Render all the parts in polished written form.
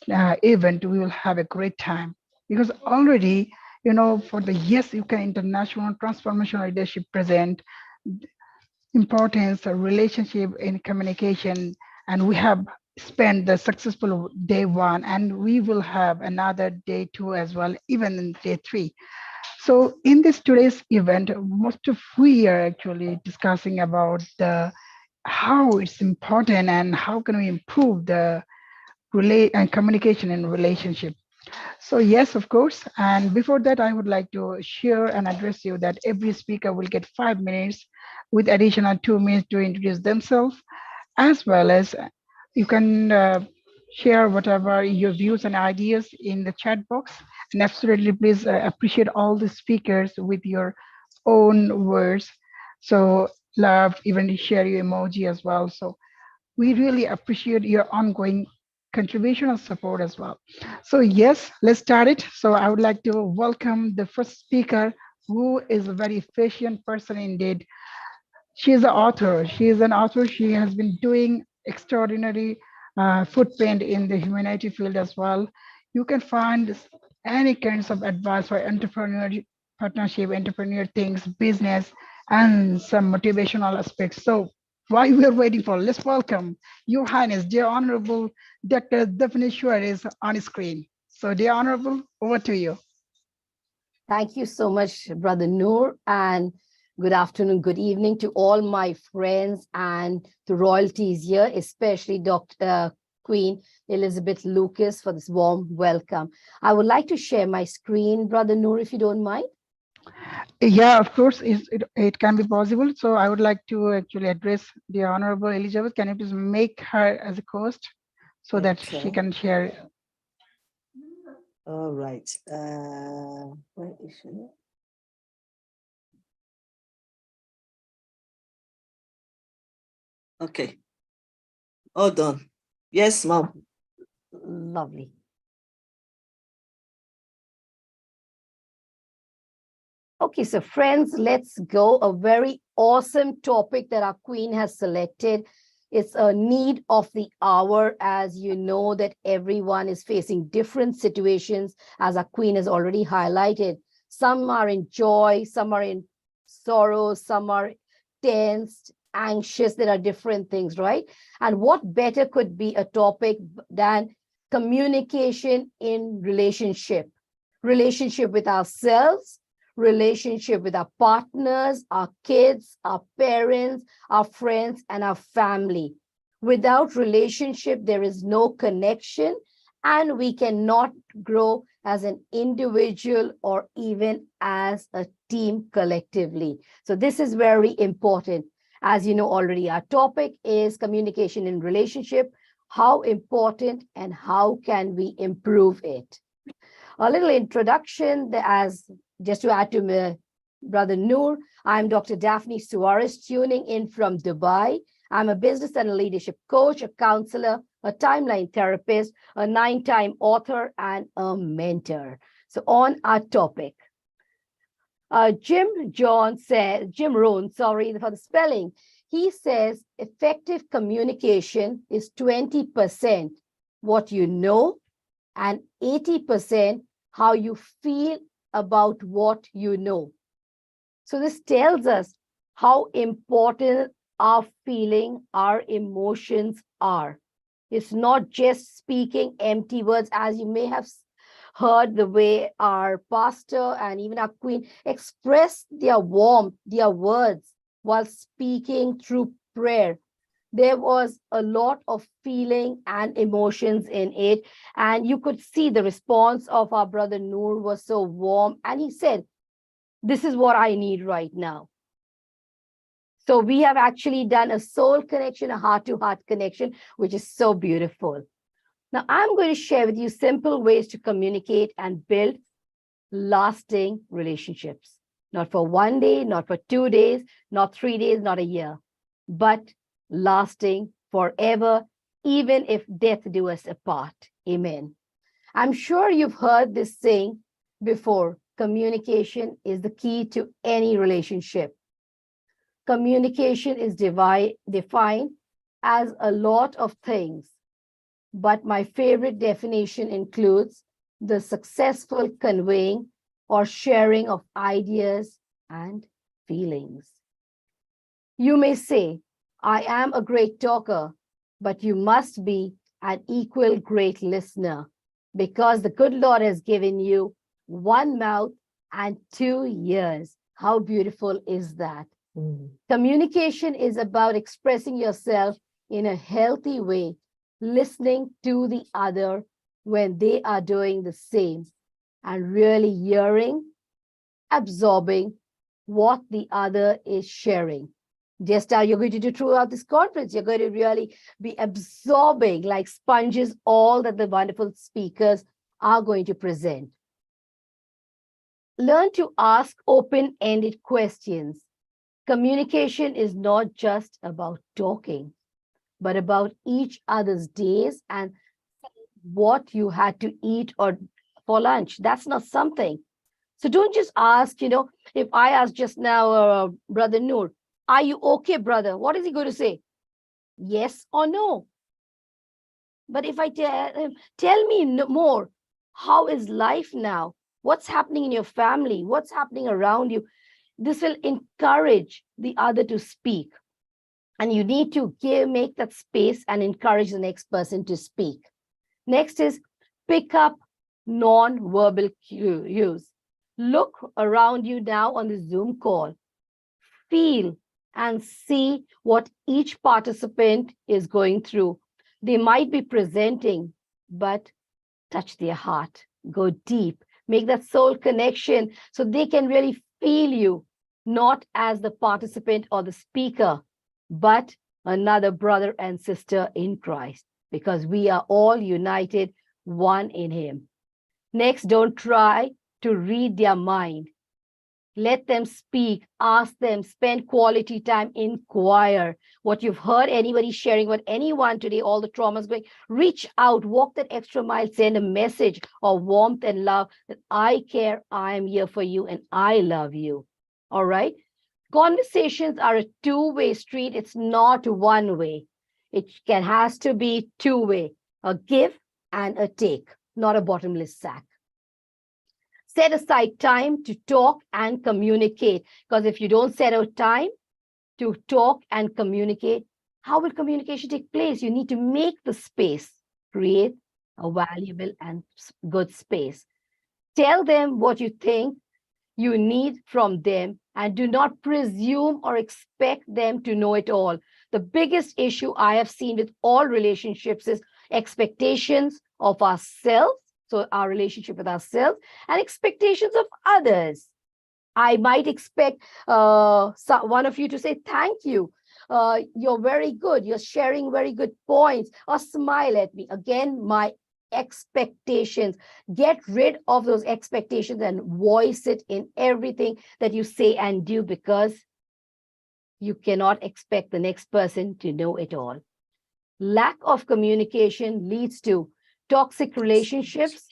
event, we will have a great time because already, for the YYCI International Transformational Leadership present importance of relationship in communication, and we have spent the successful day one, and we will have another day two as well, even in day three. So in this today's event, most of we are actually discussing about the how it's important and how can we improve the relate and communication in relationship. So yes, of course. And before that, I would like to share and address you that every speaker will get 5 minutes with additional 2 minutes to introduce themselves, as well as you can share whatever your views and ideas in the chat box. And absolutely, please appreciate all the speakers with your own words. So love, even share your emoji as well. So we really appreciate your ongoing contribution and support as well. So yes, let's start it. So I would like to welcome the first speaker, who is a very efficient person indeed. She is an author. She is an author. She has been doing extraordinary footprint in the humanity field as well. You can find any kinds of advice for entrepreneur partnership, entrepreneur things, business, and some motivational aspects. So while we're waiting for, let's welcome Your Highness, dear Honorable Dr. Daphne Suarez on screen. So dear Honorable, over to you. Thank you so much, Brother Noor, and good afternoon, good evening to all my friends and the royalties here, especially Dr. Queen Elizabeth Lucas for this warm welcome. I would like to share my screen, Brother Noor, if you don't mind. Yeah, of course, it can be possible. So I would like to actually address the Honorable Elizabeth. Can you please make her as a host so that she can share? All right. Where is she? Okay. All done. Yes, ma'am. Lovely. Okay, so friends, let's go. A very awesome topic that our Queen has selected. It's a need of the hour, as you know that everyone is facing different situations, as our Queen has already highlighted. Some are in joy, some are in sorrow, some are tensed, anxious. There are different things, right? And what better could be a topic than communication in relationship with ourselves, relationship with our partners, our kids, our parents, our friends, and our family. Without relationship, there is no connection, and we cannot grow as an individual or even as a team collectively. So this is very important. As you know already, our topic is communication in relationship, how important and how can we improve it. A little introduction, as just to add to Brother Noor, I'm Dr. Daphne Suarez, tuning in from Dubai. I'm a business and a leadership coach, a counselor, a timeline therapist, a 9-time author, and a mentor. So on our topic, Jim Rohn, sorry for the spelling, he says effective communication is 20% what you know and 80% how you feel about what you know. So this tells us how important our feeling, our emotions are. It's not just speaking empty words, as you may have heard the way our pastor and even our Queen express their warmth, their words while speaking through prayer. There was a lot of feeling and emotions in it. And you could see the response of our brother Noor was so warm. And he said, this is what I need right now. So we have actually done a soul connection, a heart-to-heart connection, which is so beautiful. Now, I'm going to share with you simple ways to communicate and build lasting relationships. Not for one day, not for 2 days, not 3 days, not a year, but lasting forever, even if death do us apart. Amen. I'm sure you've heard this saying before. Communication is the key to any relationship. Communication is defined as a lot of things. but my favorite definition includes the successful conveying or sharing of ideas and feelings. You may say, I am a great talker, but you must be an equal great listener because the good Lord has given you one mouth and two ears. How beautiful is that? Communication is about expressing yourself in a healthy way, listening to the other when they are doing the same, and really hearing, absorbing what the other is sharing. Just how you're going to do throughout this conference, you're going to really be absorbing like sponges all that the wonderful speakers are going to present. Learn to ask open-ended questions. Communication is not just about talking, but about each other's days and what you had to eat or for lunch. That's not something. So don't just ask, if I ask just now, Brother Noor, are you okay, brother? What is he going to say? Yes or no? But if I tell him, tell me more, how is life now? What's happening in your family? What's happening around you? This will encourage the other to speak. And you need to make that space and encourage the next person to speak. Next is pick up non-verbal cues. Look around you now on the Zoom call. Feel and see what each participant is going through. They might be presenting, but touch their heart. Go deep. Make that soul connection so they can really feel you, not as the participant or the speaker, but another brother and sister in Christ, because we are all united, one in Him. Next, don't try to read their mind. Let them speak, ask them, spend quality time, inquire. What you've heard anybody sharing with anyone today, all the traumas going, reach out, walk that extra mile, send a message of warmth and love that I care, I am here for you, and I love you. All right? Conversations are a two-way street. It's not one way. It has to be two-way, a give and a take, not a bottomless sack. Set aside time to talk and communicate. Because if you don't set out time to talk and communicate, how will communication take place? You need to make the space, create a valuable and good space. Tell them what you think you need from them and do not presume or expect them to know it all. The biggest issue I have seen with all relationships is expectations of ourselves. So our relationship with ourselves and expectations of others. I might expect one of you to say, thank you. You're very good. You're sharing very good points, or smile at me. Again, my expectations. Get rid of those expectations and voice it in everything that you say and do, because you cannot expect the next person to know it all. Lack of communication leads to toxic relationships,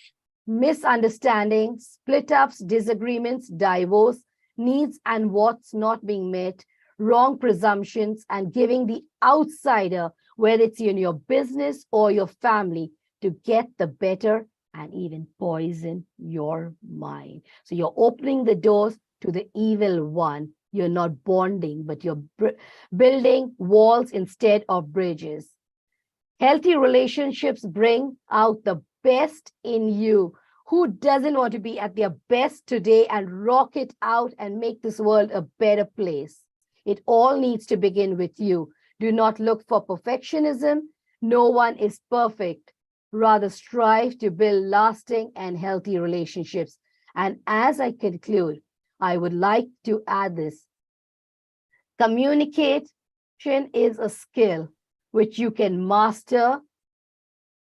misunderstandings, split-ups, disagreements, divorce, needs and what's not being met, wrong presumptions, and giving the outsider, whether it's in your business or your family, to get the better and even poison your mind. So you're opening the doors to the evil one. You're not bonding, but you're building walls instead of bridges. Healthy relationships bring out the best in you. Who doesn't want to be at their best today and rock it out and make this world a better place? It all needs to begin with you. Do not look for perfectionism. No one is perfect. Rather, strive to build lasting and healthy relationships. And as I conclude, I would like to add this. Communication is a skill which you can master,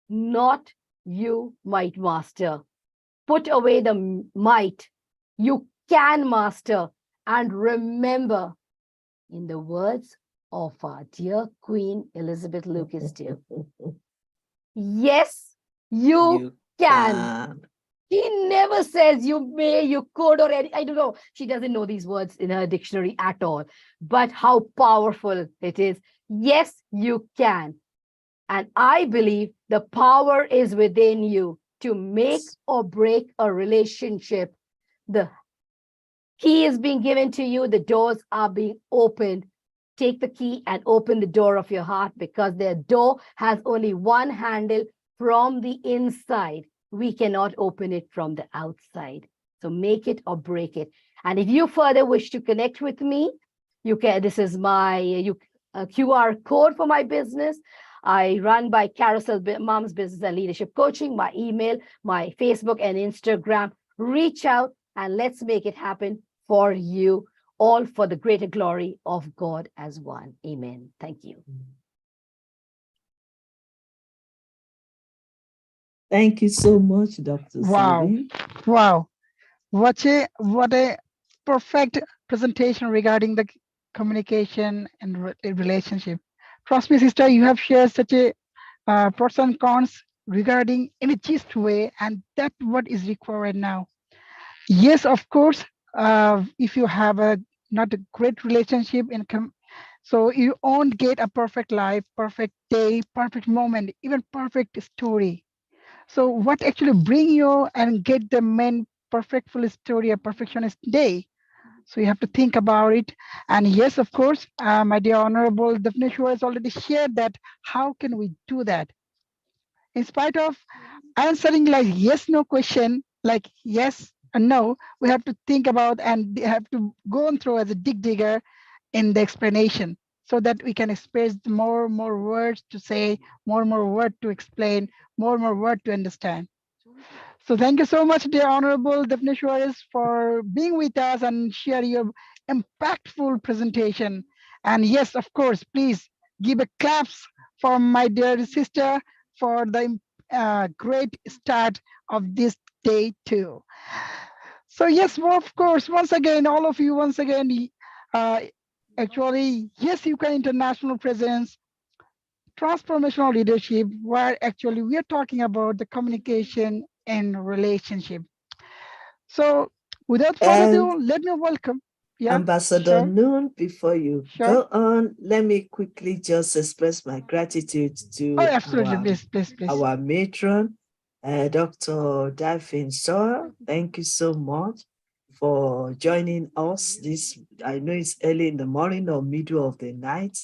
not you might master. Put away the might. You can master. And remember, in the words of our dear Queen Elizabeth Lucas too, yes, you can. She never says you may, you could, or any, I don't know. She doesn't know these words in her dictionary at all. But how powerful it is. Yes, you can. And I believe the power is within you to make or break a relationship. The key is being given to you, the doors are being opened. Take the key and open the door of your heart, because the door has only one handle from the inside. We cannot open it from the outside. So make it or break it. And if you further wish to connect with me, you can. This is my QR code for my business. I run by Carousel Mom's Business and Leadership Coaching. My email, my Facebook and Instagram. Reach out and let's make it happen for you, all for the greater glory of God as one. Amen. Thank you. Thank you so much, Dr. Wow. Sylvie. Wow. What a perfect presentation regarding the communication and relationship. Trust me, sister, you have shared such a pros and cons regarding in a gist way, and that what is required now. Yes, of course. If you have a not a great relationship so you won't get a perfect life, perfect day, perfect moment, even perfect story. So what actually bring you and get the main perfectful story, a perfectionist day? So you have to think about it. And yes, of course, my dear Honorable Definition has already shared that. How can we do that? In spite of answering like yes, no question, like yes and no, we have to think about and have to go on through as a digger in the explanation so that we can express more words to say, more word to explain, more word to understand. So thank you so much, dear Honorable Defneshwaris, for being with us and share your impactful presentation. And yes, of course, please give a claps for my dear sister for the great start of this day too. So yes, well, of course, once again, all of you, once again, uh, actually, yes, you can international presence, transformational leadership, where actually we are talking about the communication and relationship. So without further And ado, let me welcome. Yeah, Ambassador sure, Noon, before you sure. go on, let me quickly just express my gratitude Oh, to absolutely. Please. our matron, Dr. Daphne Sora. Thank you so much for joining us. This, I know it's early in the morning or middle of the night.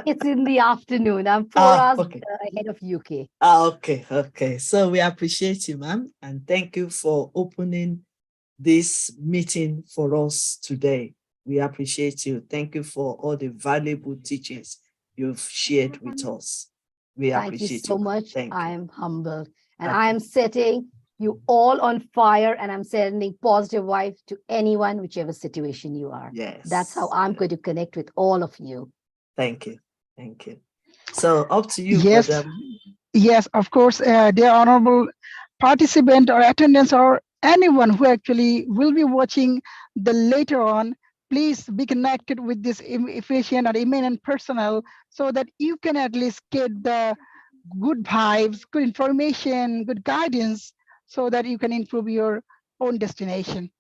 It's in the afternoon. I'm 4 hours Okay. ahead of UK. Okay. So we appreciate you, ma'am, and thank you for opening this meeting for us today. We appreciate you. Thank you for all the valuable teachings you've shared with us. We Thank you appreciate so you, ma'am. much. Thank I you. am humbled. And I Okay. am setting you all on fire, and I'm sending positive vibes to anyone, whichever situation you are. That's how Yes. I'm going to connect with all of you. Thank you. Thank you. So up to you, Yes, brother. yes, of course, dear honorable participant or attendants or anyone who actually will be watching the later on, please be connected with this efficient or eminent personnel so that you can at least get the good vibes, good information, good guidance so that you can improve your own destination.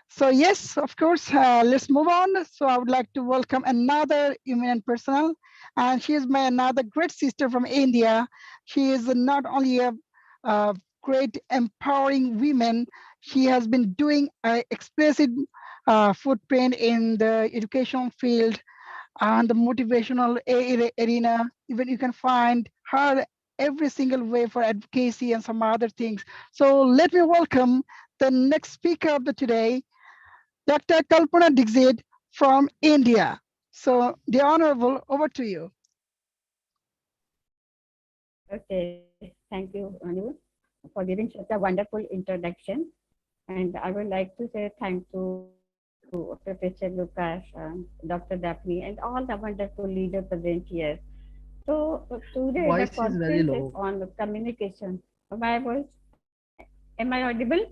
So yes, of course, let's move on. So I would like to welcome another eminent personnel, and she is my another great sister from India. She is not only a great empowering woman, she has been doing an explicit footprint in the educational field and the motivational arena. Even you can find her every single way for advocacy and some other things. So let me welcome the next speaker of the today, Dr. Kalpana Dixit from India. So, the Honorable, over to you. Okay, thank you, Anu, for giving such a wonderful introduction. And I would like to say thank to Professor Lucas, Dr. Daphne, and all the wonderful leaders present here. So today the Voice is conference very is low. on communication. My voice, am I audible?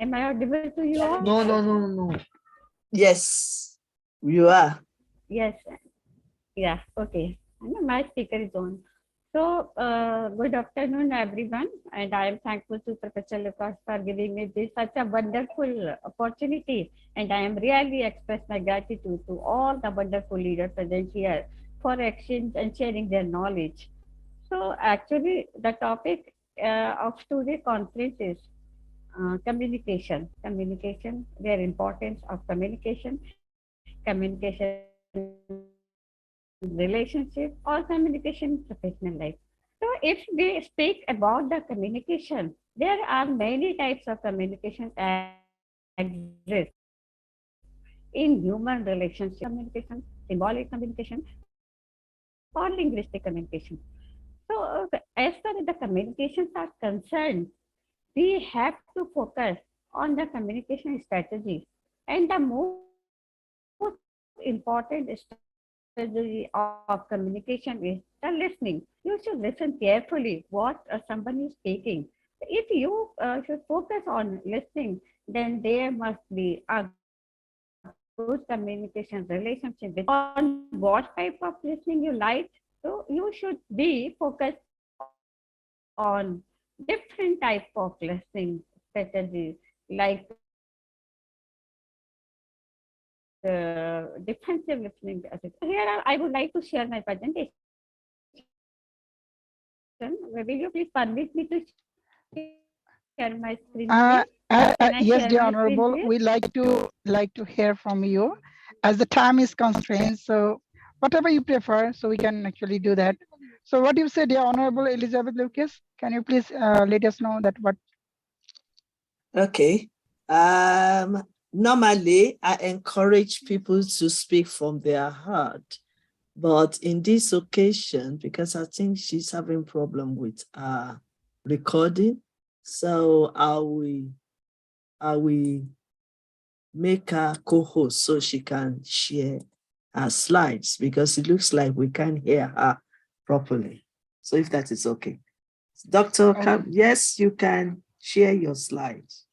Am I audible to you all? No, no, no, no. Yes, you are. Yes. Yeah. Okay. I know my speaker is on. So, good afternoon, everyone, and I am thankful to Professor Lucas for giving me this such a wonderful opportunity. And I am really express my gratitude to all the wonderful leaders present here for exchange and sharing their knowledge. So actually, the topic of today's conference is communication, their importance of communication relationship or communication professional life. So if we speak about the communication, there are many types of communication exist in human relationships. There are verbal communication, symbolic communication, or linguistic communication. So as far as the communications are concerned, we have to focus on the communication strategies. And the most important strategy of communication is the listening. You should listen carefully what somebody is speaking. If you should focus on listening, then there must be a good communication relationship with on what type of listening you like. So you should be focused on different type of listening strategies like defensive listening, etc. So here I would like to share my presentation. Will you please permit me to share my screen, please? Can I share my screen, please? Yes, dear Honorable, we like to hear from you, as the time is constrained. So whatever you prefer, so we can actually do that. So what you said, dear Honorable Elizabeth Lucas, can you please let us know that what? Okay. Normally, I encourage people to speak from their heart, but in this occasion, because I think she's having problem with recording, so I will make her co-host so she can share her slides, because it looks like we can't hear her properly. So if that is okay. Doctor, Okay, yes, you can share your slides.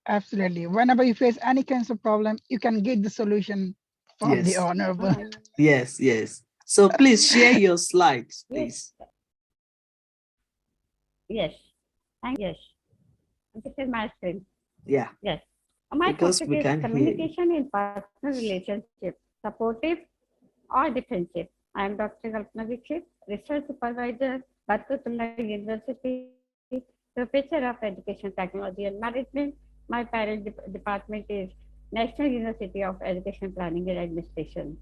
absolutely. Whenever you face any kinds of problem, you can get the solution from the Yes, Honorable. yes, yes. So please share your slides, Yes, please. yes, yes. This is my screen. Yeah, Yes. My because topic we is can hear you. communication in personal relationship, supportive or defensive. I am Dr. Kalpana Dixit, Research Supervisor, Barkatullah University, Professor of Education Technology and Management. My department is National University of Education Planning and Administration.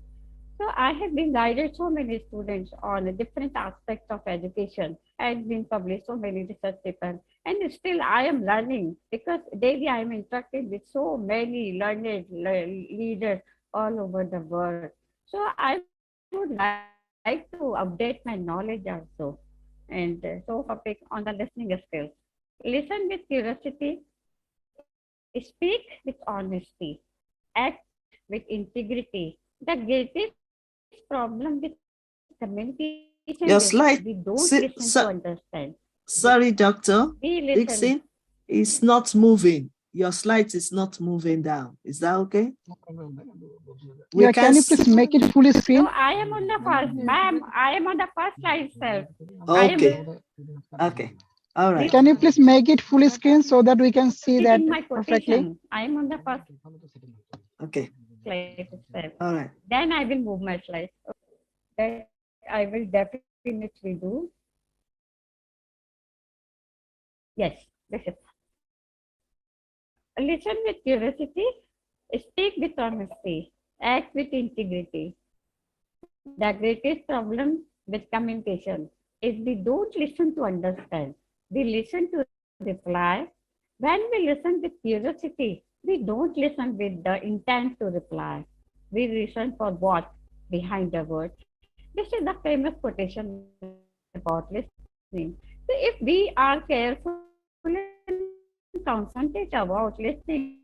So I have been guided so many students on different aspects of education and been published so many research papers. And still I am learning because daily I am interacting with so many learned leaders all over the world. So I would like to update my knowledge also. And so topic on the listening skills. Listen with curiosity, speak with honesty, act with integrity. The greatest problem with communication is we don't listen to understand. Your We slide, listen. sorry, Dr. Dixon, is not moving. Your slide is not moving down. Is that okay? We Yeah, can can you please make it full No, screen? I am on the first, ma'am. I am on the first slide itself. I am Okay, reading my quotation. okay. All right. Can you please make it full screen so that we can see I that am on the first perfectly? Okay. slide itself. All right. Then I will move my slides. That I will definitely do. Yes, this is. Listen with curiosity, speak with honesty, act with integrity. The greatest problem with communication is we don't listen to understand. We listen to reply. When we listen with curiosity, we don't listen with the intent to reply. We listen for what behind the word. This is the famous quotation about listening. So if we are careful and concentrate about listening,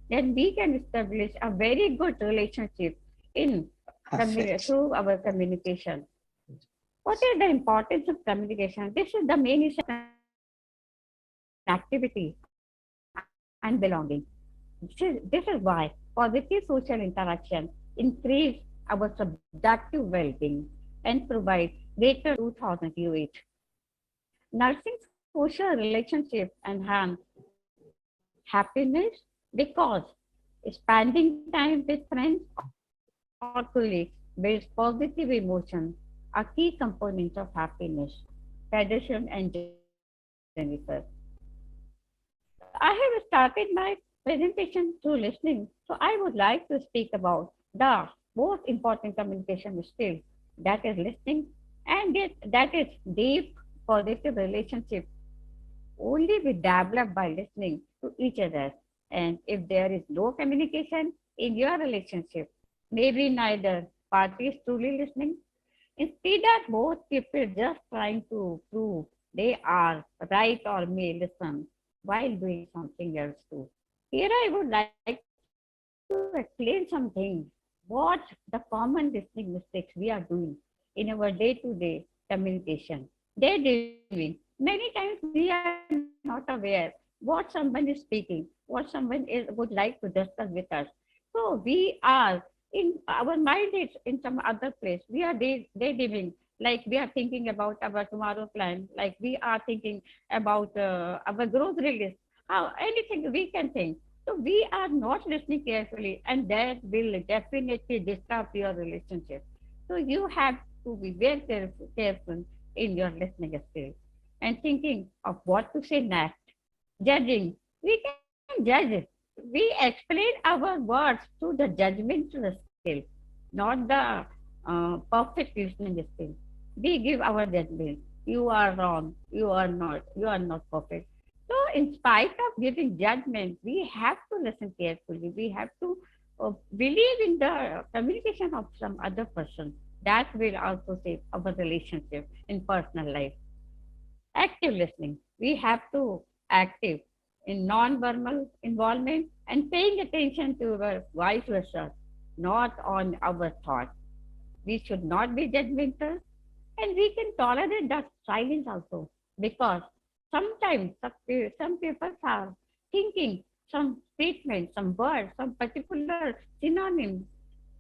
then we can establish a very good relationship in through our communication. What is the Perfect. importance of communication? This is the main essence of communication. This is an activity and belonging. This is why positive social interaction increase our subjective well-being and provide greater in 2008. Nursing social relationship enhance happiness because spending time with friends or colleagues build trust builds positive emotions, a key component of happiness, tradition, and journey, sir. So I have started my presentation through listening. So I would like to speak about the most important communication skill, that is listening, and that is deep positive relationship only be developed by listening to each other. And if there is no communication in your relationship, maybe neither party is truly listening. Instead of both people just trying to prove they are right or may listen while doing something else too. Here I would like to explain something. What the common listening mistakes we are doing in our day-to-day communication. Daydreaming. Many times we are not aware what someone is speaking, what someone would like to discuss with us. So we are in our mind is in some other place. We are daydreaming, like we are thinking about our tomorrow plan, like we are thinking about our grocery list, how anything we can think. So we are not listening carefully, and that will definitely disturb your relationship. So you have to be very careful in your listening skills and thinking of what to say next. Judging. We can judge. We explain our words through the judgmental skill, not the perfect listening skill. We give our judgment. You are wrong. You are not. You are not perfect. So, in spite of giving judgment, we have to listen carefully. We have to believe in the communication of some other person. That will also save our relationship in personal life. Active listening. We have to active in non-verbal involvement and paying attention to our vice versa, not on our thoughts. We should not be judgmental, and we can tolerate that silence also, because sometimes some people are thinking some statement, some word, some particular synonym.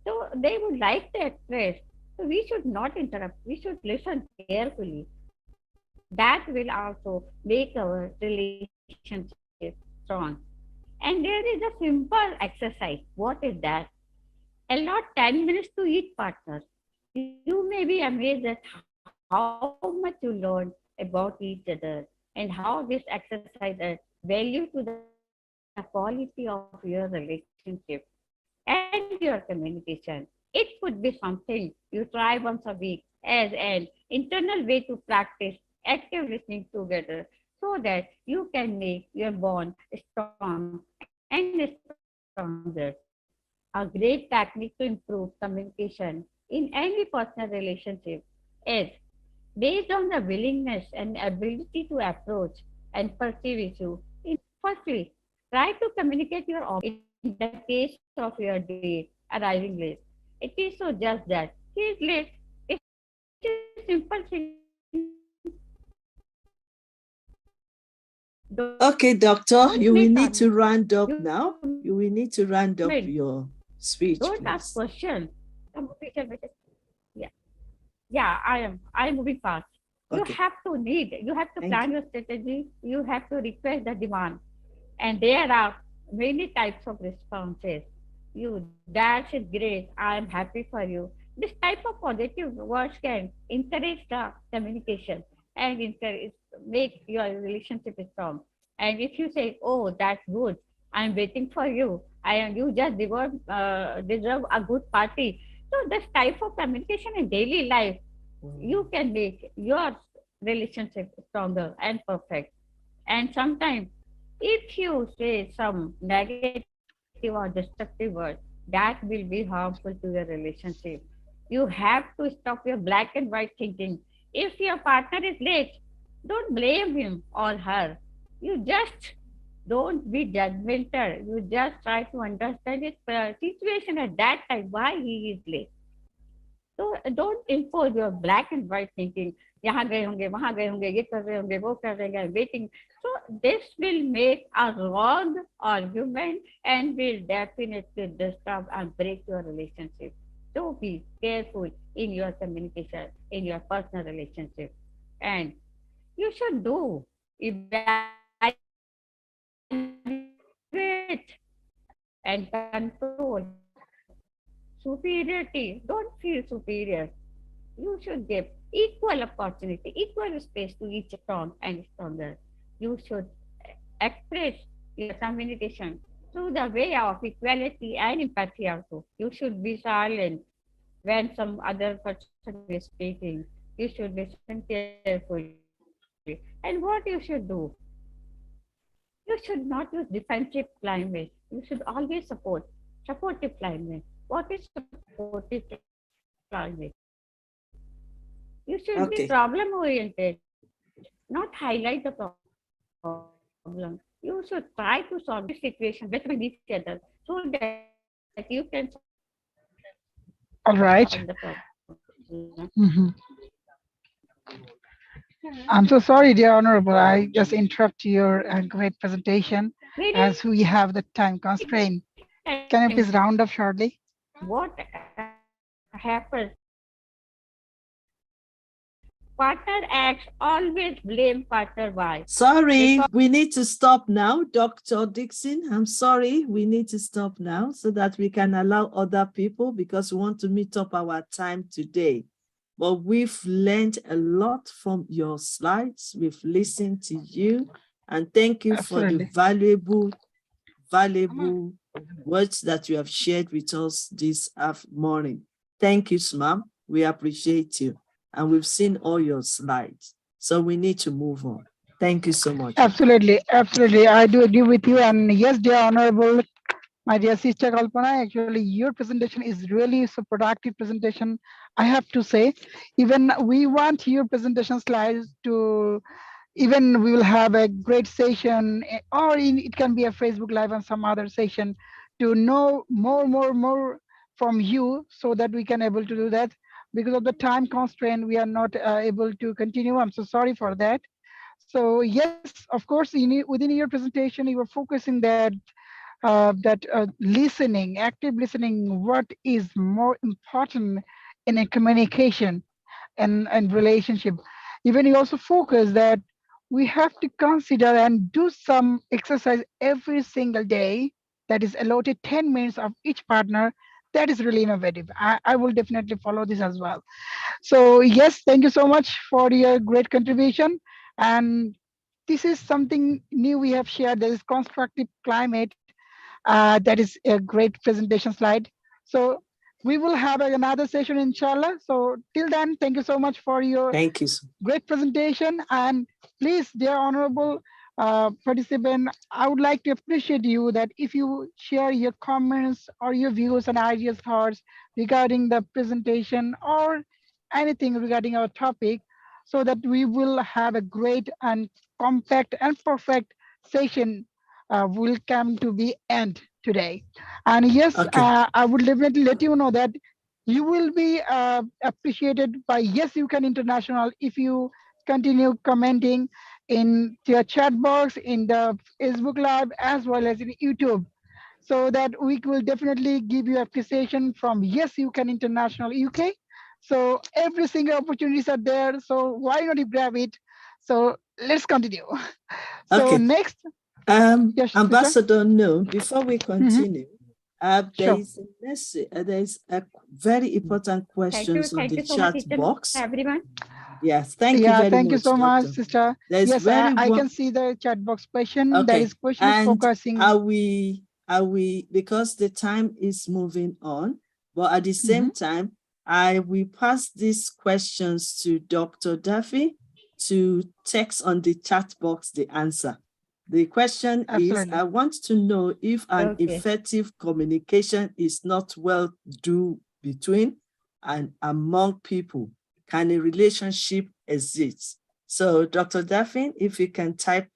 So they would like to express. So we should not interrupt. We should listen carefully. That will also make our relationship strong. And there is a simple exercise. What is that? Allot 10 minutes to each partner. You may be amazed at how much you learn about each other and how this exercise adds value to the quality of your relationship and your communication. It could be something you try once a week as an internal way to practice active listening together so that you can make your bond strong and stronger. A great technique to improve communication in any personal relationship is based on the willingness and ability to approach and perceive issue in any personal relationship. Is Firstly, try to communicate your options. In the case of your date arriving late, it is so just that he is late. It's a simple thing. Don't make it a big deal. Okay, You doctor, may you will start need to with round up you now. may You will need to round up don't your ask speech, question. please. Yeah, yeah, I'm moving fast. You have to Okay, you have to plan thank your you. strategy. You have to request the demand. And there are many types of responses. You, that's it, great. I am happy for you. This type of positive words can encourage the communication and encourage, make your relationship strong. And if you say, "Oh, that's good. I am waiting for you. I am. You just deserve a good party." So this type of communication in daily life, you can make your relationship stronger and perfect. And sometimes, if you say some negative or destructive words, that will be harmful to your relationship. You have to stop your black and white thinking. If your partner is late, don't blame him or her. You just don't be judgmental. You just try to understand his situation at that time, why he is late. तो don't impose your black and white thinking यहाँ गए होंगे वहां गए होंगे ये कर रहे होंगे वो कर रहे होंगे waiting so this will make a wrong argument and will definitely disturb and break your relationship. So be careful in your communication in your personal relationship, and you should do evaluate and control. So superiority. Don't feel superior. You should give equal opportunity, equal space to each strong and stronger. You should express your communication through the way of equality and empathy also. You should be silent when some other person is speaking. You should listen carefully. And what you should do? You should not use defensive climate. You should always support supportive climate. What is supportive climate? You should be problem oriented, not Okay. highlight the problem. You should try to solve the situation, better with each other, so that you can succeed in this situation, better with each other, so that you can solve the problem. All right. Mhm. I'm so sorry, dear Honorable. I just interrupt your great presentation as we have the time constraint. Can you please round up shortly? Partner X always blame partner Y Sorry, because we need to stop now, Dr. Dixon. I'm sorry, we need to stop now so that we can allow other people because we want to meet up our time today. But we've learned a lot from your slides. We've listened to you, and thank you for the Absolutely. valuable words that you have shared with us this morning. Thank you, ma'am. We appreciate you. And we've seen all your slides. So we need to move on. Thank you so much, ma'am. Absolutely. Absolutely. I do agree with you. And yes, dear Honorable, my dear sister Kalpana, actually, your presentation is really so productive presentation. I have to say, even we want your presentation slides to, even we will have a great session, or it can be a Facebook live and some other session to know more from you, so that we can able to do that. Because of the time constraint, we are not able to continue. I'm so sorry for that. So yes, of course, within your presentation, you were focusing that listening, active listening, what is more important in a communication and relationship. Even you also focus that we have to consider and do some exercise every single day that is allotted 10 minutes of each partner. That is really innovative. I will definitely follow this as well. So yes, thank you so much for your great contribution. And this is something new we have shared. There is constructive climate. That is a great presentation slide. So we will have another session, inshallah. So till then, thank you so much for your Thank you. great presentation. And please, dear honorable participant, I would like to appreciate you that if you share your comments or your views and ideas, thoughts regarding the presentation or anything regarding our topic, so that we will have a great and compact and perfect session will come to be end today. And yes, Okay. I would definitely let you know that you will be appreciated by Yes You Can International if you continue commenting in your chat box, in the Facebook Live, as well as in YouTube, so that we will definitely give you appreciation from Yes You Can International UK. So every single opportunities are there. So why not you grab it? So let's continue. So Okay. next, yes, sister. Ambassador, no, before we Hmm. continue, there Sure. is a message, there is a very important questions on thank the you so much, chat each and box. everyone. Yes, thank you Yeah, very thank you much, so much, Doctor. sister. There's Yes, very I one. can see the chat box question. That Okay, is question is and focusing. are we because the time is moving on, but at the Mhm. same time, I will pass these questions to Dr. Duffy to text on the chat box the answer. The question is, Absolutely. I want to know if an Okay. effective communication is not well do between and among people. Can a relationship exist? So, Dr. Duffy, if you can type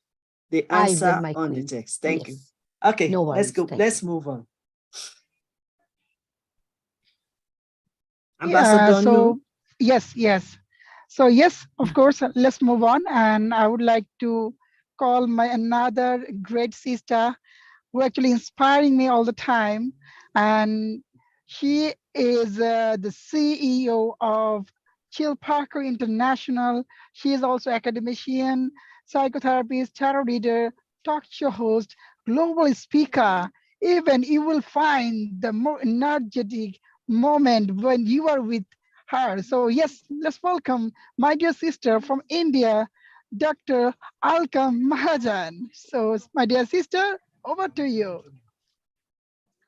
the I will, answer my on the queen. text. Thank you. Yes. Okay, No let's worries. go. Thank you. Let's move on. Yeah, Ambassador Nu. so yes. So yes, of course, let's move on. And I would like to call my another great sister who actually inspiring me all the time. And she is the CEO of Chill Parker International. She is also academician, psychotherapist, tarot reader, talk show host, global speaker. Even you will find the more energetic, moment when you are with her. So yes, let's welcome my dear sister from India, Dr. Alka Mahajan. So my dear sister, over to you.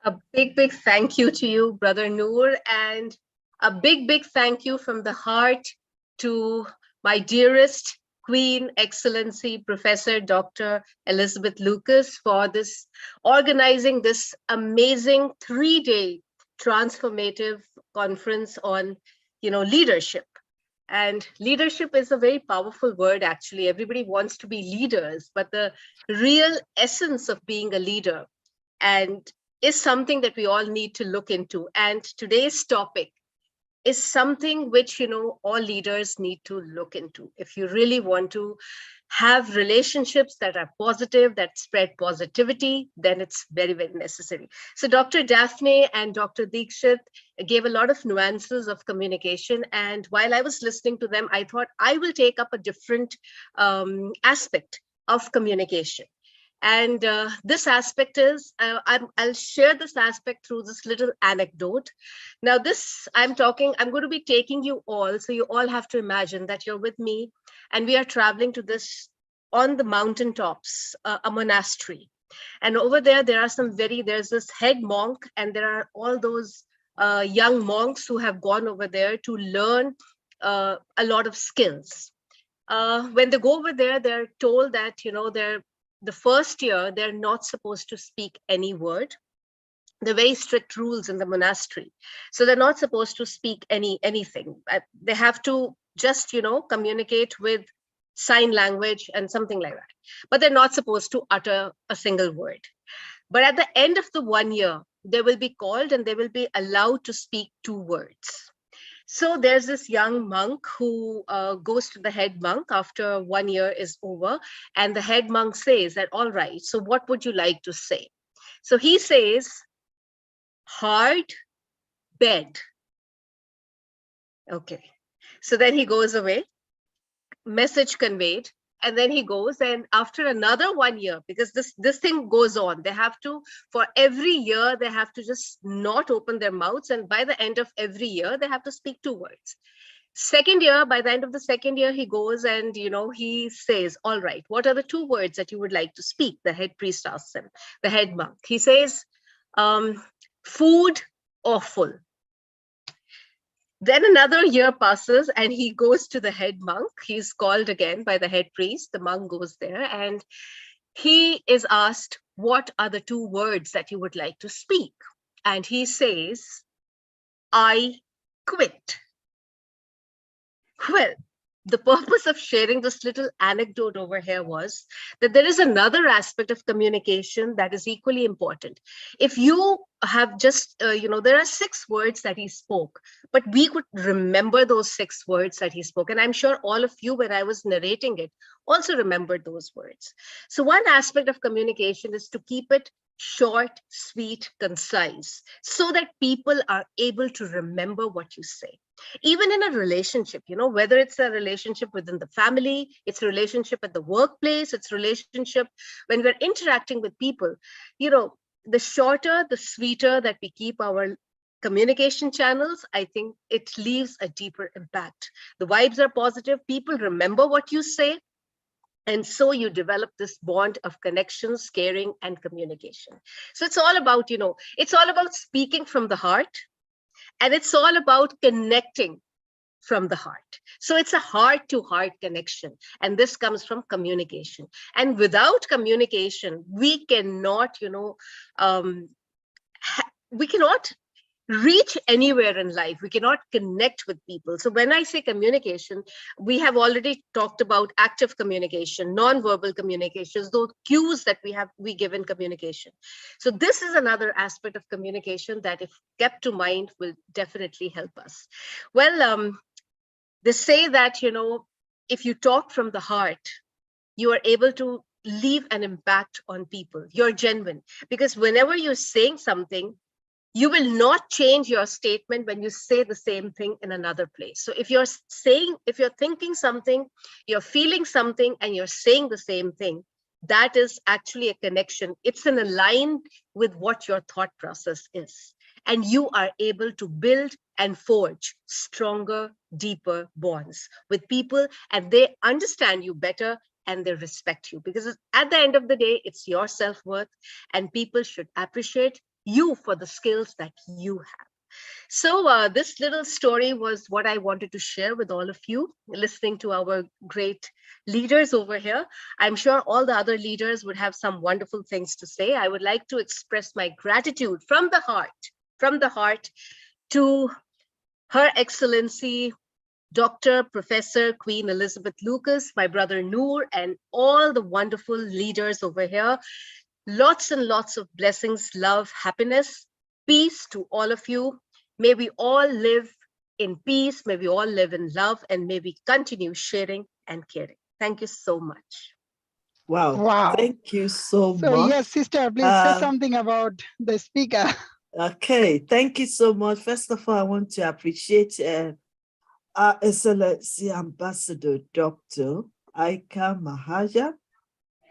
A big thank you to you, Brother Noor, and a big thank you from the heart to my dearest Queen Excellency Professor Dr. Elizabeth Lucas for this organizing this amazing 3-day transformative conference on, leadership. And leadership is a very powerful word, actually. Everybody wants to be leaders, but the real essence of being a leader and is something that we all need to look into. And today's topic is something which, all leaders need to look into. If you really want to have relationships that are positive, that spread positivity, then it's very necessary. So Dr. Daphne and Dr. Dikshit gave a lot of nuances of communication. And while I was listening to them, I thought I will take up a different aspect of communication. And this aspect is, I'll share this aspect through this little anecdote. Now, I'm going to be taking you all. So you all have to imagine that you're with me and we are traveling to this on the mountaintops, a monastery. And over there are there's this head monk, and there are all those young monks who have gone over there to learn a lot of skills. When they go over there, they're told that, the first year, they're not supposed to speak any word. There are very strict rules in the monastery. So they're not supposed to speak anything. They have to just, communicate with sign language and something like that. But they're not supposed to utter a single word. But at the end of the 1 year, they will be called and they will be allowed to speak 2 words. So there's this young monk who goes to the head monk after 1 year is over. And the head monk says that, all right, so what would you like to say? So he says, hard bed. Okay. So then he goes away, message conveyed. And then he goes, and after another 1 year, because this thing goes on, they have to, for every year, they have to just not open their mouths. And by the end of every year, they have to speak 2 words. Second year, by the end of the second year, he goes and, he says, all right, what are the 2 words that you would like to speak? The head priest asks him, the head monk. He says, food or full. Then another year passes and he goes to the head monk. He's called again by the head priest. The monk goes there and he is asked, what are the 2 words that you would like to speak? And he says, I quit. Well, the purpose of sharing this little anecdote over here was that there is another aspect of communication that is equally important. If you have just, there are 6 words that he spoke, but we could remember those 6 words that he spoke. And I'm sure all of you, when I was narrating it, also remembered those words. So one aspect of communication is to keep it short, sweet, concise, so that people are able to remember what you say. Even in a relationship, whether it's a relationship within the family, it's a relationship at the workplace, it's a relationship when we're interacting with people, the shorter, the sweeter that we keep our communication channels, I think it leaves a deeper impact. The vibes are positive, people remember what you say, and so you develop this bond of connections, caring, and communication. So it's all about, it's all about speaking from the heart, and it's all about connecting from the heart. So it's a heart to heart connection. And this comes from communication. And without communication, we cannot, we cannot reach anywhere in life. We cannot connect with people. So when I say communication, we have already talked about active communication, non-verbal communications, those cues that we give in communication. So this is another aspect of communication that, if kept to mind, will definitely help us. Well, they say that, if you talk from the heart, you are able to leave an impact on people. You're genuine, because whenever you're saying something, you will not change your statement when you say the same thing in another place. So if you're thinking something, you're feeling something, and you're saying the same thing, that is actually a connection. It's in line with what your thought process is. and you are able to build and forge stronger, deeper bonds with people, and they understand you better and they respect you, because at the end of the day, it's your self-worth, and people should appreciate you for the skills that you have. So, this little story was what I wanted to share with all of you, listening to our great leaders over here. I'm sure all the other leaders would have some wonderful things to say. I would like to express my gratitude from the heart to Her Excellency Dr. Professor Queen Elizabeth Lucas, my brother Noor, and all the wonderful leaders over here. Lots and lots of blessings, love, happiness, peace to all of you. May we all live in peace. May we all live in love, and may we continue sharing and caring. Thank you so much. Wow. Wow. Thank you so So yes, much. sister, please say something about the speaker. Okay. Thank you so much. First of all, I want to appreciate Our Excellency Ambassador Dr. Aika Mahaja,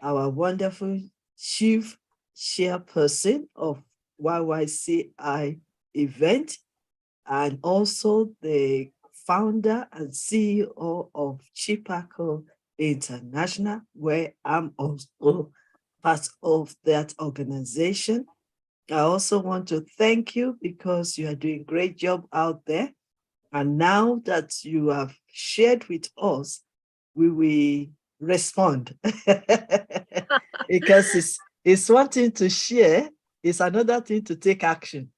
our wonderful chief chairperson of YYCI event, and also the founder and CEO of Chipaco International, where I'm also part of that organization. I also want to thank you because you are doing a great job out there. And now that you have shared with us, we will respond. Because it's one thing to share, it's another thing to take action.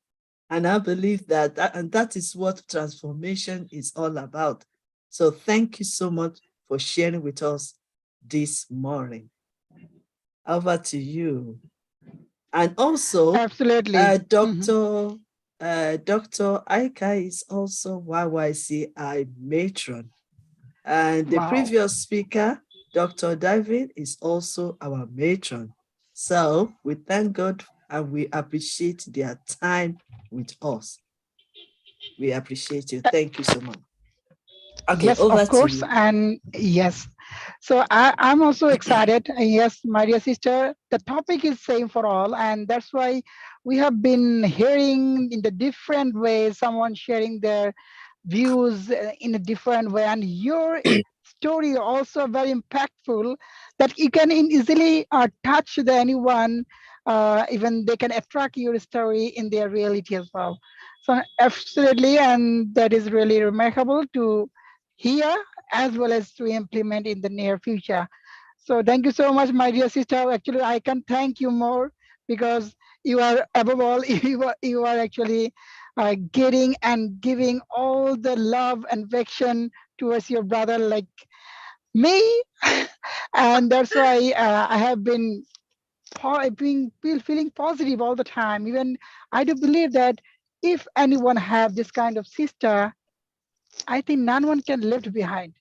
And I believe and that is what transformation is all about. So thank you so much for sharing with us this morning. Over to you. And also, Absolutely. Dr. Dr. Aika is also YYCI matron. And the Wow. previous speaker, Dr. David, is also our matron. So we thank God and we appreciate their time with us. We appreciate you. Thank you so much. Okay, Yes, over of to course. you. And yes. So I'm also excited. Yes, my dear sister, the topic is same for all. And that's why we have been hearing in the different ways, someone sharing their views in a different way. And your story also very impactful that you can easily touch anyone, even they can attract your story in their reality as well. So absolutely, and that is really remarkable to hear as well as to implement in the near future. So thank you so much, my dear sister. Actually, I can thank you more because you are above all, you are actually getting and giving all the love and affection towards your brother like me. And that's why I have been feeling positive all the time. Even I do believe that if anyone have this kind of sister, I think none one can left behind.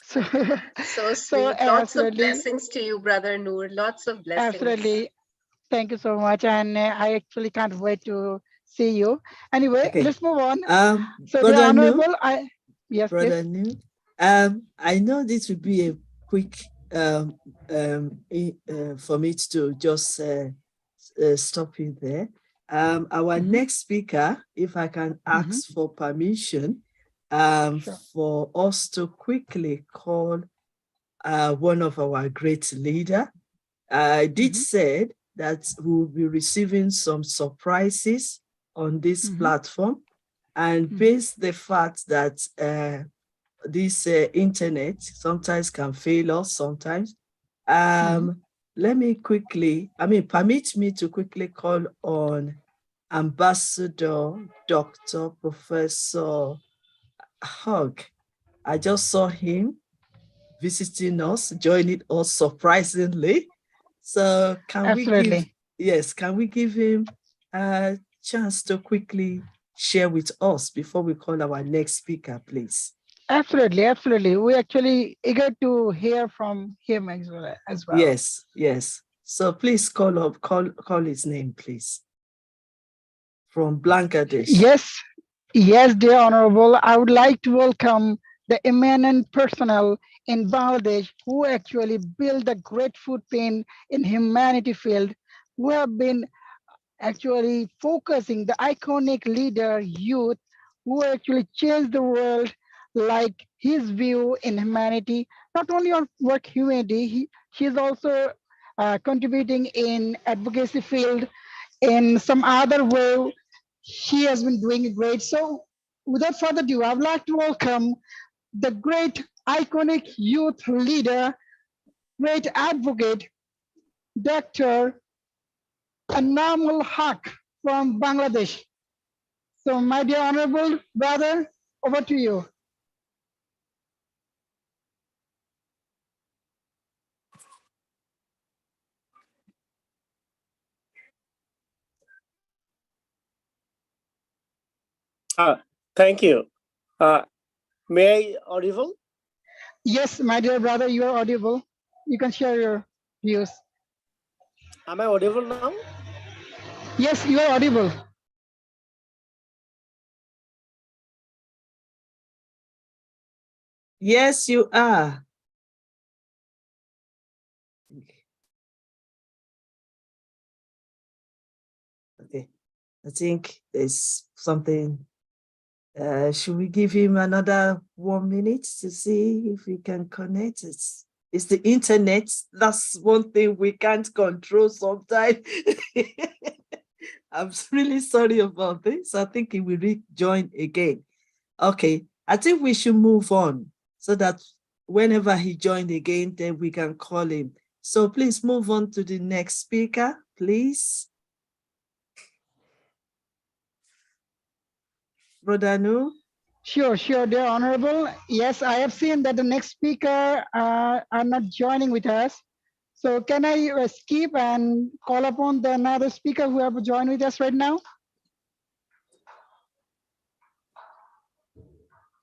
So, So so sweet. Lots of absolutely, blessings to you, Brother Noor. Lots of blessings. absolutely. Thank you so much, and I actually can't wait to see you. Anyway, Okay. let's move on. So the Brother New, honorable, yes, please. Brother New, I know this will be a quick for me to just stop you there. Our Hmm. next speaker, if I can Hmm. ask for permission, Sure. for us to quickly call one of our great leader. I did Hmm. said that we'll be receiving some surprises on this Hmm. platform, and Hmm. based the fact that this internet sometimes can fail us sometimes. Hmm. Let me quickly, permit me to quickly call on Ambassador Dr. Professor Hug. I just saw him visiting us, joining us surprisingly. So Absolutely. can we give him a chance to quickly share with us before we call our next speaker, please? Absolutely, absolutely. We actually eager to hear from him as well. As well. Yes, yes. So please call his name, please. From Bangladesh. Yes, yes, dear Honorable. I would like to welcome the eminent personnel in Bangladesh who actually build a great footprint in humanity field, who have been actually focusing the iconic leader youth who actually changed the world, like his view in humanity, not only on work humanity, she is also contributing in advocacy field in some other way. She has been doing great. So without further ado, I would like to welcome the great iconic youth leader, great advocate, Dr. Anamul Haq from Bangladesh. So, my dear honorable brother, over to you. Thank you. Uh, may I audible? Yes, my dear brother, you are audible. You can share your views. Am I audible now? Yes, you are audible. Yes, you are. Okay. I think there's something. Should we give him another 1 minute to see if we can connect? It's the internet. That's one thing we can't control sometimes. I'm really sorry about this. I think he will rejoin again. Okay, I think we should move on so that whenever he joined again, then we can call him. So please move on to the next speaker, please. Brother Nu. Sure, dear honorable. Yes, I have seen that the next speaker are not joining with us. So, can I skip and call upon the another speaker who have joined with us right now?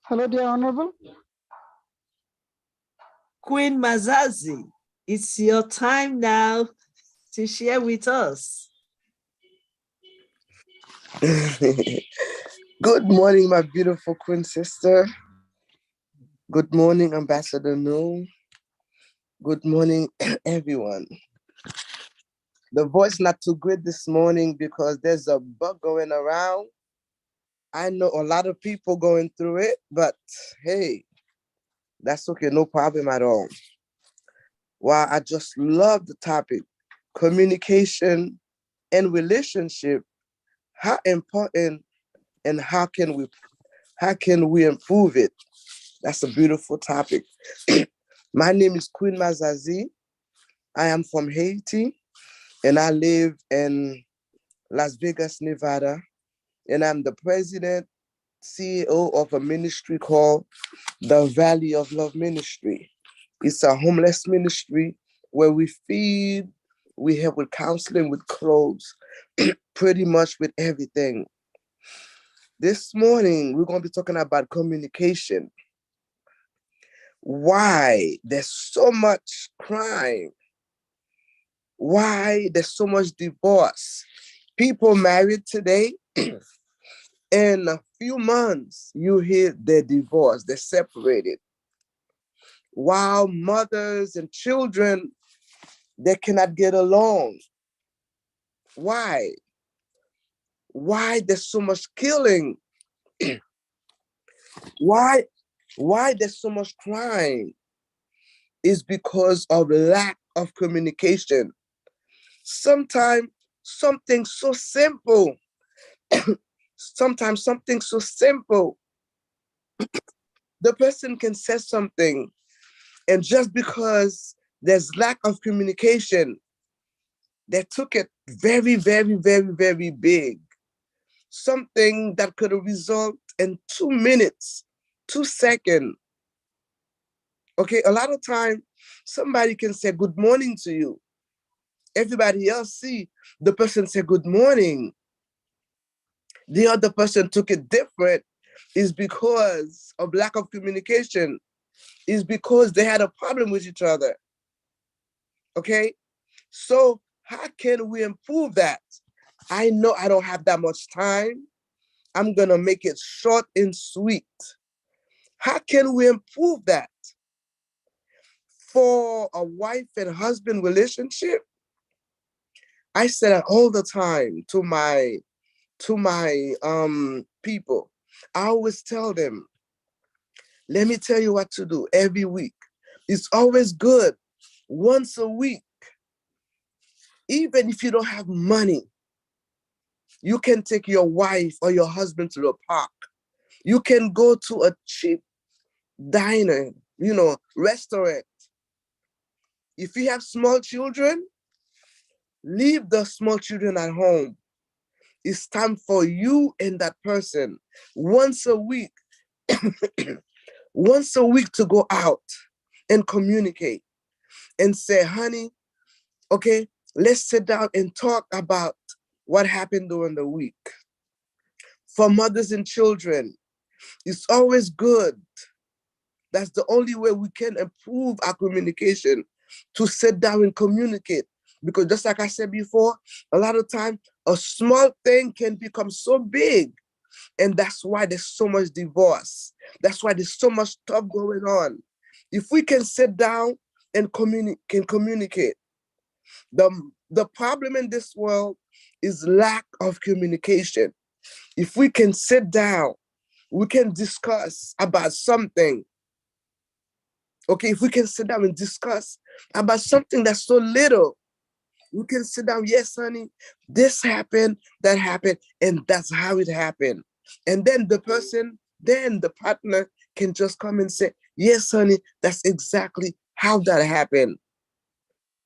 Hello, dear honorable. Queen Mazazi, it's your time now to share with us. Good morning, my beautiful queen sister. Good morning, Ambassador No. Good morning, everyone. The voice not too good this morning because there's a bug going around. I know a lot of people going through it, but hey, that's okay, no problem at all. Wow, I just love the topic. Communication and relationship, how important and how can we improve it? That's a beautiful topic. My name is Queen Mazazi. I am from Haiti and I live in Las Vegas, Nevada. And I'm the president, CEO of a ministry called the Valley of Love Ministry. It's a homeless ministry where we feed, we help with counseling, with clothes, pretty much with everything. This morning, we're going to be talking about communication. Why there's so much crime, why there's so much divorce. People married today, in a few months, you hear they're divorced, they're separated. While mothers and children, they cannot get along. Why? Why there's so much killing? why why there's so much crime? Is because of lack of communication. Sometimes something so simple, sometimes something so simple, the person can say something, and just because there's lack of communication, they took it very, very, very, very big. Something that could have resulted in 2 minutes, 2 seconds. Okay, a lot of time, somebody can say good morning to you. Everybody else see the person say good morning. The other person took it different is because of lack of communication, is because they had a problem with each other. Okay, so how can we improve that? I know I don't have that much time. I'm gonna make it short and sweet. How can we improve that? For a wife and husband relationship, I say that all the time to my people. I always tell them, let me tell you what to do every week. It's always good once a week, even if you don't have money, you can take your wife or your husband to the park. You can go to a cheap diner, restaurant. If you have small children, leave the small children at home. It's time for you and that person once a week, once a week to go out and communicate and say, honey, okay, let's sit down and talk about what happened during the week. For mothers and children, it's always good. That's the only way we can improve our communication, to sit down and communicate. Because just like I said before, a lot of time, a small thing can become so big. And that's why there's so much divorce. That's why there's so much stuff going on. If we can sit down and communicate, the problem in this world is lack of communication. If we can sit down, we can discuss about something. Okay, if we can sit down and discuss about something that's so little, we can sit down, yes, honey, this happened, that happened, and that's how it happened. And then the partner can just come and say, yes, honey, that's exactly how that happened.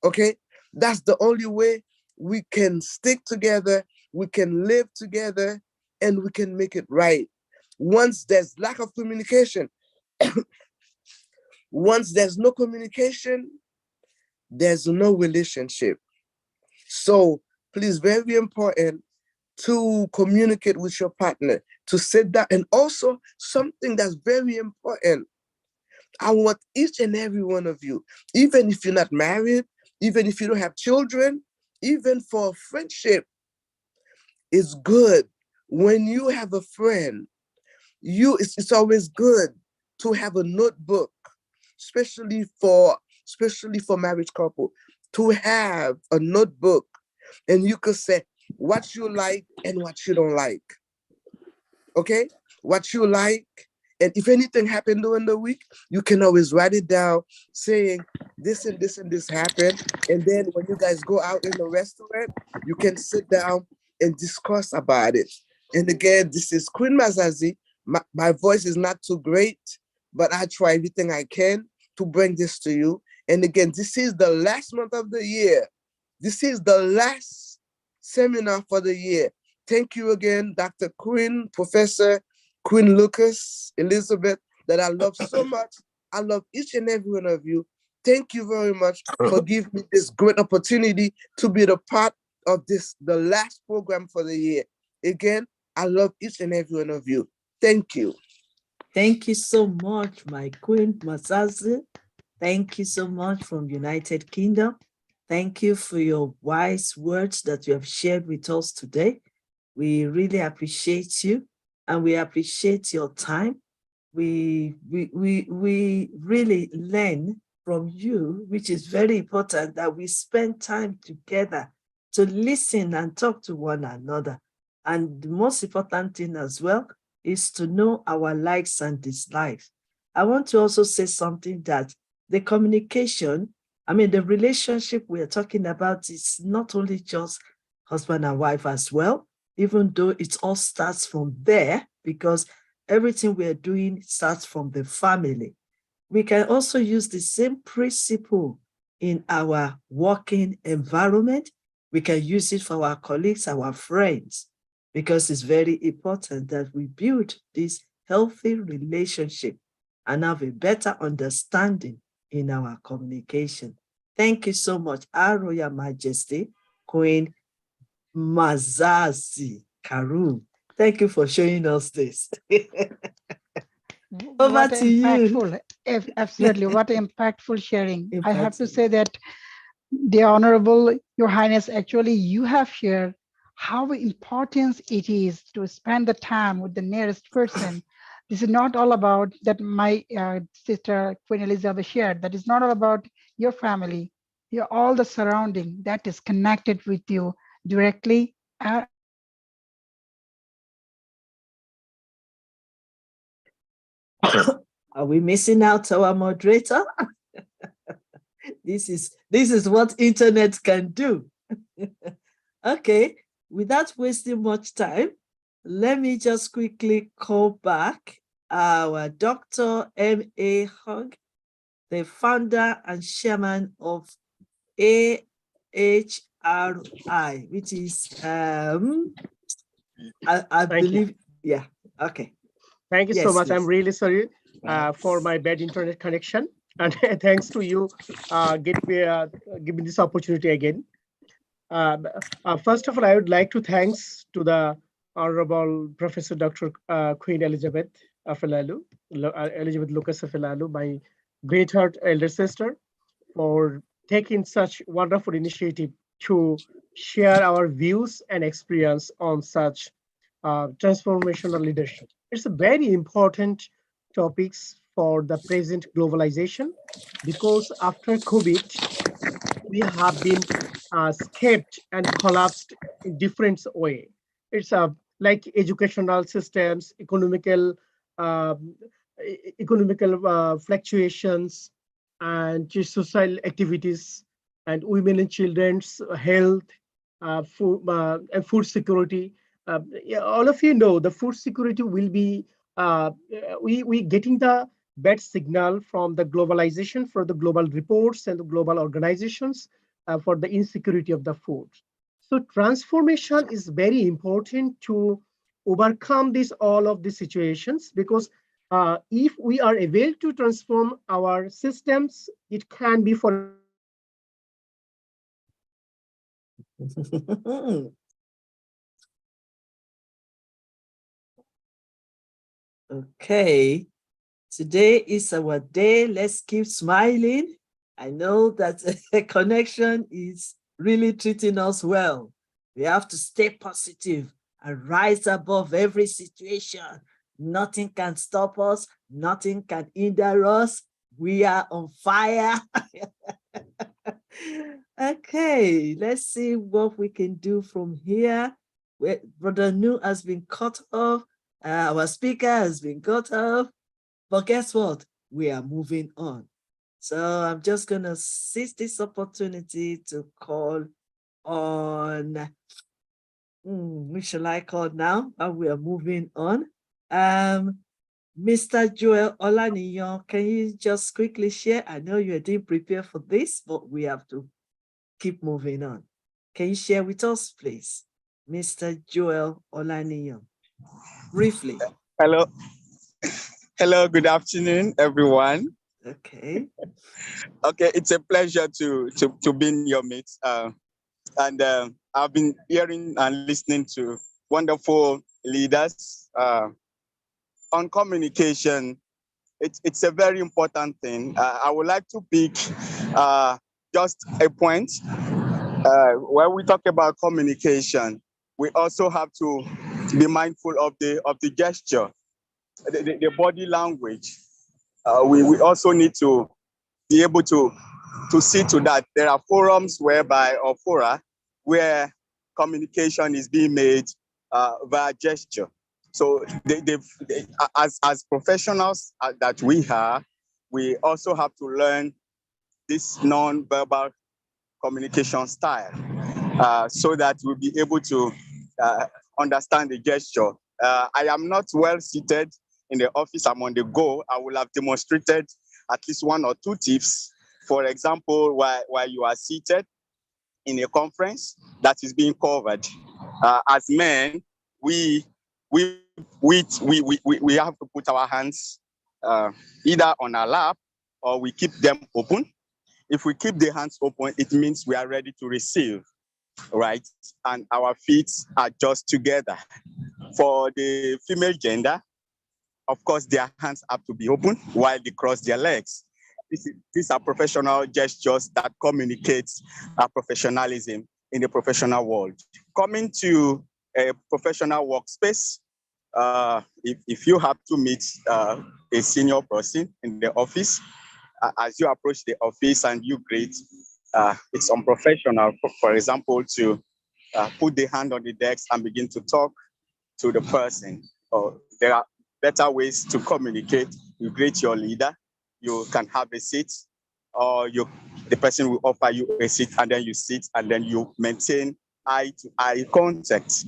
Okay, that's the only way we can stick together, we can live together, and we can make it right. Once there's lack of communication, once there's no communication, there's no relationship. So please, very important to communicate with your partner, to sit down. And also something that's very important, I want each and every one of you, even if you're not married, even if you don't have children, even for friendship, it's good when you have a friend. It's always good to have a notebook, especially for marriage couple, to have a notebook, and you could say what you like and what you don't like. Okay, what you like, and if anything happened during the week, you can always write it down, saying this and this and this happened. And then when you guys go out in the restaurant, you can sit down and discuss about it. And again, this is Queen Mazazi. My voice is not too great, but I try everything I can to bring this to you. And again, this is the last month of the year. This is the last seminar for the year. Thank you again, Dr. Queen, Professor Queen Lucas, Elizabeth, that I love so much. I love each and every one of you. Thank you very much for giving me this great opportunity to be the part of the last program for the year. Again, I love each and every one of you. Thank you. Thank you so much, my Queen Mazazi. Thank you so much from United Kingdom. Thank you for your wise words that you have shared with us today. We really appreciate you, and we appreciate your time. We really learn from you, which is very important, that we spend time together to listen and talk to one another. And the most important thing as well is to know our likes and dislikes. I want to also say something, that the communication, the relationship we're talking about is not only just husband and wife as well, even though it all starts from there, because everything we're doing starts from the family. We can also use the same principle in our working environment. We can use it for our colleagues, our friends, because it's very important that we build this healthy relationship and have a better understanding in our communication. Thank you so much, Our Royal Majesty, Queen Mazazi Karu. Thank you for showing us this. Over What to you. impactful, absolutely, what impactful sharing. I have to say that the Honorable Your Highness, actually you have shared how important it is to spend the time with the nearest person. This is not all about that my sister Queen Elizabeth shared. That is not all about your family. all the surrounding that is connected with you directly or indirectly. Are we missing out our moderator? This is what internet can do. Okay, without wasting much time, let me just quickly call back our Dr. M.A. Hogg, the founder and chairman of AHRI, which is I believe, yeah, okay. Thank you so Yes, much. I'm please. really sorry for my bad internet connection. And thanks to you, give me this opportunity again. First of all, I would like to thanks to the Honorable Professor Dr. Queen Elizabeth Afelalu, Elizabeth Lucas Afelalu, my great heart elder sister, for taking such wonderful initiative to share our views and experience on such transformational leadership. It's a very important topics for the present globalization because after COVID, we have been escaped and collapsed in different way. It's like educational systems, um, economical fluctuations, and just social activities, and women and children's health, and food security. Yeah, all of you know the food security will be we getting the bad signal from the globalization, for the global reports and the global organizations for the insecurity of the food. So transformation is very important to overcome this all of these situations, because if we are able to transform our systems, it can be for a good Okay, today is our day. Let's keep smiling. I know that a connection is really treating us well. We have to stay positive and rise above every situation. Nothing can stop us. Nothing can hinder us. We are on fire. Okay, let's see what we can do from here. Brother Nu has been cut off. Our speaker has been cut off. But guess what? We are moving on. So I'm just going to seize this opportunity to call on, who shall I call now? And we are moving on. Mr. Joel Olaniyan, can you just quickly share? I know you didn't prepare for this, but we have to keep moving on. Can you share with us, please? Mr. Joel Olaniyan, briefly. Hello. Hello, good afternoon, everyone. Okay. Okay, it's a pleasure to be in your midst. And I've been hearing and listening to wonderful leaders on communication. It's a very important thing. I would like to pick just a point. When we talk about communication, we also have to be mindful of the gesture, the body language. We also need to be able to see to that there are forums whereby, or fora, where communication is being made via gesture. So as professionals that we are, we also have to learn this non-verbal communication style so that we'll be able to understand the gesture. I am not well seated in the office, I'm on the go. I will have demonstrated at least one or two tips. For example, while you are seated in a conference that is being covered, as men, we, we have to put our hands either on our lap or we keep them open. If we keep the hands open, it means we are ready to receive, right? And our feet are just together. For the female gender, of course, their hands have to be open while they cross their legs. These are professional gestures that communicate our professionalism in the professional world. Coming to a professional workspace, if you have to meet a senior person in the office, as you approach the office and you greet, it's unprofessional, for example, to put the hand on the desk and begin to talk to the person. Or there are better ways to communicate. You greet your leader, you can have a seat, or the person will offer you a seat, and then you sit, and then you maintain eye-to-eye contact.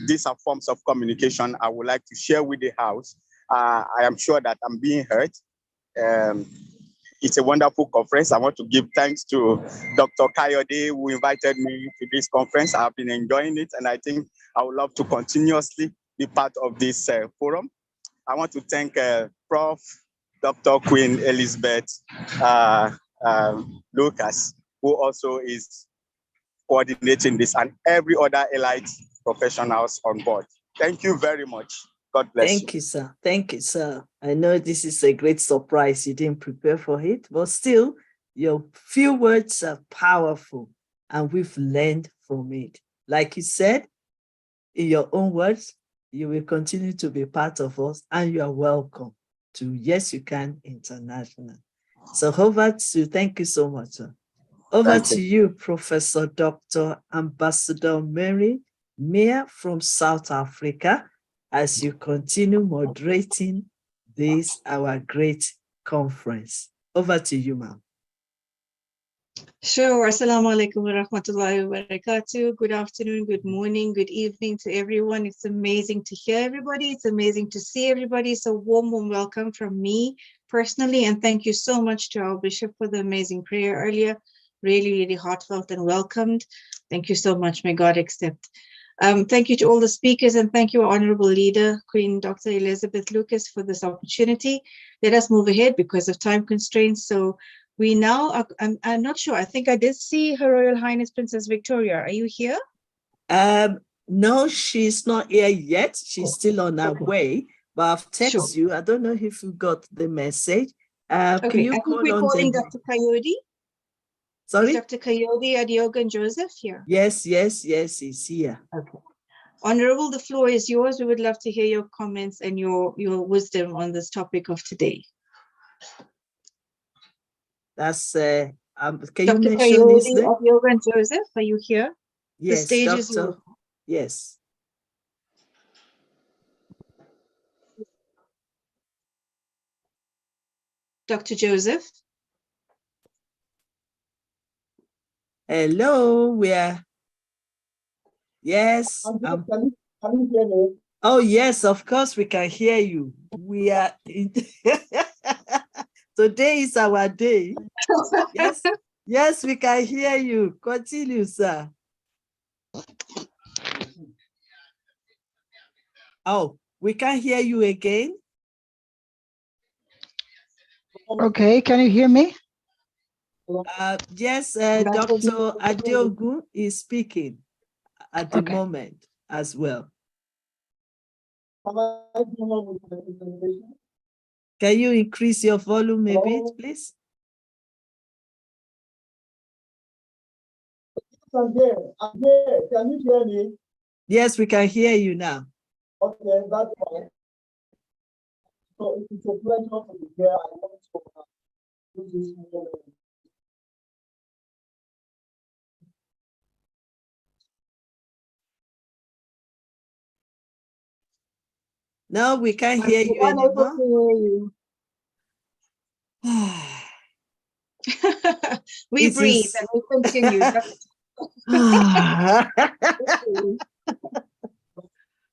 These are forms of communication I would like to share with the house. I am sure that I'm being heard. Um, it's a wonderful conference. I want to give thanks to Dr. Kayode, who invited me to this conference. I've been enjoying it, and I think I would love to continuously be part of this forum. I want to thank Prof. Dr. Queen Elizabeth Lucas, who also is coordinating this, and every other allied professionals on board. Thank you very much. God bless you. Thank you, sir. Thank you, sir. I know this is a great surprise. You didn't prepare for it, but still, your few words are powerful, and we've learned from it. Like you said, in your own words, you will continue to be part of us, and you are welcome to Yes You Can International. So over to, thank you so much, sir. Over to you, Professor Dr. Ambassador Mary Mia from South Africa, as you continue moderating this, our great conference. Over to you, ma'am. Sure. Assalamu alaikum wa rahmatullahi wa barakatuh. Good afternoon, good morning, good evening to everyone. It's amazing to hear everybody. It's amazing to see everybody. So warm welcome from me personally. And thank you so much to our Bishop for the amazing prayer earlier. Really, really heartfelt and welcomed. Thank you so much. May God accept. Thank you to all the speakers, and thank you, Honorable Leader, Queen Dr. Elizabeth Lucas, for this opportunity. Let us move ahead because of time constraints. So we now, I'm not sure, I think I did see Her Royal Highness Princess Victoria. Are you here? No, she's not here yet. She's still on her way, but I've texted you. I don't know if you got the message. Okay, Can you I think call we're on calling them? Dr. Coyote. Sorry? Is Dr. Coyote, Adioga, and Joseph here? Yes, he's here. Okay. Honorable, the floor is yours. We would love to hear your comments and your wisdom on this topic of today. That's, can you Dr. mention his Coyote, name? Adioga, and Joseph, are you here? Yes, the stage is Doctor. yours. Yes. Dr. Joseph. Hello, we are. Yes. Can you hear me? Oh, yes, of course we can hear you. We are in today is our day. Yes, yes, we can hear you. Continue, sir. Oh, we can hear you again. Okay, can you hear me? Yes, Dr. Adiogu is speaking at the moment as well. Can you increase your volume a bit, please? I'm here. Can you hear me? Yes, we can hear you now. Okay, that's fine. So it's a pleasure to be here. I want to do this moment. No, we can't hear you anymore. We breathe and we continue.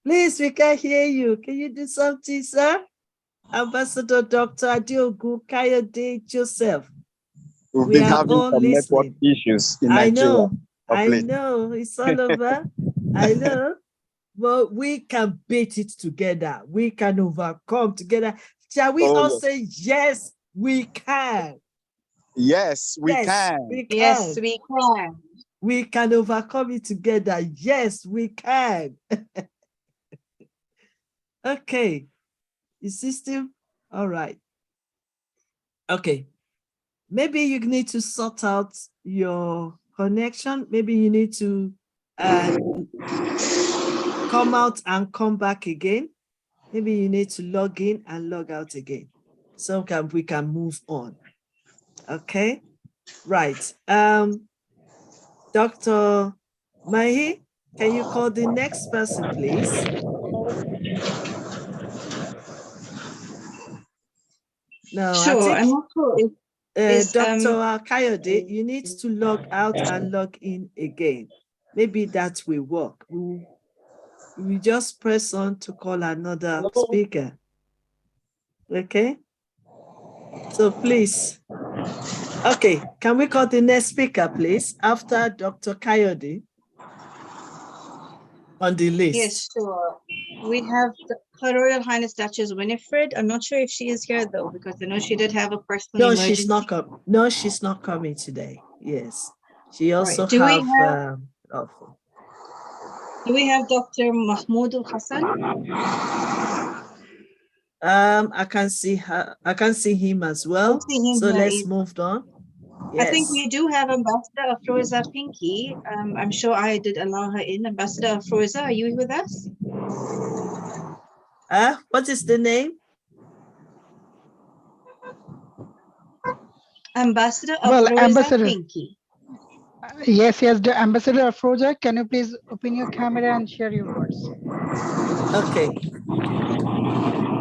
Please, we can't hear you. Can you do something, sir? Ambassador Dr. Adiogu, Kayode, Joseph. We've been having some network issues in Nigeria. I know, it's all over. I know, but we can beat it together. We can overcome together. Shall we all say, yes, we can? Yes, we can. We can. Yes, we can. We can overcome it together. Yes, we can. Okay. The system, all right. Okay. Maybe you need to sort out your connection. Maybe you need to come out and come back again. Maybe you need to log in and log out again. So we can move on. Okay. Right. Dr. Mahi, can you call the next person, please? No, I Sure, think I'm not sure if is Dr. Kayode, you need to log out and log in again. Maybe that will work. We just press on to call another speaker. Okay? So please. Okay, can we call the next speaker, please, after Dr. Kayode on the list? yes, sure. We have Her Royal Highness Duchess Winifred. I'm not sure if she is here though, because I know she did have a personal No, emergency. she's not coming. No, she's not coming today. Yes, she also Right. Do we have Dr. Mahmoud Al Hassan? I can see her. I can see him as well. So let's move on. Yes. I think we do have Ambassador Afroza Pinky. I'm sure I did allow her in. Ambassador Afroza, are you with us? What is the name? Ambassador Well, Afroza Ambassador. Pinky. Yes, the Ambassador Afroza, can you please open your camera and share your words? Okay.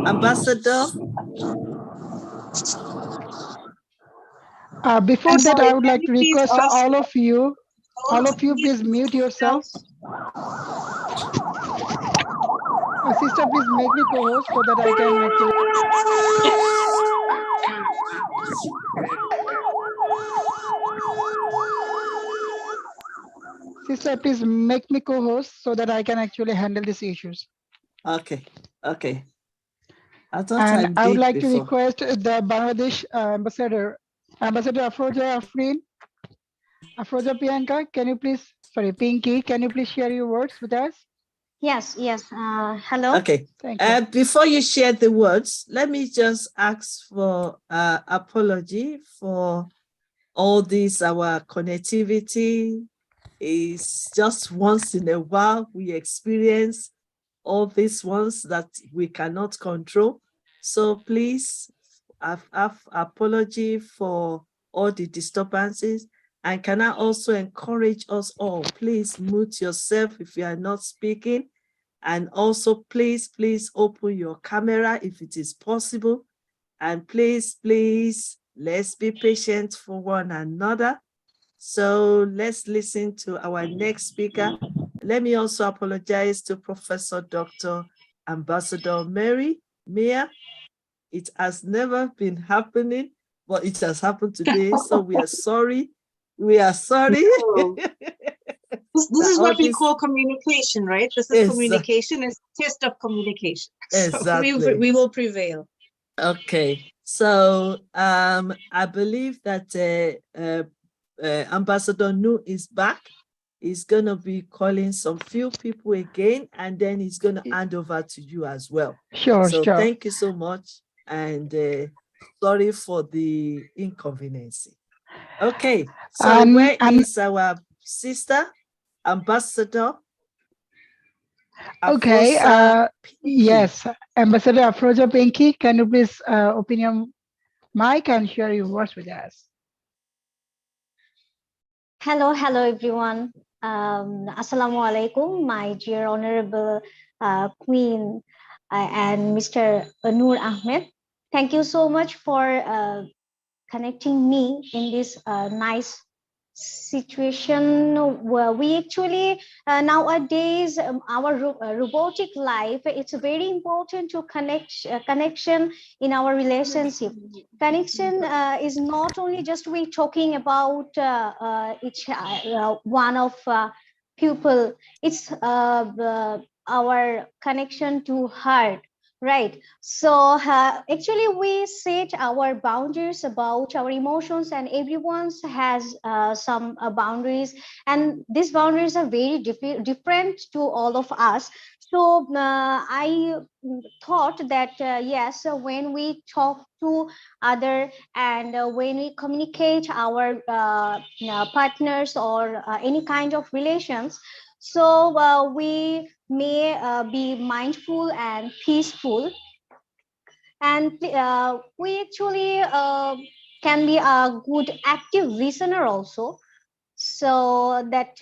Ambassador. Before that, I would like to request all of you, please mute yourself. Sister, please make me co-host so that I can actually. Sister, please make me co-host so that I can actually handle these issues. Okay. Okay. I would like to request the Bangladesh ambassador, Ambassador Afroja Afreen, Afroja Priyanka, can you please, sorry, Pinky, can you please share your words with us? Yes. Hello. Okay. Thank you. Before you share the words, let me just ask for apology for all this. Our connectivity is just once in a while we experience all these ones that we cannot control. So please have apology for all the disturbances. And can I also encourage us all, please mute yourself if you are not speaking. And also, please open your camera if it is possible. And please, let's be patient for one another. So let's listen to our next speaker. Let me also apologize to Professor Dr. Ambassador Mia. It has never been happening, but it has happened today. So we are sorry. We are sorry. No. This is what we call communication, right? This is communication. It's a test of communication. Exactly. So we will prevail. Okay. So I believe that Ambassador Nu is back. He's going to be calling some few people again, and then he's going to hand over to you as well. Sure. Thank you so much, and sorry for the inconvenience. Okay, so where is our sister, Ambassador? Okay, yes, Ambassador Afroja Pinky, can you please open your mic and share your words with us? Hello, everyone. Assalamu alaikum, my dear honorable Queen and Mr. Noor Ahmed. Thank you so much for connecting me in this nice situation where we actually nowadays our robotic life, it's very important to connection in our relationship. Connection is not only just we talking about each one of people, it's our connection to heart, right? So actually we set our boundaries about our emotions, and everyone has some boundaries, and these boundaries are very different to all of us. So I thought that yes, when we talk to other and when we communicate our partners or any kind of relations, so we may be mindful and peaceful, and we actually can be a good active listener also, so that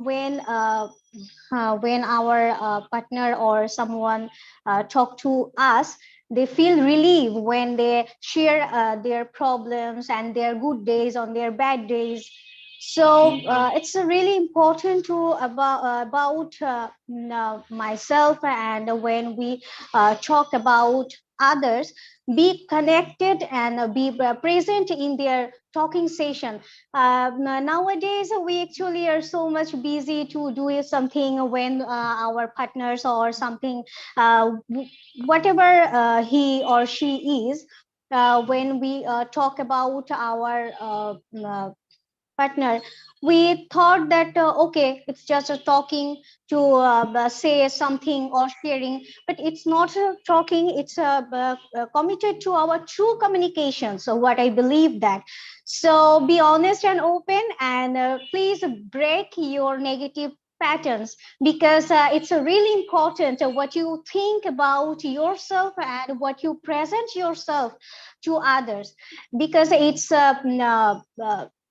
when our partner or someone talk to us, they feel relieved when they share their problems and their good days on their bad days. So it's really important to about myself, and when we talk about others, be connected and be present in their talking session. Nowadays we actually are so much busy to do something when our partners or something, whatever he or she is, when we talk about our partner, we thought that okay, it's just a talking to say something or sharing, but it's not talking, it's committed to our true communication. So what I believe that, so be honest and open, and please break your negative patterns, because it's really important what you think about yourself and what you present yourself to others, because it's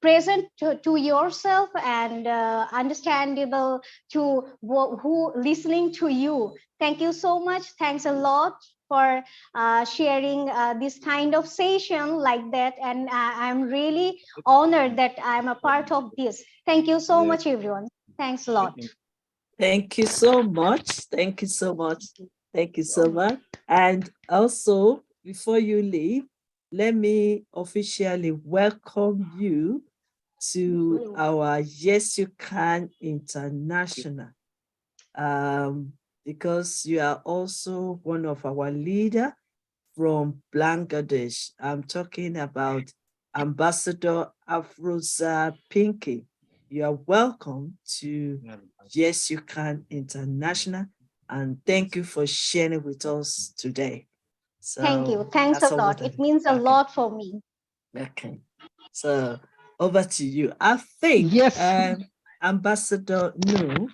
present to yourself and understandable to who listening to you. Thank you so much. Thanks a lot for sharing this kind of session like that. And I'm really honored that I'm a part of this. Thank you so much, everyone. Thanks a lot. Thank you so much. Thank you so much. Thank you so much. And also, before you leave, let me officially welcome you to our Yes You Can International, because you are also one of our leader from Bangladesh. I'm talking about Ambassador Afroza Pinky. You are welcome to Yes You Can International, and thank you for sharing with us today. So Thank you. Thanks that's a all. lot. It means a lot for me. Okay. So over to you. I think Yes. Ambassador Nu,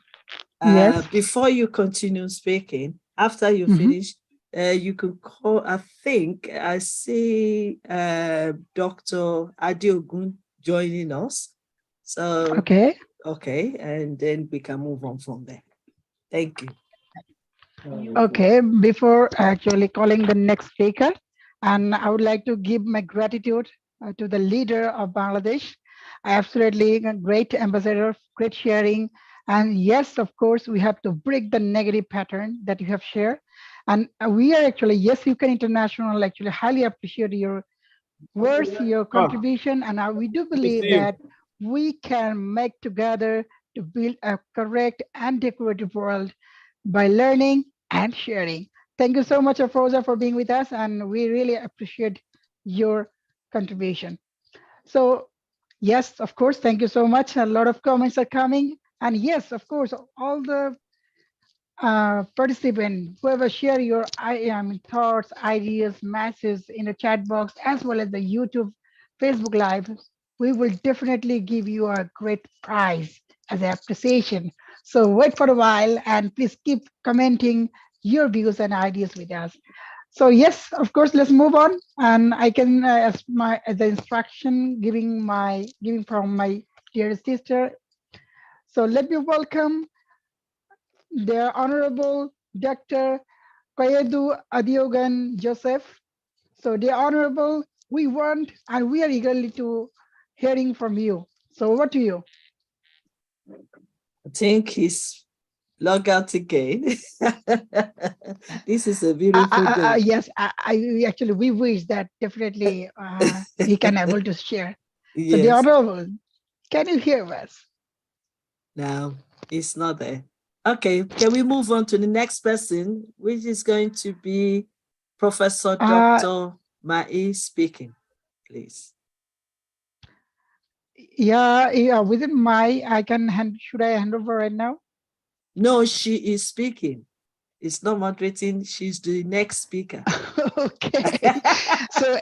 Yes. before you continue speaking, after you finish, you can call, I think I see Dr. Adiogun joining us. So, okay, and then we can move on from there. Thank you. Okay, before actually calling the next speaker, and I would like to give my gratitude to the leader of Bangladesh. Absolutely a great ambassador, great sharing. And yes, of course, we have to break the negative pattern that you have shared. And we are actually, yes, you can international actually highly appreciate your words, your contribution. And we do believe that we can make together to build a correct and decorative world by learning and sharing. Thank you so much, Afroza, for being with us, and we really appreciate your contribution. So, yes, of course, thank you so much. A lot of comments are coming. And yes, of course, all the participant, whoever share your thoughts, ideas, messages in the chat box, as well as the YouTube, Facebook Live, we will definitely give you a great prize as an appreciation. So wait for a while and please keep commenting your views and ideas with us. So yes, of course, let's move on. And I can, as the instruction giving from my dear sister. So let me welcome the Honorable Dr. Kayedu Adiogan Joseph. So, the Honorable, we want and we are eagerly to hearing from you. So, over to you. I think he's log out again. This is a beautiful day. Yes, actually we wish that definitely he can able to share. Yes. So, the Honorable, can you hear us? No, it's not there. Okay, can we move on to the next person, which is going to be Professor Dr. Mai speaking, please. Yeah, within my, should I hand over right now? No, she is speaking. It's not moderating, she's the next speaker. Okay. So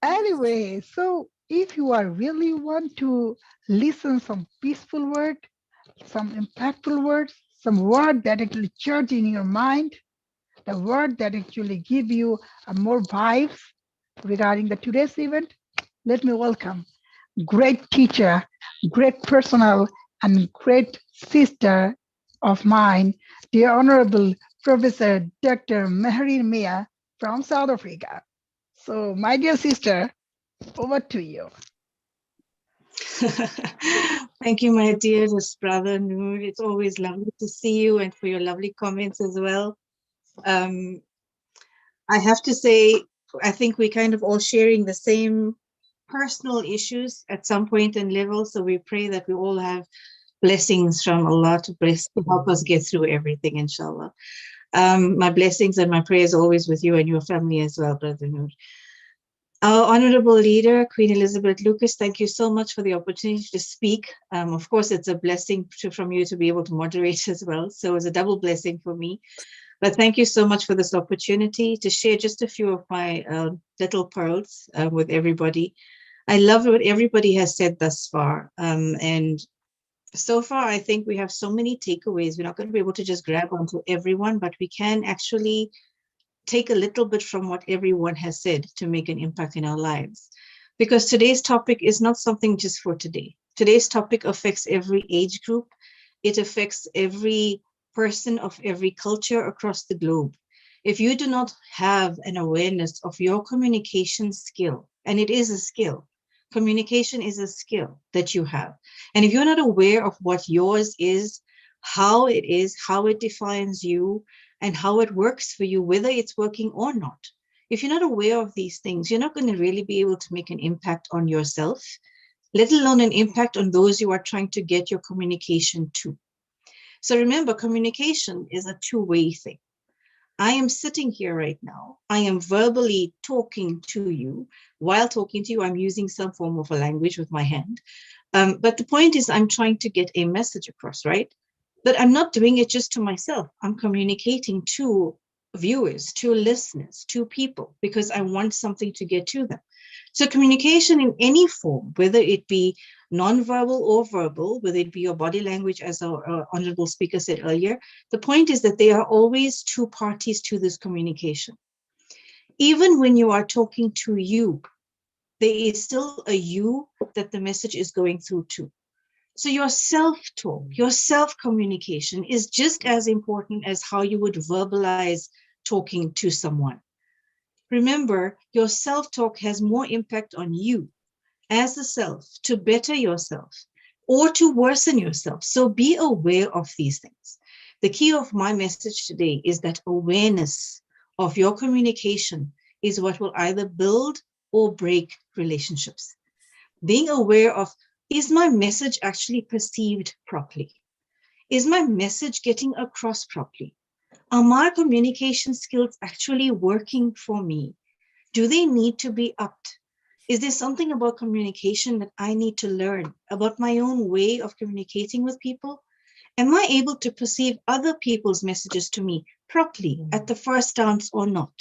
anyway, so if you are really want to listen some peaceful word, some impactful words, some word that actually charge in your mind, the word that actually give you a more vibes regarding the today's event, let me welcome great teacher, great personal, and great sister of mine, the Honorable Professor Dr. Mehreen Mia from South Africa. So, my dear sister, over to you. Thank you, my dearest brother Noor. It's always lovely to see you and for your lovely comments as well. I have to say, I think we kind of all sharing the same personal issues at some point and level. So we pray that we all have blessings from Allah to bless to help us get through everything, inshallah. My blessings and my prayers always with you and your family as well, Brother Noor. Our honorable leader, Queen Elizabeth Lucas, thank you so much for the opportunity to speak. Of course, it's a blessing from you to be able to moderate as well. So it's a double blessing for me. But thank you so much for this opportunity to share just a few of my little pearls with everybody. I love what everybody has said thus far. And so far, I think we have so many takeaways. We're not going to be able to just grab onto everyone, but we can actually take a little bit from what everyone has said to make an impact in our lives. Because today's topic is not something just for today. Today's topic affects every age group. It affects every person of every culture across the globe. If you do not have an awareness of your communication skill, and it is a skill, communication is a skill that you have. And if you're not aware of what yours is, how it defines you, and how it works for you, whether it's working or not. If you're not aware of these things, you're not going to really be able to make an impact on yourself, let alone an impact on those you are trying to get your communication to. So remember, communication is a two-way thing. I am sitting here right now. I am verbally talking to you. While talking to you, I'm using some form of a language with my hand. But the point is, I'm trying to get a message across, right? But I'm not doing it just to myself. I'm communicating to viewers, to listeners, to people, because I want something to get to them. So communication in any form, whether it be nonverbal or verbal, whether it be your body language, as our honorable speaker said earlier, the point is that there are always two parties to this communication. Even when you are talking to you, there is still a you that the message is going through to. So your self-talk, your self-communication is just as important as how you would verbalize talking to someone. Remember, your self-talk has more impact on you as the self to better yourself or to worsen yourself. So be aware of these things. The key of my message today is that awareness of your communication is what will either build or break relationships. Being aware of, is my message actually perceived properly? Is my message getting across properly? Are my communication skills actually working for me? Do they need to be upped? Is there something about communication that I need to learn about my own way of communicating with people? Am I able to perceive other people's messages to me properly at the first glance or not?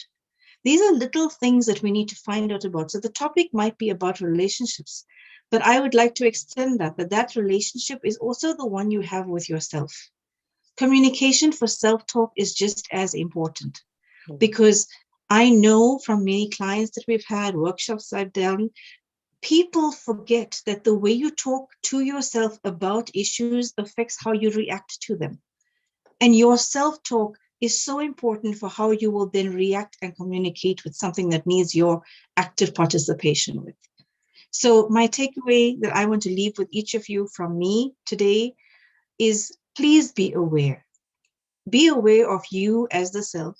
These are little things that we need to find out about. So the topic might be about relationships, but I would like to extend that relationship is also the one you have with yourself. Communication for self-talk is just as important, because I know from many clients that we've had, workshops I've done, people forget that the way you talk to yourself about issues affects how you react to them. And your self-talk is so important for how you will then react and communicate with something that needs your active participation with. So my takeaway that I want to leave with each of you from me today is, please be aware. Be aware of you as the self.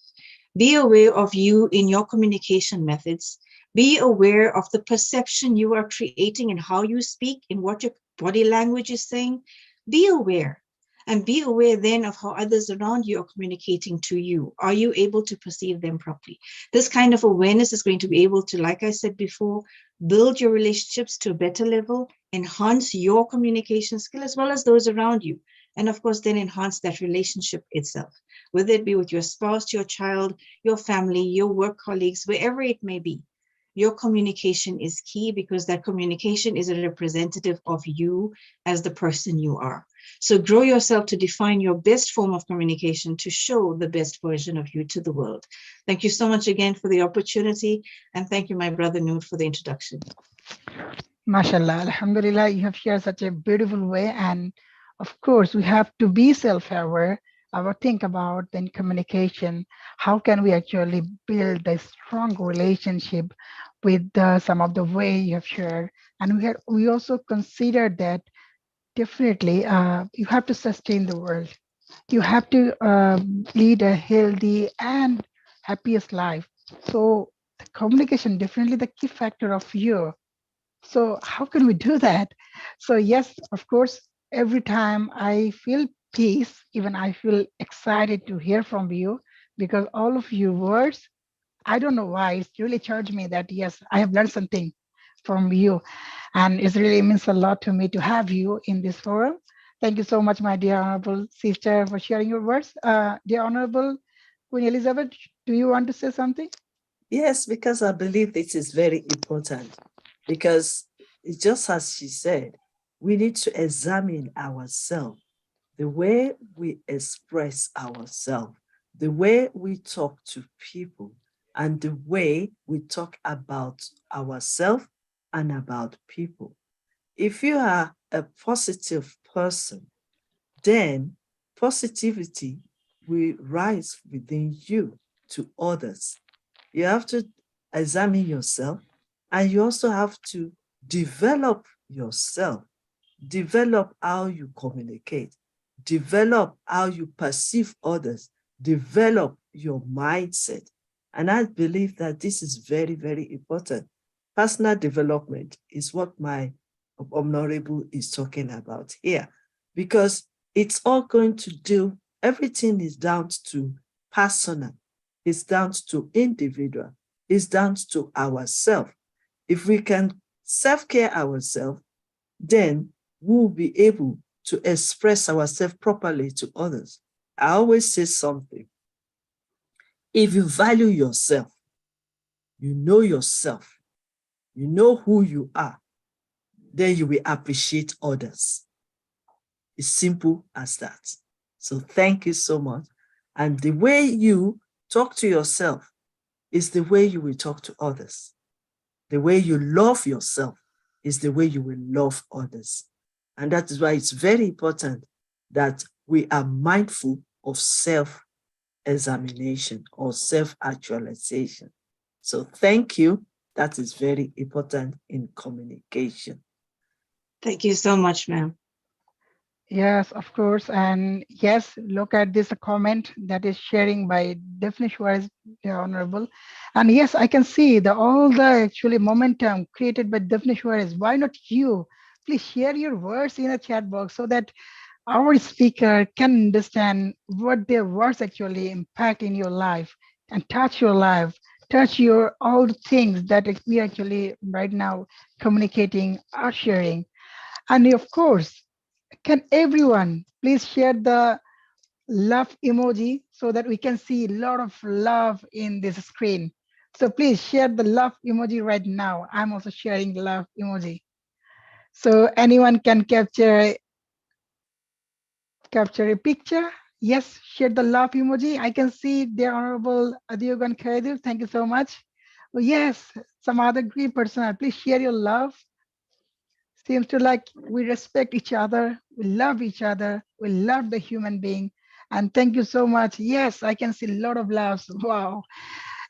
Be aware of you in your communication methods. Be aware of the perception you are creating in how you speak, in what your body language is saying. Be aware. And be aware then of how others around you are communicating to you. Are you able to perceive them properly? This kind of awareness is going to be able to, like I said before, build your relationships to a better level, enhance your communication skill as well as those around you. And of course, then enhance that relationship itself, whether it be with your spouse, your child, your family, your work colleagues, wherever it may be. your communication is key, because that communication is a representative of you as the person you are. So grow yourself to define your best form of communication to show the best version of you to the world. Thank you so much again for the opportunity. And thank you, my brother Noor, for the introduction. MashaAllah, Alhamdulillah, you have shared such a beautiful way. And of course, we have to be self-aware. Think about then communication. How can we actually build a strong relationship with some of the way you have shared? And we also consider that definitely you have to sustain the world. You have to lead a healthy and happiest life. So the communication definitely the key factor of you. So how can we do that? So yes, of course, every time I feel peace, even I feel excited to hear from you because all of your words, I don't know why, it's really charged me that yes, I have learned something from you. And it really means a lot to me to have you in this forum. Thank you so much, my dear honorable sister, for sharing your words. Dear honorable Queen Elizabeth, do you want to say something? Yes, because I believe this is very important. Because it's just as she said, we need to examine ourselves, the way we express ourselves, the way we talk to people, and the way we talk about ourselves and about people. If you are a positive person, then positivity will rise within you to others. You have to examine yourself, and you also have to develop yourself, develop how you communicate, develop how you perceive others, develop your mindset. And I believe that this is very, very important. Personal development is what my honorable is talking about here, because it's all going to do, everything is down to personal, it's down to individual, it's down to ourselves. If we can self-care ourselves, then we'll be able to express ourselves properly to others. I always say something. If you value yourself, you know yourself, you know who you are, then you will appreciate others. It's simple as that. So thank you so much. And the way you talk to yourself is the way you will talk to others. The way you love yourself is the way you will love others. And that is why it's very important that we are mindful of self-examination or self-actualization. So thank you. That is very important in communication. Thank you so much, ma'am. Yes, of course. And yes, look at this comment that is sharing by definition as the honorable. And yes, I can see the all the actually momentum created by definition is why not you? Please share your words in the chat box so that our speaker can understand what their words actually impact in your life and touch your life, touch your all the things that we actually right now communicating are sharing. And of course, can everyone please share the love emoji so that we can see a lot of love in this screen? So please share the love emoji right now. I'm also sharing the love emoji. So anyone can capture a picture. Yes, share the love emoji. I can see the Honorable Adiogan Khaidu. Thank you so much. Oh, yes, some other great person. Please share your love. Seems to like we respect each other, we love each other, we love the human being. And thank you so much. Yes, I can see a lot of loves. Wow.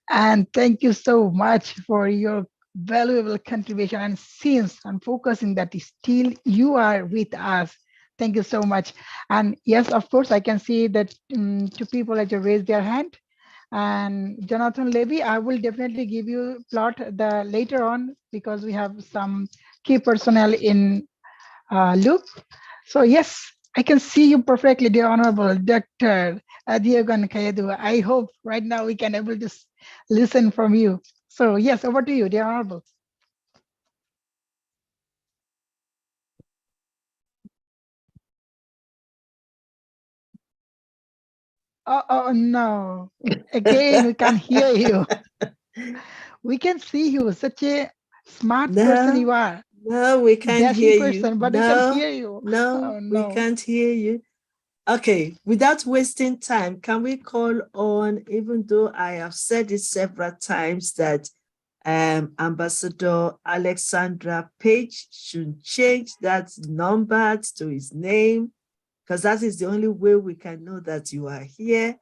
And thank you so much for your valuable contribution and since and focusing that still you are with us. Thank you so much. And yes, of course, I can see that two people that raised their hand. And Jonathan Levy, I will definitely give you plot the later on because we have some key personnel in loop. So yes, I can see you perfectly, dear Honorable Dr. Diogan Kayedu. I hope right now we can able to listen from you. So yes, over to you, dear Honorable. Oh no, again, we can't hear you. We can see you. Such a smart person No, you are. no, we can't Dashing hear you. person, but we can No, hear you. no, Oh we no. can't hear you. Okay, without wasting time, can we call on, even though I have said it several times, that Ambassador Alexandra Page should change that number to his name, because that is the only way we can know that you are here.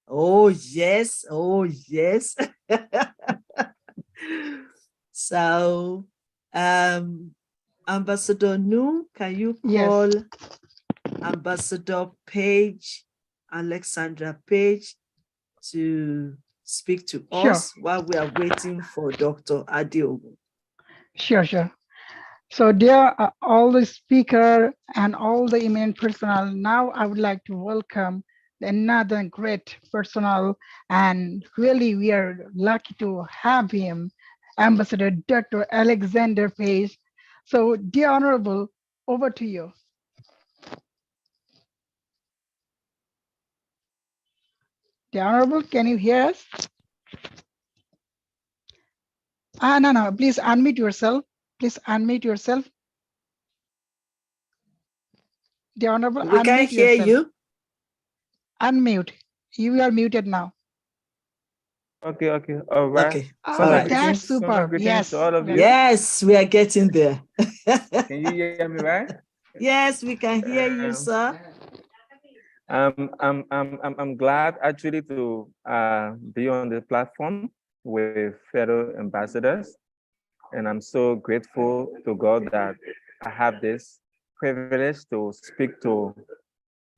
Oh, yes. Oh, yes. So, Ambassador Nu, can you Yes. call Ambassador Page, Alexandra Page, to speak to Sure. us while we are waiting for Dr. Adiogo? Sure. Sure. So, dear all the speaker and all the eminent personnel, now I would like to welcome another great personnel, and really we are lucky to have him, Ambassador Dr. Alexander Page. So, dear Honorable, over to you. Dear Honorable, can you hear us? No, please unmute yourself. Please unmute yourself. The Honorable, We can't unmute hear yourself. you. Unmute. You are muted now. Okay, all right. Okay, Oh, all right. that's Summer superb. greetings Yes. to all of you. Yes, we are getting there. Can you hear me, right? Yes, we can hear you, sir. I'm glad actually to be on the platform with fellow ambassadors, and I'm so grateful to God that I have this privilege to speak to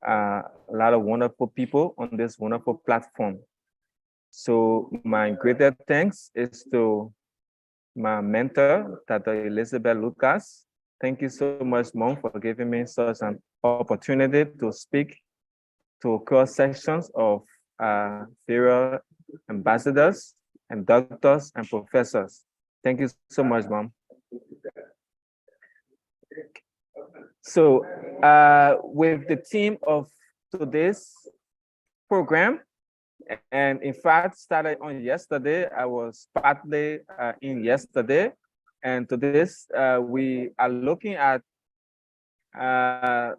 a lot of wonderful people on this wonderful platform. So my greatest thanks is to my mentor, Dr. Elizabeth Lucas. Thank you so much, Mom, for giving me such an opportunity to speak to cross sections of serial ambassadors and doctors and professors. Thank you so much, Mom. So with the theme of today's program, and in fact started on yesterday, I was partly in yesterday, and today's we are looking at the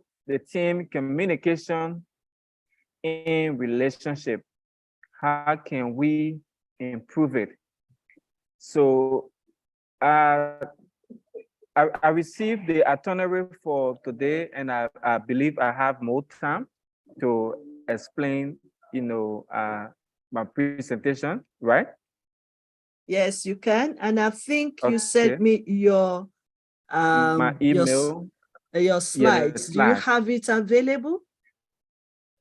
theme communication in relationship. How can we improve it? So I received the itinerary for today, and I believe I have more time to explain, my presentation, right? Yes, you can. And I think you Okay. sent me your My email. your Yeah, slides. the Do you slides. have it available?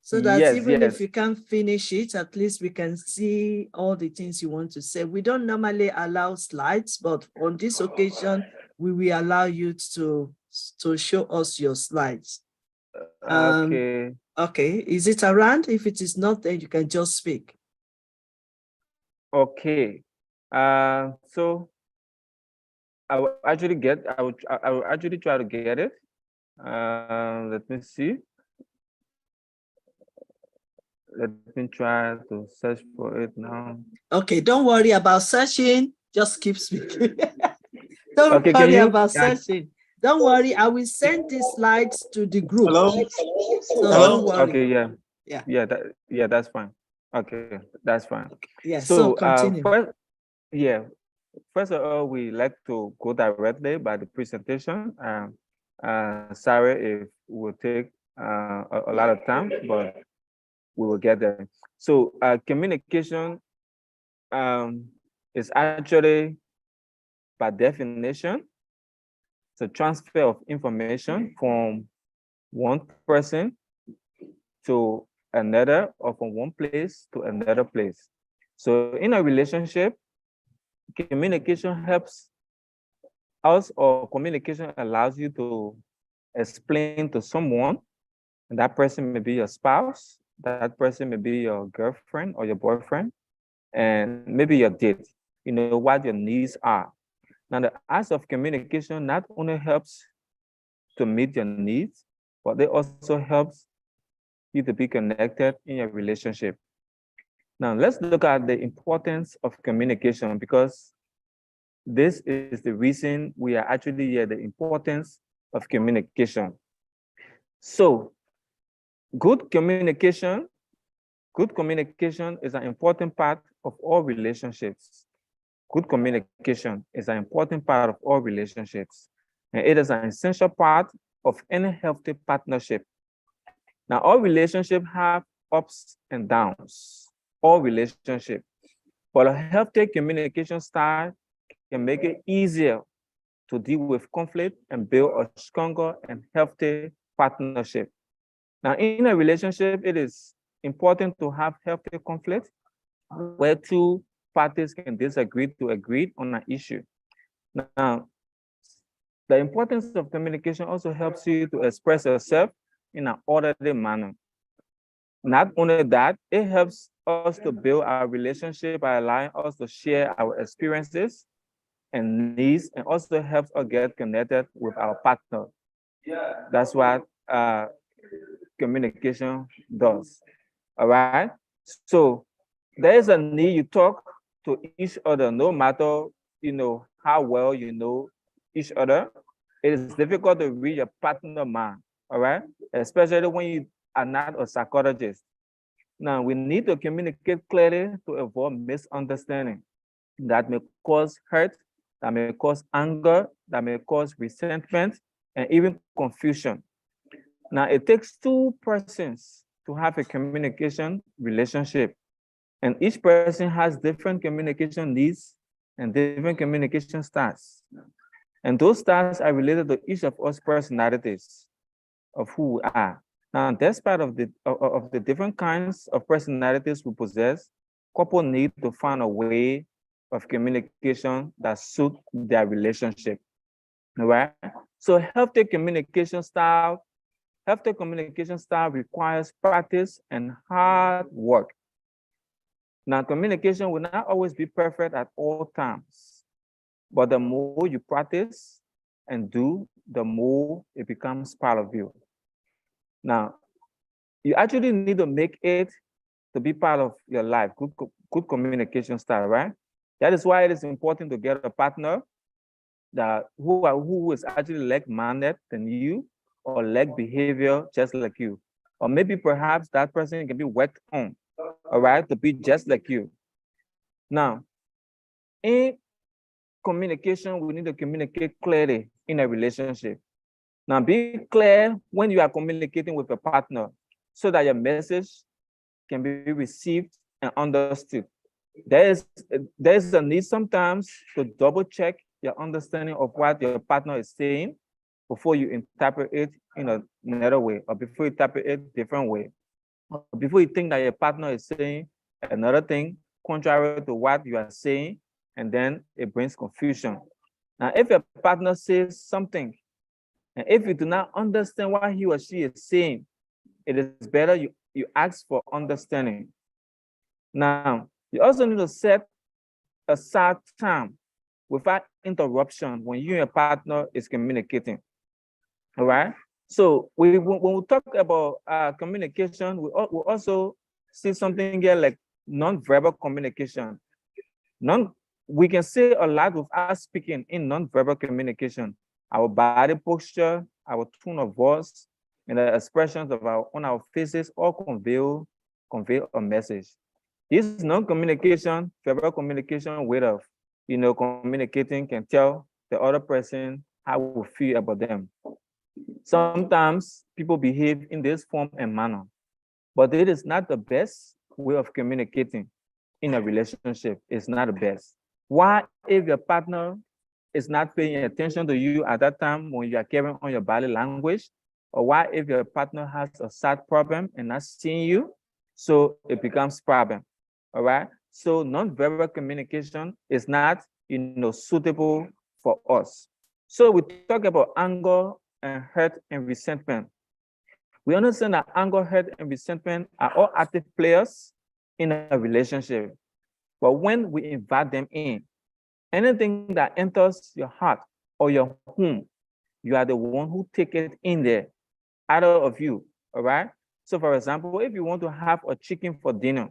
So that Yes, even if yes. you can't finish it, at least we can see all the things you want to say. We don't normally allow slides, but on this occasion, we will allow you to show us your slides. Okay. Okay, is it around? If it is not, then you can just speak. Okay. So I will actually try to get it. Let me see. Let me try to search for it now. Okay, don't worry about searching. Just keep speaking. Don't Okay, worry about searching. Don't worry, I will send these slides to the group. Hello? So Hello? don't worry. Okay, yeah. Yeah. That's fine. Okay, that's fine. Yeah, So continue. first of all, we like to go directly by the presentation. Sorry if it will take a lot of time, but we will get there. So communication is actually, by definition, it's a transfer of information from one person to another, or from one place to another place. So in a relationship, communication helps us, or communication allows you to explain to someone, and that person may be your spouse, that person may be your girlfriend or your boyfriend, and maybe your date, what your needs are. Now, the act of communication not only helps to meet your needs, but it also helps you to be connected in your relationship. Now, let's look at the importance of communication, because This is the reason we are actually here, the importance of communication. So good communication is an important part of all relationships. Good communication is an important part of all relationships, and it is an essential part of any healthy partnership. Now, all relationships have ups and downs, all relationships, but a healthy communication style can make it easier to deal with conflict and build a stronger and healthy partnership. Now, in a relationship, it is important to have healthy conflict where two parties can disagree to agree on an issue. Now, the importance of communication also helps you to express yourself in an orderly manner. Not only that, it helps us to build our relationship by allowing us to share our experiences and needs, and also helps us get connected with our partner. That's what communication does. All right. So there is a need you talk to each other, no matter how well you know each other. It is difficult to read your partner mind. All right, especially when you are not a psychologist. Now we need to communicate clearly to avoid misunderstanding that may cause hurt, that may cause anger, that may cause resentment, and even confusion. Now, it takes two persons to have a communication relationship, and each person has different communication needs and different communication styles. And those styles are related to each of us personalities of who we are. Now, despite of the different kinds of personalities we possess, couple need to find a way of communication that suit their relationship. All right. So healthy communication style requires practice and hard work. Now, communication will not always be perfect at all times, but the more you practice and do, the more it becomes part of you. Now, you actually need to make it to be part of your life, good communication style, right? That is why it is important to get a partner who is actually like-minded than you or like behavior just like you. Or maybe perhaps that person can be worked on, all right, to be just like you. Now, in communication, we need to communicate clearly in a relationship. Now, be clear when you are communicating with a partner so that your message can be received and understood. There is a need sometimes to double check your understanding of what your partner is saying before you interpret it in another way, or before you interpret it different way, or before you think that your partner is saying another thing contrary to what you are saying, and then it brings confusion. Now, if your partner says something, and if you do not understand what he or she is saying, it is better you ask for understanding. Now, you also need to set aside time without interruption when you and your partner is communicating. All right. So when we talk about communication, we also see something here like non-verbal communication. We can say a lot with us speaking in non-verbal communication. Our body posture, our tone of voice, and the expressions on our faces all convey a message. This non-communication, verbal communication way of communicating can tell the other person how we feel about them. Sometimes people behave in this form and manner, but it is not the best way of communicating in a relationship. It's not the best. Why, if your partner is not paying attention to you at that time when you are carrying on your body language, or why if your partner has a sad problem and not seeing you, so it becomes problem. All right. So non-verbal communication is not suitable for us. So we talk about anger and hurt and resentment. We understand that anger, hurt, and resentment are all active players in a relationship. But when we invite them in, anything that enters your heart or your home, you are the one who take it in there, either of you, all right? So for example, if you want to have a chicken for dinner,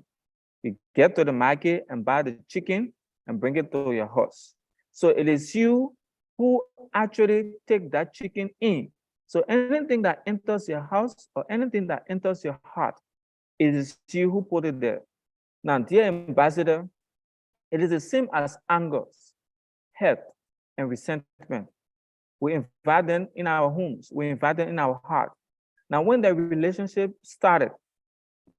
you get to the market and buy the chicken and bring it to your house. So it is you who actually take that chicken in. So anything that enters your house or anything that enters your heart, it is you who put it there. Now, dear ambassador, it is the same as anger, hate, and resentment. We invite them in our homes. We invite them in our heart. Now, when the relationship started,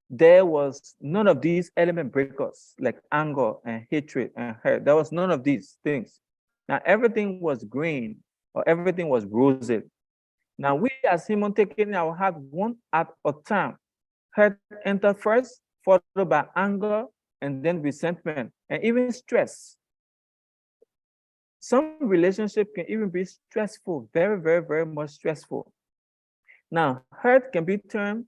there was none of these element breakers like anger and hatred and hurt. There was none of these things. Now, everything was green or everything was rosy. Now, we as humans taking our heart one at a time. Hurt enter first, followed by anger, and then resentment, and even stress. Some relationship can even be stressful, very, very, very much stressful. Now, hurt can be termed,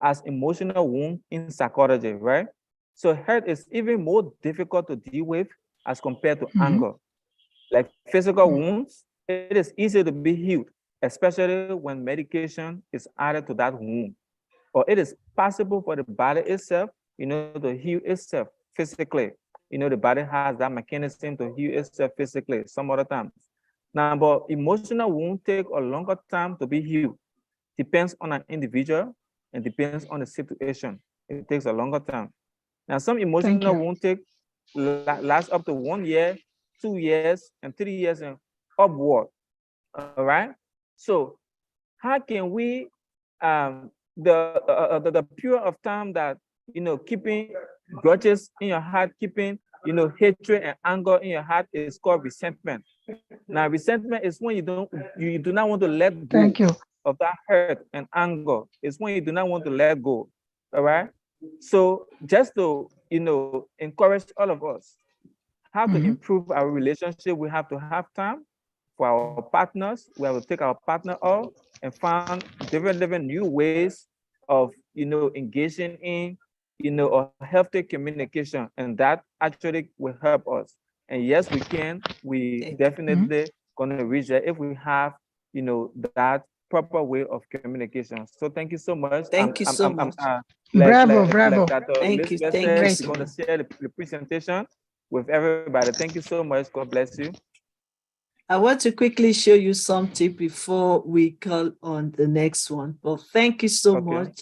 as emotional wound in psychology, right? So hurt is even more difficult to deal with as compared to anger. Like physical wounds, it is easy to be healed, especially when medication is added to that wound. Or it is possible for the body itself, to heal itself physically. The body has that mechanism to heal itself physically some other times. Now, but emotional wounds take a longer time to be healed. Depends on an individual and depends on the situation. It takes a longer time. Now, some emotional wounds last up to 1 year, 2 years, and 3 years and upward. All right. So how can we the period of time that keeping grudges in your heart, keeping hatred and anger in your heart is called resentment. Now, resentment is when you do not want to let go of that hurt and anger. It's when you do not want to let go. All right. So just to encourage all of us how to improve our relationship, we have to have time for our partners. We have to take our partner off and find different new ways of engaging in a healthy communication, and that actually will help us. And yes, we can. We definitely gonna reach there if we have that proper way of communication. So thank you so much. Thank you so much. Bravo. Like that Thank you. Elizabeth Thank said, you we're so gonna much. share the presentation with everybody. Thank you so much. God bless you. I want to quickly show you something before we call on the next one. But thank you so much,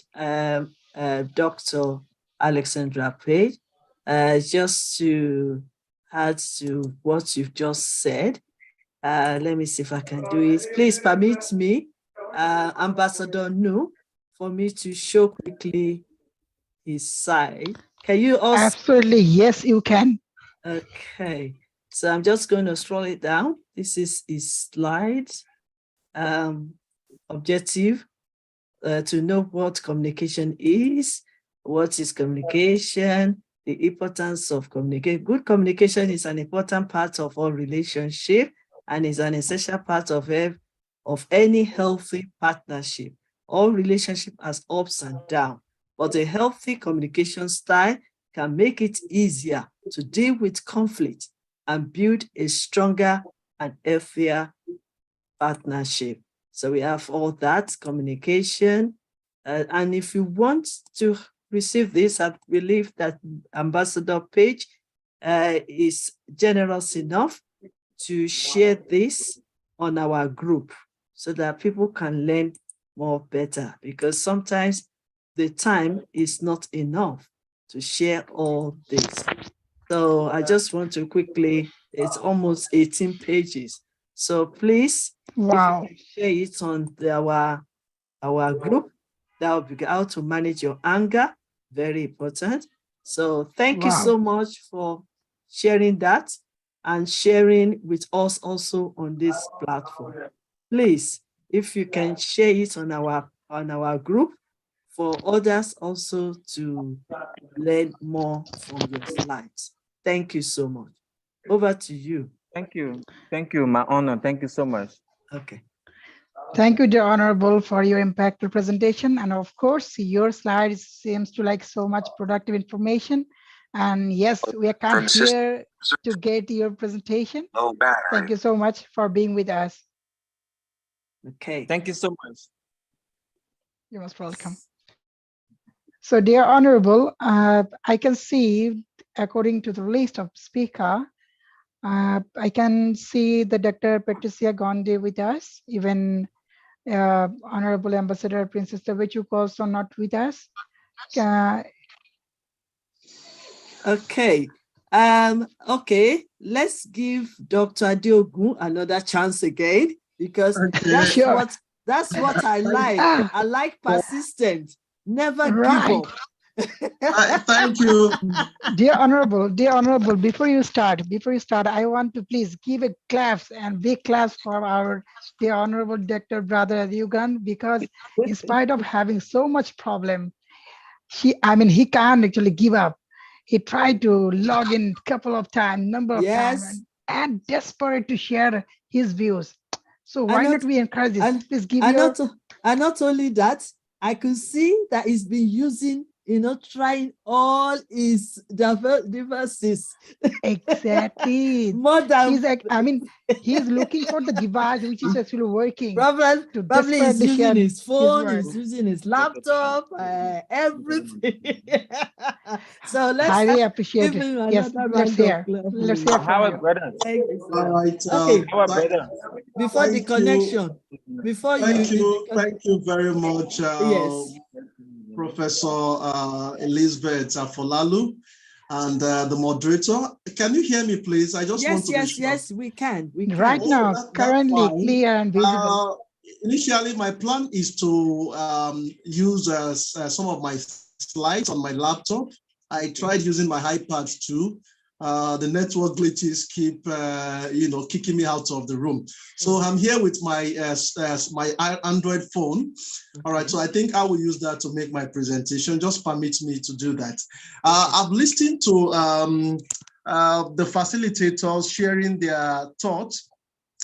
Dr. Alexandra Page. Just to add to what you've just said, let me see if I can do it. Please permit me, Ambassador Nu, for me to show quickly his side. Can you also? Absolutely, yes, you can. Okay, so I'm just going to scroll it down. This is his slide. Objective to know what communication is, what is communication, the importance of communication. Good communication is an important part of all relationship and is an essential part of any healthy partnership. All relationship has ups and downs, but a healthy communication style can make it easier to deal with conflict and build a stronger and healthier partnership. So we have all that communication. And if you want to receive this, I believe that Ambassador Page is generous enough to share this on our group so that people can learn more better, because sometimes the time is not enough to share all this. So I just want to quickly, it's almost 18 pages. So please, wow, if you can share it on our group, that will be how to manage your anger, very important. So thank you so much for sharing that and sharing with us also on this platform. Please, if you can share it on our group for others also to learn more from your slides. Thank you so much. Over to you. Thank you, my honor. Thank you so much. Okay. Thank you, dear Honorable, for your impactful presentation. And of course, your slides seems to like so much productive information. And yes, we come here to get your presentation. Thank you so much for being with us. Okay. Thank you so much. You're most welcome. So, dear Honorable, I can see, according to the list of speaker, I can see the Dr. Patricia Gonde with us, even Honorable Ambassador Princess Tavechu also not with us. Okay. Okay, let's give Dr. Adeogun another chance again, because that's Sure. what I like. I like persistent, never give Right. up. Thank you. Dear Honorable, before you start, I want to please give a claps and big claps for our dear Honorable Dr. Brother Adeogun, because in spite of having so much problem, he can't actually give up. He tried to log in couple of times, number of times, Yes. and desperate to share his views. So why And not we encourage this? Please give and your... not only that, I could see that he's been using, trying all his devices. Exactly. More than He's looking for the device which is actually working. probably he's desperately using share his phone, work. he's using his laptop, everything. So let's Highly give appreciated. him Yes, another let's round of hear. applause. Let's hear How from a you. brother? Thank you, sir. All right. Okay. How a brother? Before the Thank you. connection, before Thank you very much, yes, Professor Elizabeth Afolalu, and the moderator. Can you hear me, please? I just want to be sure. Yes, we can. Right Oh, now, that's currently fine. clear and visible. Initially, my plan is to use some of my slides on my laptop. I tried using my iPad too. The network glitches keep, kicking me out of the room. So I'm here with my Android phone. All right, so I think I will use that to make my presentation. Just permit me to do that. I've listened to the facilitators sharing their thoughts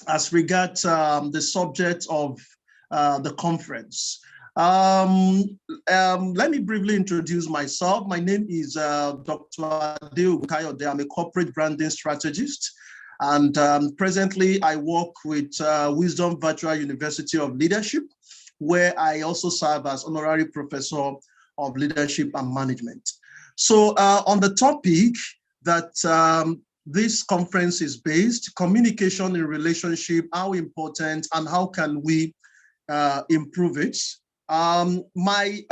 as regards the subject of the conference. Let me briefly introduce myself. My name is Dr. Adeogun Kayode. I'm a corporate branding strategist. And presently I work with Wisdom Virtual University of Leadership, where I also serve as honorary professor of leadership and management. So on the topic that this conference is based, communication in relationship, how important and how can we improve it. My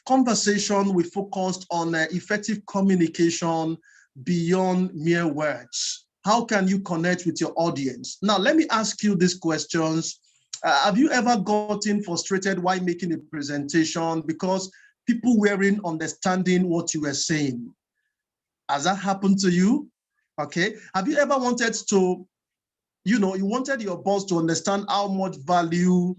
conversation we focused on effective communication beyond mere words. How can you connect with your audience? Now, let me ask you these questions. Have you ever gotten frustrated while making a presentation because people weren't understanding what you were saying? Has that happened to you? Okay. Have you ever wanted to, you wanted your boss to understand how much value,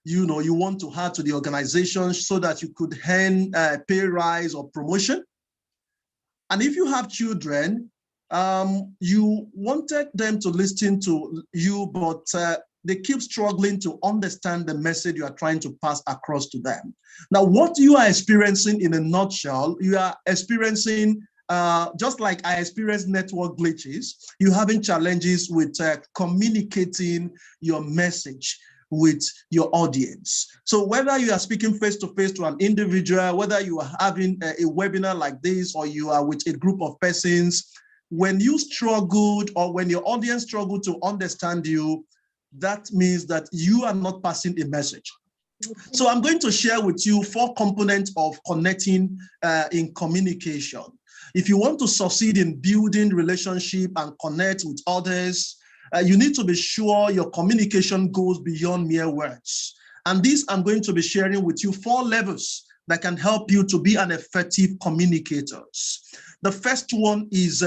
you want to add to the organization so that you could earn a pay rise or promotion? And if you have children, you wanted them to listen to you, but they keep struggling to understand the message you are trying to pass across to them. Now, what you are experiencing in a nutshell, you are experiencing just like I experienced network glitches, you're having challenges with communicating your message with your audience. So whether you are speaking face-to-face to an individual, whether you are having a webinar like this, or you are with a group of persons, when you struggled or when your audience struggled to understand you, that means that you are not passing a message. So I'm going to share with you 4 components of connecting in communication. If you want to succeed in building relationship and connect with others, you need to be sure your communication goes beyond mere words. And this I'm going to be sharing with you 4 levels that can help you to be an effective communicator. The first one is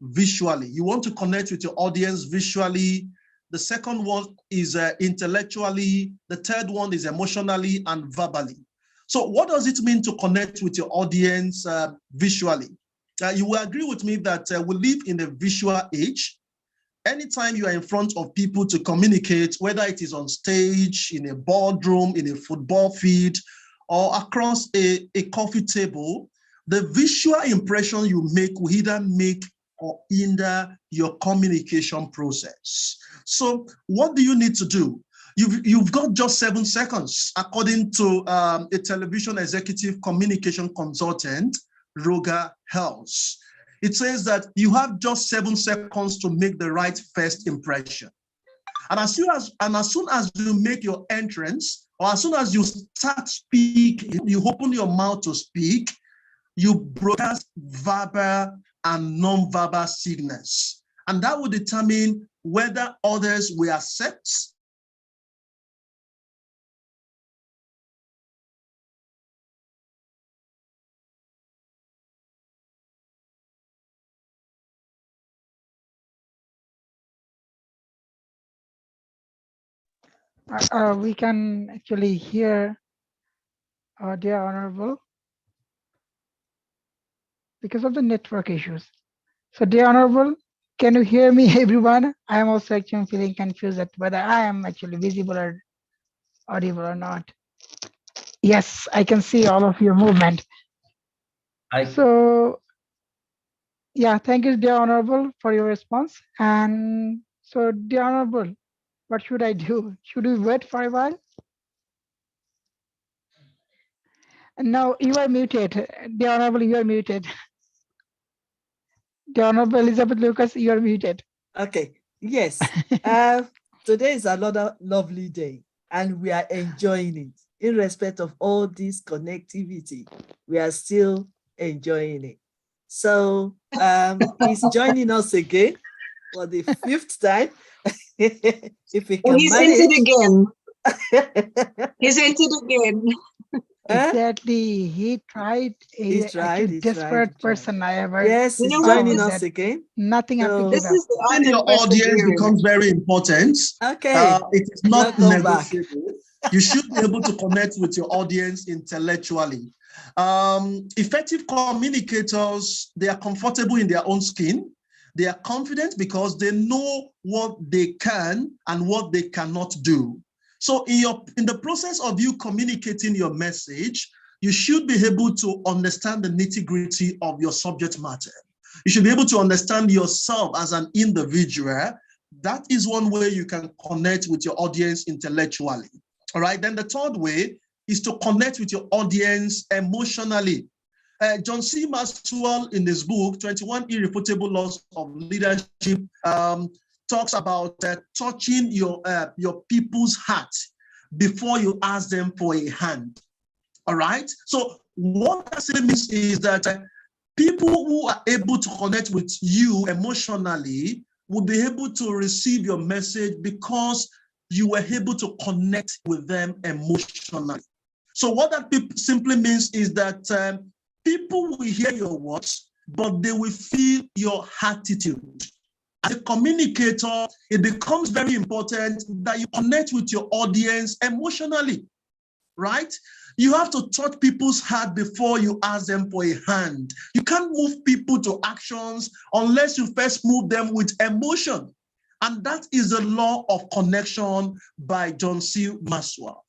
visually. You want to connect with your audience visually. The second one is intellectually. The third one is emotionally and verbally. So what does it mean to connect with your audience visually? You will agree with me that we live in a visual age. Anytime you are in front of people to communicate, whether it is on stage, in a boardroom, in a football field, or across a coffee table, the visual impression you make will either make or hinder your communication process. So what do you need to do? You've got just 7 seconds, according to a television executive communication consultant, Roger Helms. it says that you have just 7 seconds to make the right first impression. And as soon as you make your entrance, or as soon as you start speaking, you open your mouth to speak, you broadcast verbal and non-verbal signals. And that will determine whether others will accept We can actually hear dear Honorable because of the network issues. So dear Honorable, can you hear me, everyone? I am also actually feeling confused at whether I am actually visible or audible or not. Yes, I can see all of your movement. So yeah, thank you, dear Honorable, for your response. And so, dear Honorable, what should I do? Should we wait for a while? No, you are muted. Dear Honorable, you are muted. Dear Honorable Elizabeth Lucas, you are muted. Okay, yes. Today is another lovely day and we are enjoying it. In respect of all this connectivity, we are still enjoying it. So he's joining us again for the 5th time. If we can He manage. sent it again. He sent it again. Exactly. He tried. He tried. Desperate person I ever. Yes, he's joining us again. Nothing have to give This up. is the art Your of audience persevering. becomes very important. Okay. It is not Welcome back. negotiable. You should be able to connect with your audience intellectually. Effective communicators, they are comfortable in their own skin. They are confident because they know what they can and what they cannot do. So in the process of you communicating your message, you should be able to understand the nitty-gritty of your subject matter. You should be able to understand yourself as an individual. That is one way you can connect with your audience intellectually. All right. Then the third way is to connect with your audience emotionally. John C. Maxwell, in his book, 21 Irrefutable Laws of Leadership, talks about touching your people's heart before you ask them for a hand. All right. So what that simply means is that people who are able to connect with you emotionally will be able to receive your message because you were able to connect with them emotionally. So what that simply means is that people will hear your words, but they will feel your attitude. As a communicator, it becomes very important that you connect with your audience emotionally, right? You have to touch people's heart before you ask them for a hand. You can't move people to actions unless you first move them with emotion. And that is the law of connection by John C. Maxwell.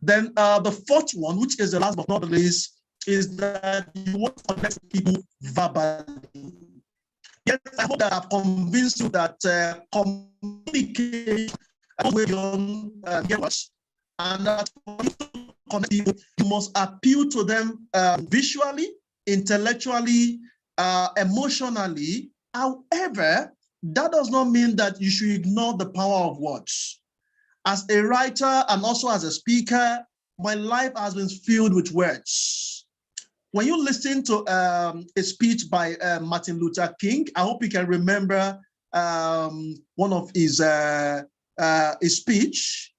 Then the fourth one, which is the last but not the least, is that you want to connect with people verbally. Yes, I hope that I've convinced you that communication is way beyond words, and that for you to connect people, you must appeal to them visually, intellectually, emotionally. However, that does not mean that you should ignore the power of words. As a writer and also as a speaker, my life has been filled with words. When you listen to a speech by Martin Luther King, I hope you can remember one of his speech.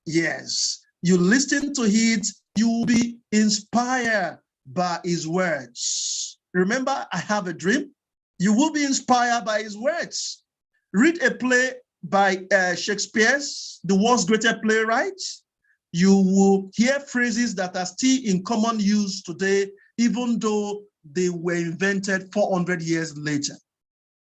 Yes, you listen to it, you will be inspired by his words. Remember, I have a dream. You will be inspired by his words. Read a play by Shakespeare's, the world's greatest playwright. You will hear phrases that are still in common use today, even though they were invented 400 years later.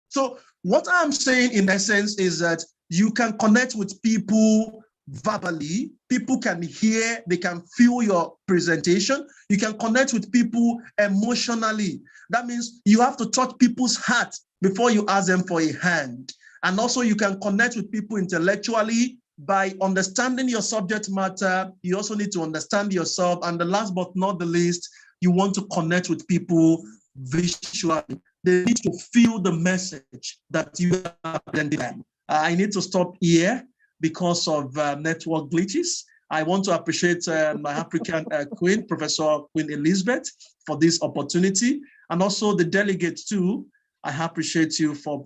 So what I'm saying in essence is that you can connect with people verbally. People can hear, they can feel your presentation. You can connect with people emotionally. That means you have to touch people's heart before you ask them for a hand. And also you can connect with people intellectually by understanding your subject matter. You also need to understand yourself. And the last but not the least, you want to connect with people visually. they need to feel the message that you are presenting them. I need to stop here because of network glitches. I want to appreciate my African Queen, Professor Queen Elizabeth, for this opportunity, and also the delegates too. I appreciate you for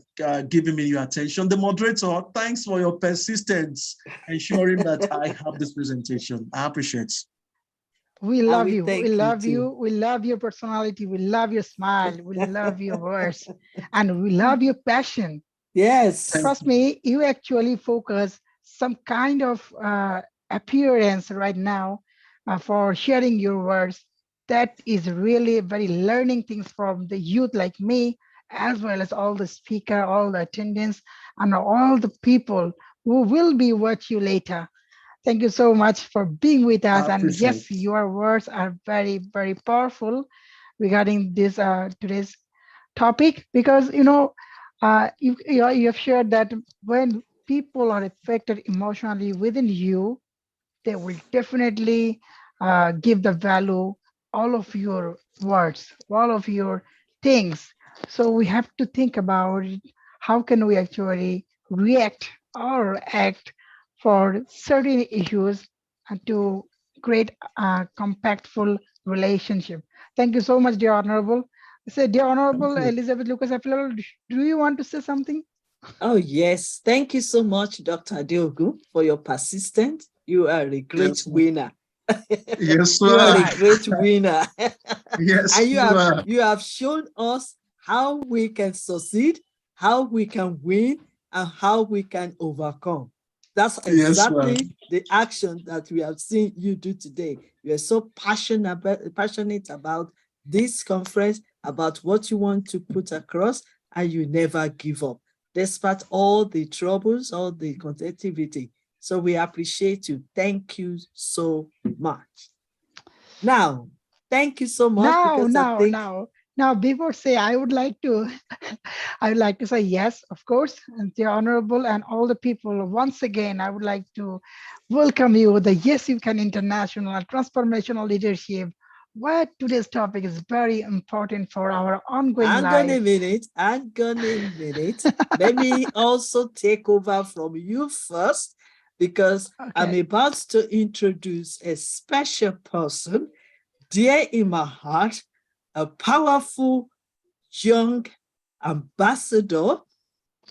giving me your attention. The moderator, thanks for your persistence, ensuring that I have this presentation. I appreciate it. We And love we you. We thank you love too. you. We love your personality. We love your smile. We love your words. And we love your passion. Yes. Trust me, you actually focus some kind of appearance right now for sharing your words. That is really very learning things from the youth like me, as well as all the speaker, all the attendants, and all the people who will be watch you later. Thank you so much for being with us. I And appreciate yes, it. your words are very, very powerful regarding this today's topic, because you have shared that when people are affected emotionally within you, they will definitely give the value all of your words, all of your things. So we have to think about it, how can we actually react or act for certain issues and to create a compactful relationship. Thank you so much, dear Honorable. Say, dear Thank Honorable you. Elizabeth Lucas Afilal, do you want to say something? Oh, yes. Thank you so much, Dr. Diogu, for your persistence. You are a great Yes, winner. yes, You are a sir. great winner. Yes, And sir. you have shown us how we can succeed, how we can win, and how we can overcome. That's Yes, sir. exactly the action that we have seen you do today. You are so passionate about this conference, about what you want to put across, and you never give up, despite all the troubles, all the connectivity. So we appreciate you. Thank you so much. Now, thank you so much, Now, because I now, think now, now, before say, I would like to, I would like to say yes, of course, and the honorable and all the people. Once again, I would like to welcome you, the Yes You Can International Transformational Leadership, where today's topic is very important for our ongoing hang on a life. minute, hang on a minute. Let me also take over from you first, because I'm Okay, about to introduce a special person dear in my heart, a powerful young ambassador,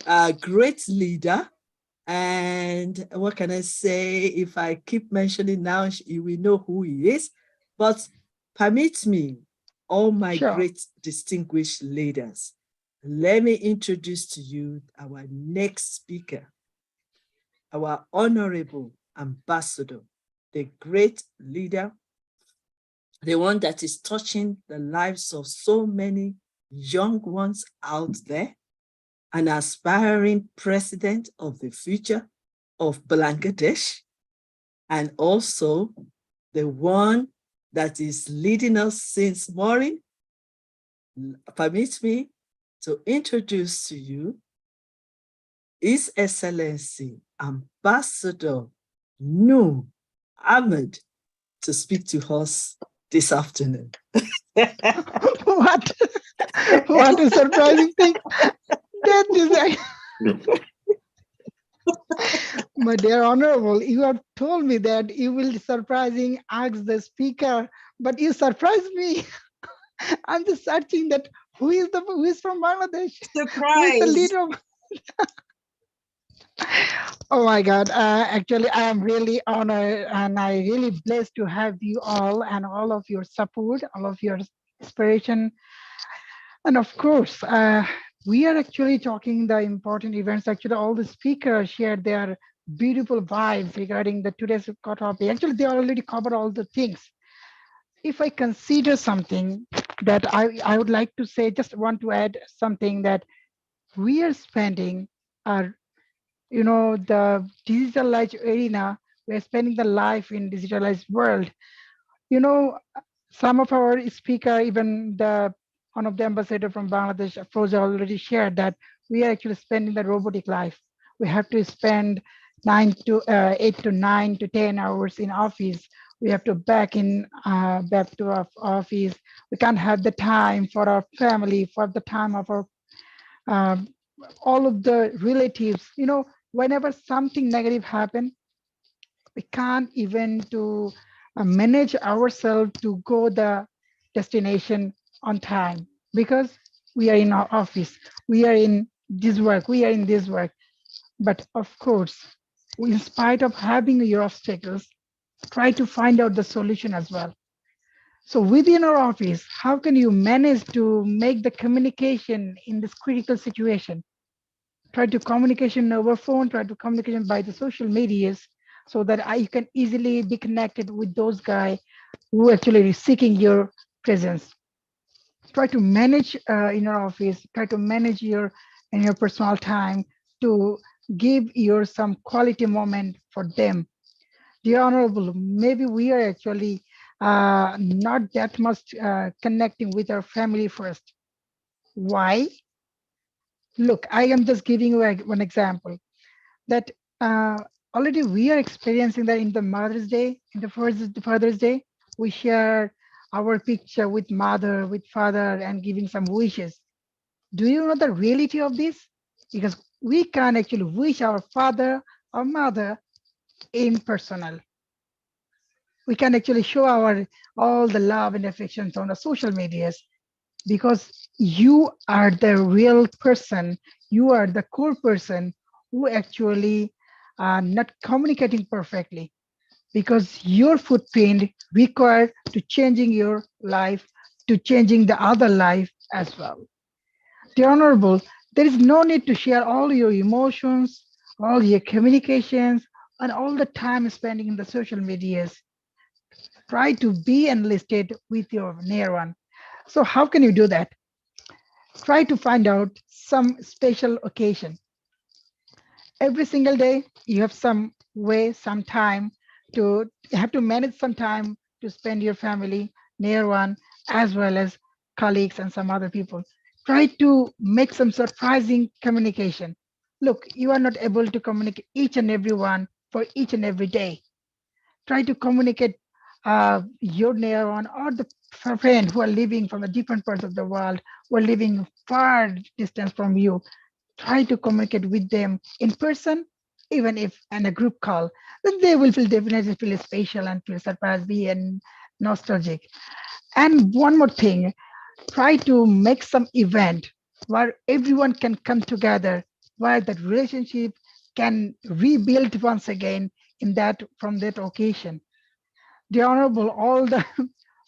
a great leader. And what can I say? If I keep mentioning now, you will know who he is. But permit me, all my sure. great distinguished leaders, let me introduce to you our next speaker, our honorable ambassador, the great leader, the one that is touching the lives of so many young ones out there, an aspiring president of the future of Bangladesh, and also the one that is leading us since morning. Permit me to introduce to you His Excellency Ambassador Noor Ahmed to speak to us this afternoon. What? What a surprising thing. That is, my dear honorable, you have told me that you will surprising ask the speaker, but you surprised me. I'm just searching that who is from Bangladesh, who is the Surprise. leader of. Oh my God! Actually, I am really honored and I really blessed to have you all and all of your support, all of your inspiration, and of course, we are actually talking the important events. Actually, all the speakers shared their beautiful vibes regarding the today's topic. Actually, they already covered all the things. If I consider something that I would like to say, just want to add something that we are spending our, the digitalized arena, we're spending the life in digitalized world. You know, some of our speaker, even the one of the ambassador from Bangladesh, Froza, already shared that we are actually spending the robotic life. We have to spend 8 to 9 to 10 hours in office. We have to back to our office. We can't have the time for our family, for the time of our um, all of the relatives. Whenever something negative happen, we can't even to manage ourselves to go the destination on time because we are in our office, we are in this work. But of course, in spite of having your obstacles, try to find out the solution as well. So within our office, how can you manage to make the communication in this critical situation? Try to communication over phone, try to communication by the social medias, so that you can easily be connected with those guys who actually is seeking your presence. Try to manage in your office, try to manage your in your personal time to give your some quality moment for them. Dear Honorable, maybe we are actually not that much connecting with our family first. Why? Look, I am just giving you one example that uh, already we are experiencing that in the Mother's Day, in the Father's Day, we share our picture with mother, with father, and giving some wishes. Do you know the reality of this? Because we can actually wish our father or mother in personal. We can actually show our all the love and affections on the social medias because you are the real person, you are the core person who actually are not communicating perfectly because your footprint required to changing your life, to changing the other life as well. The Honorable, there is no need to share all your emotions, all your communications, and all the time spending in the social medias. Try to be enlisted with your near one. So how can you do that? Try to find out some special occasion. Every single day, you have some way, some time to you have to manage some time to spend your family, near one, as well as colleagues and some other people. Try to make some surprising communication. Look, you are not able to communicate each and every one for each and every day. Try to communicate your near one or the friend who are living from the different parts of the world, who are living far distance from you. Try to communicate with them in person, even if in a group call. Then they will feel definitely feel special and feel surprised and nostalgic. And one more thing, try to make some event where everyone can come together, where that relationship can rebuild once again in that from that occasion. The Honorable, all the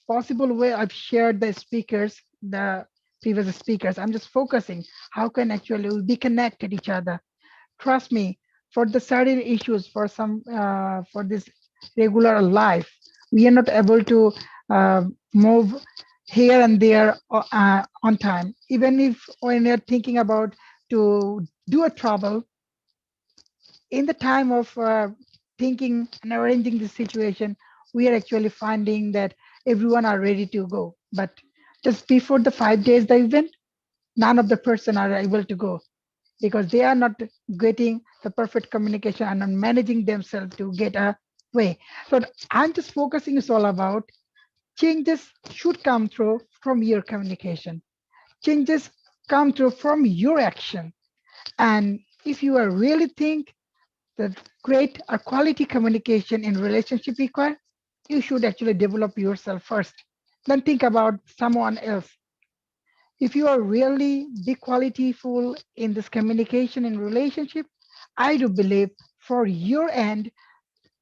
possible way I've shared the previous speakers. I'm just focusing how can actually we be connected each other. Trust me, for the certain issues, for this regular life, we are not able to move here and there on time. Even if when you're thinking about to do a travel, in the time of thinking and arranging the situation, we are actually finding that everyone are ready to go. But just before the 5 days the event, none of the person are able to go because they are not getting the perfect communication and are managing themselves to get a way. So I'm just focusing is all about changes should come through from your communication. Changes come through from your action. And if you are really think the great or quality communication in relationship require, you should actually develop yourself first. Then think about someone else. If you are really be qualityful in this communication in relationship, I do believe for your end,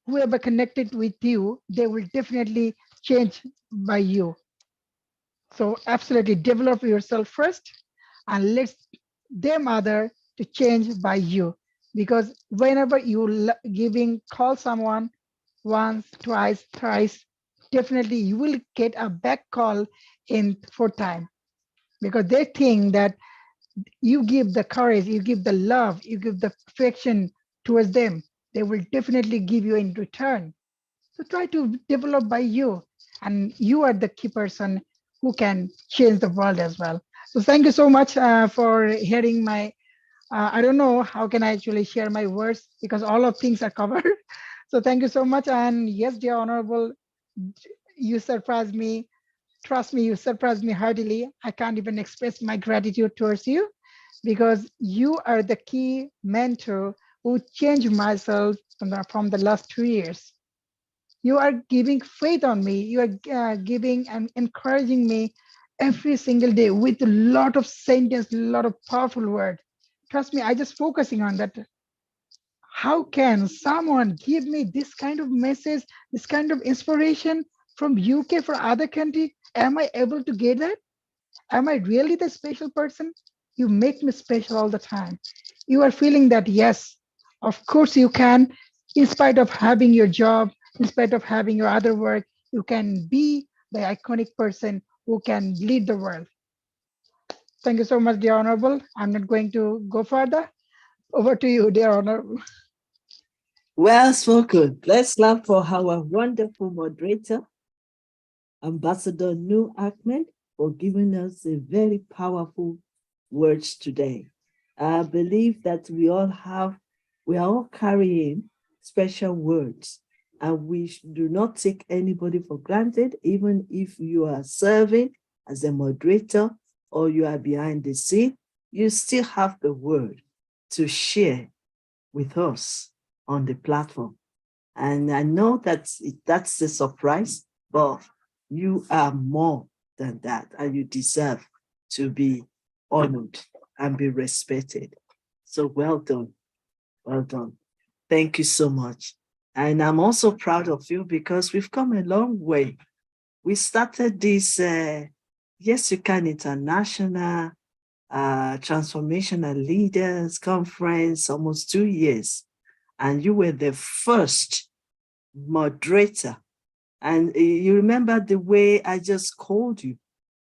whoever connected with you, they will definitely change by you. So absolutely develop yourself first and let them other to change by you. Because whenever you giving call someone once, twice, thrice, definitely you will get a back call in fourth time because they think that you give the courage, you give the love, you give the affection towards them. They will definitely give you in return. So try to develop by you, and you are the key person who can change the world as well. So thank you so much for hearing my. I don't know how can I actually share my words because all of things are covered. So thank you so much, and yes, dear honorable, You surprised me. Trust me, you surprised me heartily. I can't even express my gratitude towards you because you are the key mentor who changed myself from the last 2 years. You are giving faith on me. You are giving and encouraging me every single day with a lot of sentence, a lot of powerful word. Trust me, I just focusing on that. How can someone give me this kind of message, this kind of inspiration from UK for other country? Am I able to get that? Am I really the special person? You make me special all the time. You are feeling that, yes, of course you can, in spite of having your job, in spite of having your other work, you can be the iconic person who can lead the world. Thank you so much, dear Honorable. I'm not going to go further. Over to you, dear Honorable. Well spoken. Let's clap for our wonderful moderator, Ambassador Noor Ahmed, for giving us a very powerful words today. I believe that we are all carrying special words, and we do not take anybody for granted, even if you are serving as a moderator or you are behind the scene, you still have the word to share with us on the platform. And I know that that's a surprise, but you are more than that, and you deserve to be honored and be respected. So well done. Well done. Thank you so much. And I'm also proud of you because we've come a long way. We started this Yes You Can International Transformational Leaders Conference almost 2 years. And you were the first moderator. And you remember the way I just called you.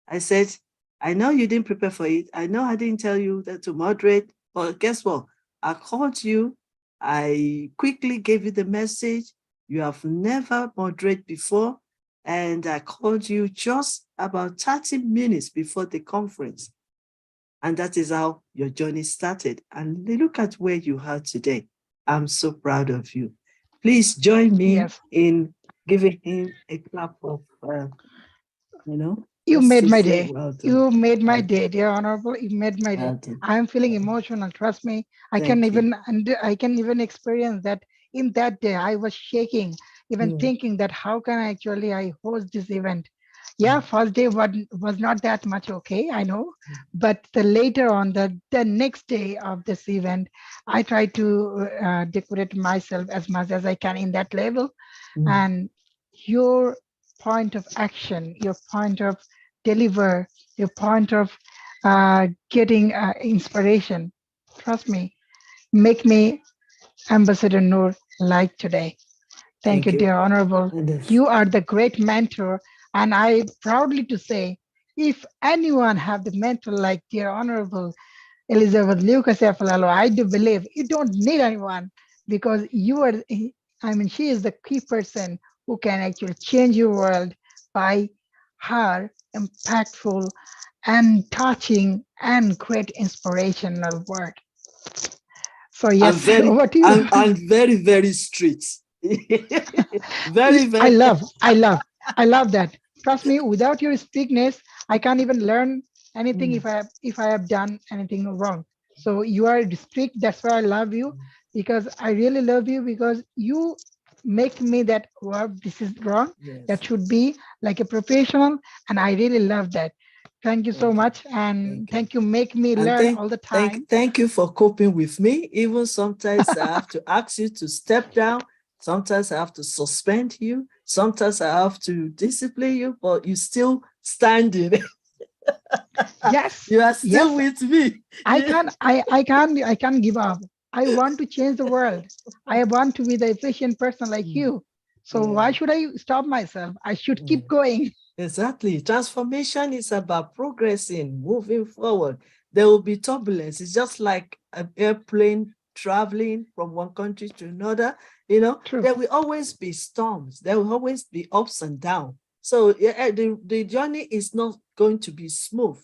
I said, I know you didn't prepare for it. I know I didn't tell you that to moderate, but guess what? I called you. I quickly gave you the message. You have never moderated before. And I called you just about 30 minutes before the conference. And that is how your journey started. And look at where you are today. I'm so proud of you. Please join me in giving him a clap of, You just made to my say day. well done. You made my Well day, done. dear Honorable. You made my day. Well done. I am feeling emotional. Trust me. Thank you. I can even experience that. In that day, I was shaking, even thinking that how can I host this event. Yeah, first day was not that much okay, I know, but the later on the next day of this event, I try to decorate myself as much as I can in that level, and your point of action, your point of deliver, your point of getting inspiration. Trust me, make me Ambassador Noor like today. Thank you, dear Honorable. You are the great mentor, and I proudly to say, if anyone have the mentor like dear Honorable Elizabeth Lucas Efalalo, I do believe you don't need anyone because you are, I mean, she is the key person who can actually change your world by her impactful and touching and great inspirational word. So yes, over to you. I'm very, very strict. very. I love that. Trust me, without your strictness, I can't even learn anything if I have done anything wrong. So you are strict. That's why I love you because I really love you because you make me that wow, this is wrong. That should be like a professional, and I really love that. Thank you so much, and thank you. Make me And learn all the time. thank you for coping with me. Even sometimes I have to ask you to step down. Sometimes I have to suspend you. Sometimes I have to discipline you, but you still standing. Yes. You are still with me. I can't give up. I want to change the world. I want to be the efficient person like you. So why should I stop myself? I should keep going. Exactly. Transformation is about progressing, moving forward. There will be turbulence. It's just like an airplane traveling from one country to another. There will always be storms. There will always be ups and downs. So the journey is not going to be smooth.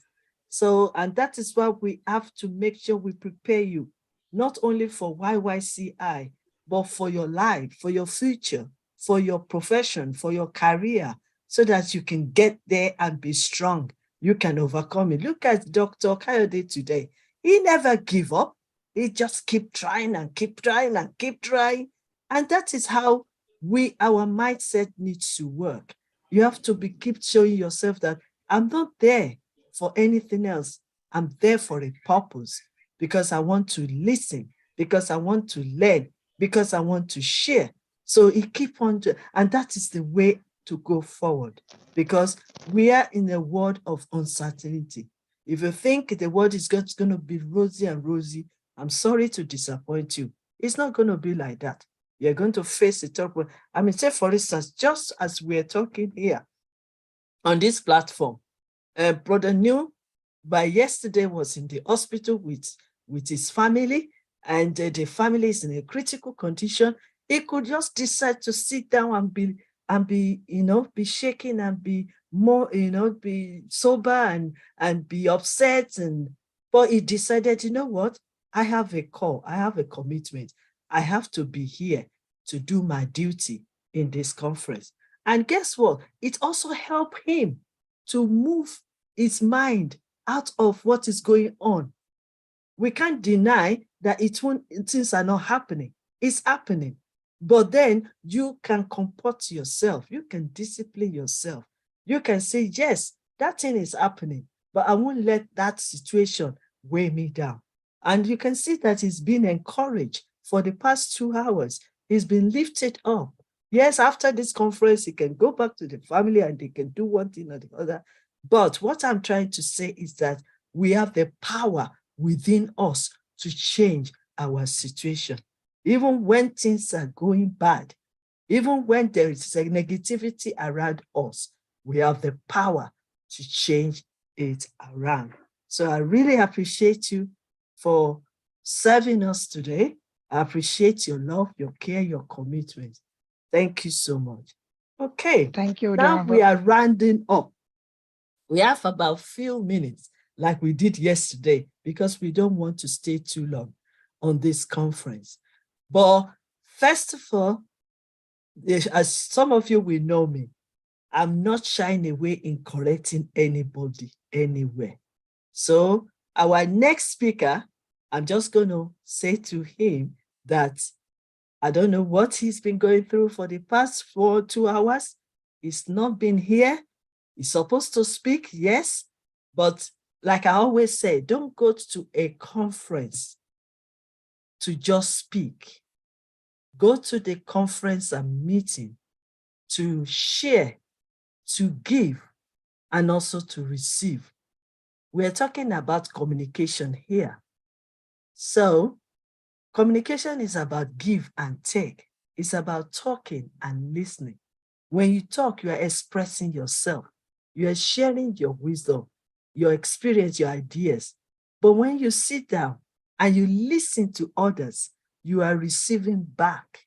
So, and that is why we have to make sure we prepare you, not only for YYCI, but for your life, for your future. for your profession, for your career, so that you can get there and be strong. You can overcome it. Look at Dr. Kayode today. He never give up. He just keep trying and keep trying and keep trying. And that is how our mindset needs to work. You have to keep showing yourself that I'm not there for anything else. I'm there for a purpose, because I want to listen, because I want to learn, because I want to share. So he keep on, and that is the way to go forward, because we are in a world of uncertainty. If you think the world is going to be rosy and rosy, I'm sorry to disappoint you. It's not going to be like that. You're going to face a tough one. I mean, say for instance, just as we're talking here on this platform, Brother New, by yesterday, was in the hospital with his family, and the family is in a critical condition. He could just decide to sit down and be be shaking and be more, be sober and be upset. But he decided, you know what? I have a call, I have a commitment. I have to be here to do my duty in this conference. And guess what? It also helped him to move his mind out of what is going on. We can't deny that things are not happening. It's happening. But then you can comport yourself. You can discipline yourself. You can say, yes, that thing is happening, but I won't let that situation weigh me down. And you can see that he's been encouraged for the past 2 hours. He's been lifted up. Yes, after this conference, he can go back to the family and they can do one thing or the other. But what I'm trying to say is that we have the power within us to change our situation. Even when things are going bad, even when there is a negativity around us, we have the power to change it around. So I really appreciate you for serving us today. I appreciate your love, your care, your commitment. Thank you so much. Okay, Thank you, now we Honorable. are rounding up. We have about few minutes like we did yesterday, because we don't want to stay too long on this conference. But first of all, as some of you will know me, I'm not shying away in correcting anybody anywhere. So our next speaker, I'm just going to say to him that I don't know what he's been going through for the past 2 hours. He's not been here. He's supposed to speak, yes, but like I always say, don't go to a conference to just speak. Go to the conference and meeting to share, to give, and also to receive. We're talking about communication here. So communication is about give and take. It's about talking and listening. When you talk, you are expressing yourself. You are sharing your wisdom, your experience, your ideas. But when you sit down and you listen to others, you are receiving back.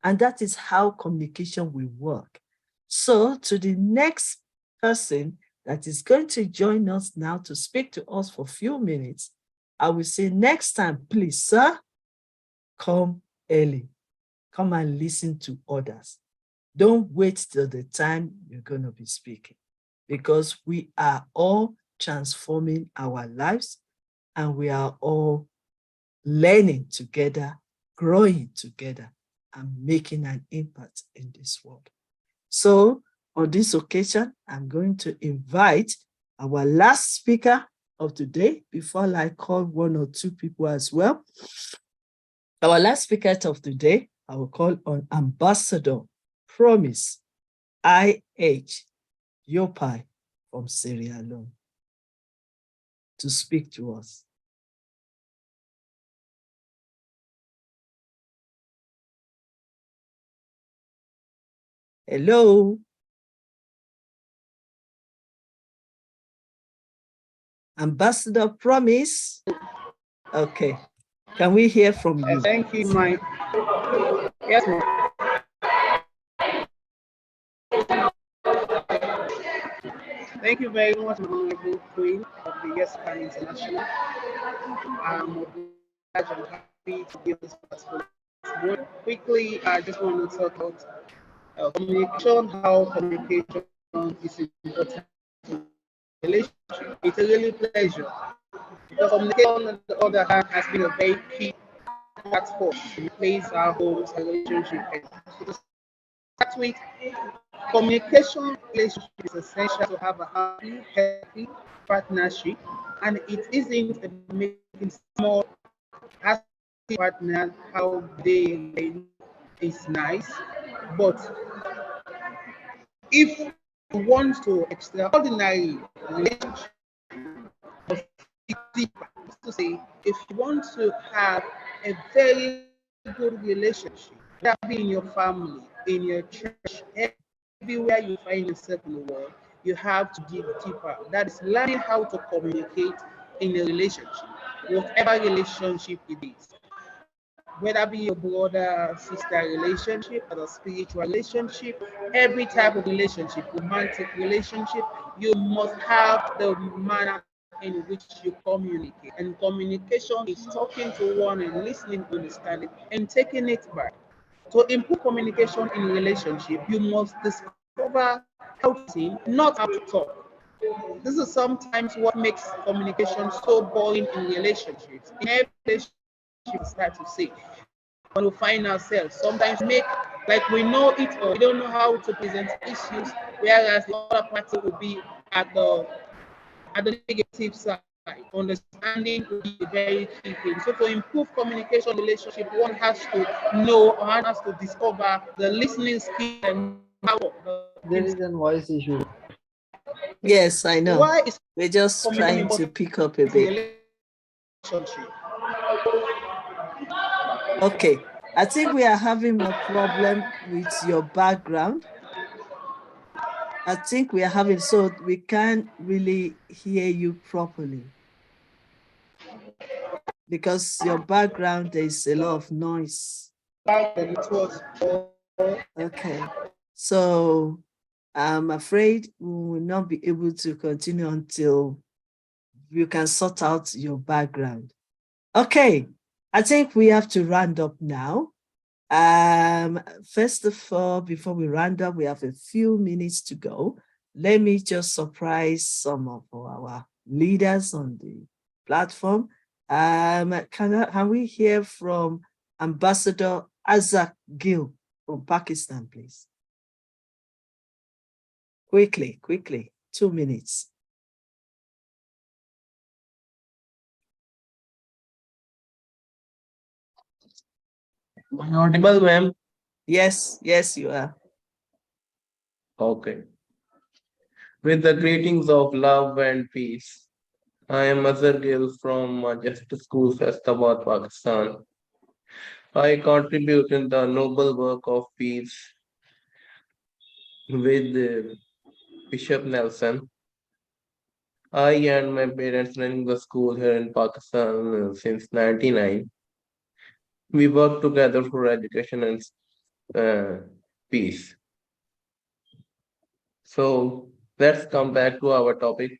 And that is how communication will work. So to the next person that is going to join us now to speak to us for a few minutes, I will say next time, please, sir, come early. Come and listen to others. Don't wait till the time you're going to be speaking, because we are all transforming our lives and we are all learning together, growing together, and making an impact in this world. So on this occasion, I'm going to invite our last speaker of today before I call 1 or 2 people as well. Our last speaker of today, I will call on Ambassador Promise Y.Y.C.I from Sierra Leone to speak to us. Hello. Ambassador Promise. Okay. Can we hear from you? Thank you, my yes, ma'am. Thank you very much, my honorable queen of the YYCI International. I'm obliged and happy to be on this platform. Quickly, I just want to talk about Communication, how communication is important in relationship. It's a really pleasure because communication, on the other hand, has been a very key platform to replace our homes and relationship. So to start with, communication relationship is essential to have a happy, healthy partnership, and it isn't about making small, asking partner how they going is nice, but if you want to extraordinary relationship must dig deeper. To say, if you want to have a very good relationship, that be in your family, in your church, everywhere you find yourself in the world, you have to dig deeper. That is learning how to communicate in a relationship, whatever relationship it is, whether be your brother sister relationship or a spiritual relationship, every type of relationship, romantic relationship, you must have the manner in which you communicate. And communication is talking to one and listening, understanding, and taking it back. To improve communication in relationship, you must discover how to listen, not how to talk. This is sometimes what makes communication so boring in relationships. In every relationship, start to say, when we find ourselves, sometimes we make like we know it or we don't know how to present issues, whereas the other party will be at the negative side. Understanding will be a very key thing. So to improve communication relationship, one has to know or one has to discover the listening skill and know how the There talking is a voice issue. Yes, I know. why is We're just communication trying to important pick up a in bit. relationship? Okay. I think we are having a problem with your background. I think we are having, so we can't really hear you properly because your background, there is a lot of noise. Okay. So I'm afraid we will not be able to continue until you can sort out your background. Okay. I think we have to round up now. First of all, before we round up, we have a few minutes to go. Let me just surprise some of our leaders on the platform. Can we hear from Ambassador Azak Gill from Pakistan, please? Quickly, 2 minutes. Am I audible, ma'am? Yes, you are. Okay. With the greetings of love and peace, I am Azhar Gill from Majestic School, Faistabad, Pakistan. I contribute in the noble work of peace with Bishop Nelson. I and my parents running the school here in Pakistan since 99. We work together for education and peace. So let's come back to our topic,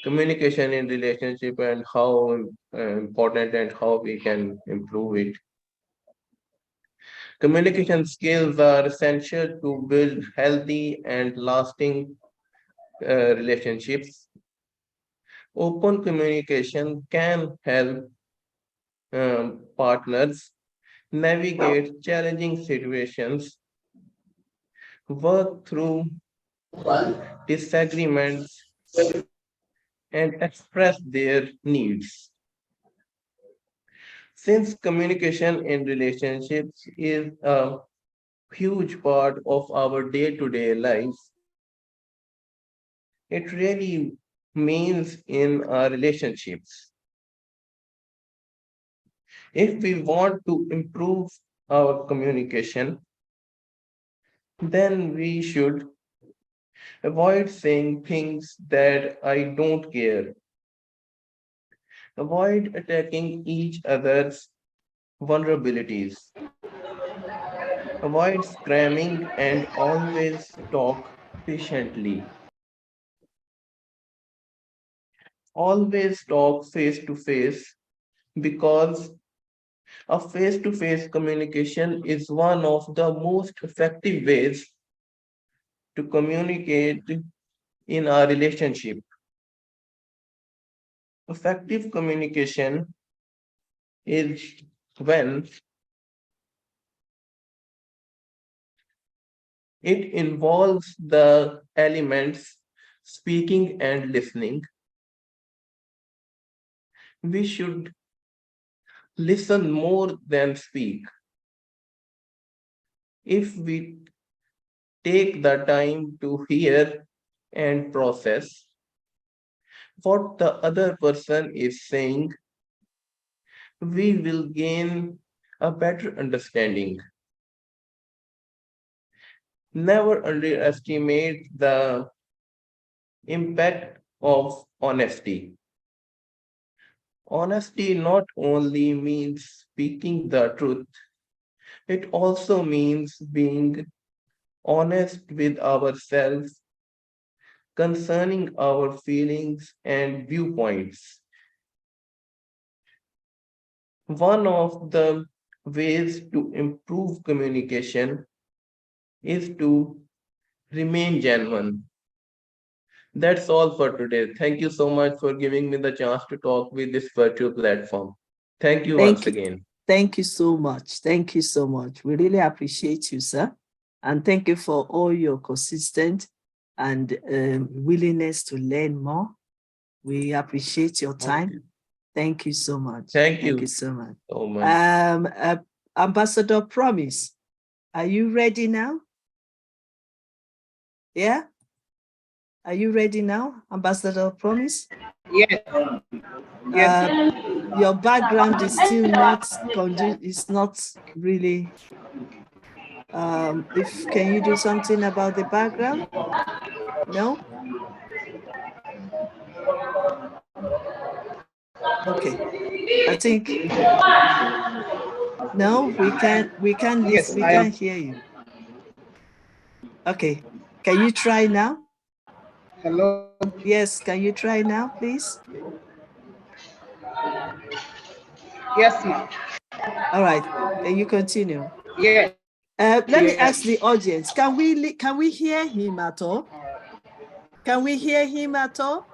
communication in relationship and how important and how we can improve it. Communication skills are essential to build healthy and lasting relationships. Open communication can help partners navigate challenging situations, work through disagreements, and express their needs. Since communication in relationships is a huge part of our day-to-day life, it really means in our relationships. If we want to improve our communication, then we should avoid saying things that I don't care. Avoid attacking each other's vulnerabilities. Avoid screaming and always talk patiently. Always talk face to face because A face-to-face communication is one of the most effective ways to communicate in a relationship. Effective communication is when it involves the elements speaking and listening. We should listen more than speak. If we take the time to hear and process what the other person is saying, we will gain a better understanding. Never underestimate the impact of honesty. Honesty not only means speaking the truth, it also means being honest with ourselves concerning our feelings and viewpoints. One of the ways to improve communication is to remain genuine. That's all for today. Thank you so much for giving me the chance to talk with this virtual platform. Thank you once Thank you. again. Thank you so much. Thank you so much. We really appreciate you, sir. And thank you for all your consistent and willingness to learn more. We appreciate your time. Thank you so much. Thank Thank you you so much. so much. Ambassador Promise, are you ready now? Yeah? Are you ready now, Ambassador Promise? Yes. Yes. Your background is still not it's not really if can you do something about the background? No? Okay. I think no, we can't listen, we can't hear you. Okay. Can you try now? Hello. Yes, can you try now, please? Yes, ma'am. All right. Can you continue? Yes. Let me Yes. ask the audience, can we hear him at all? Can we hear him at all?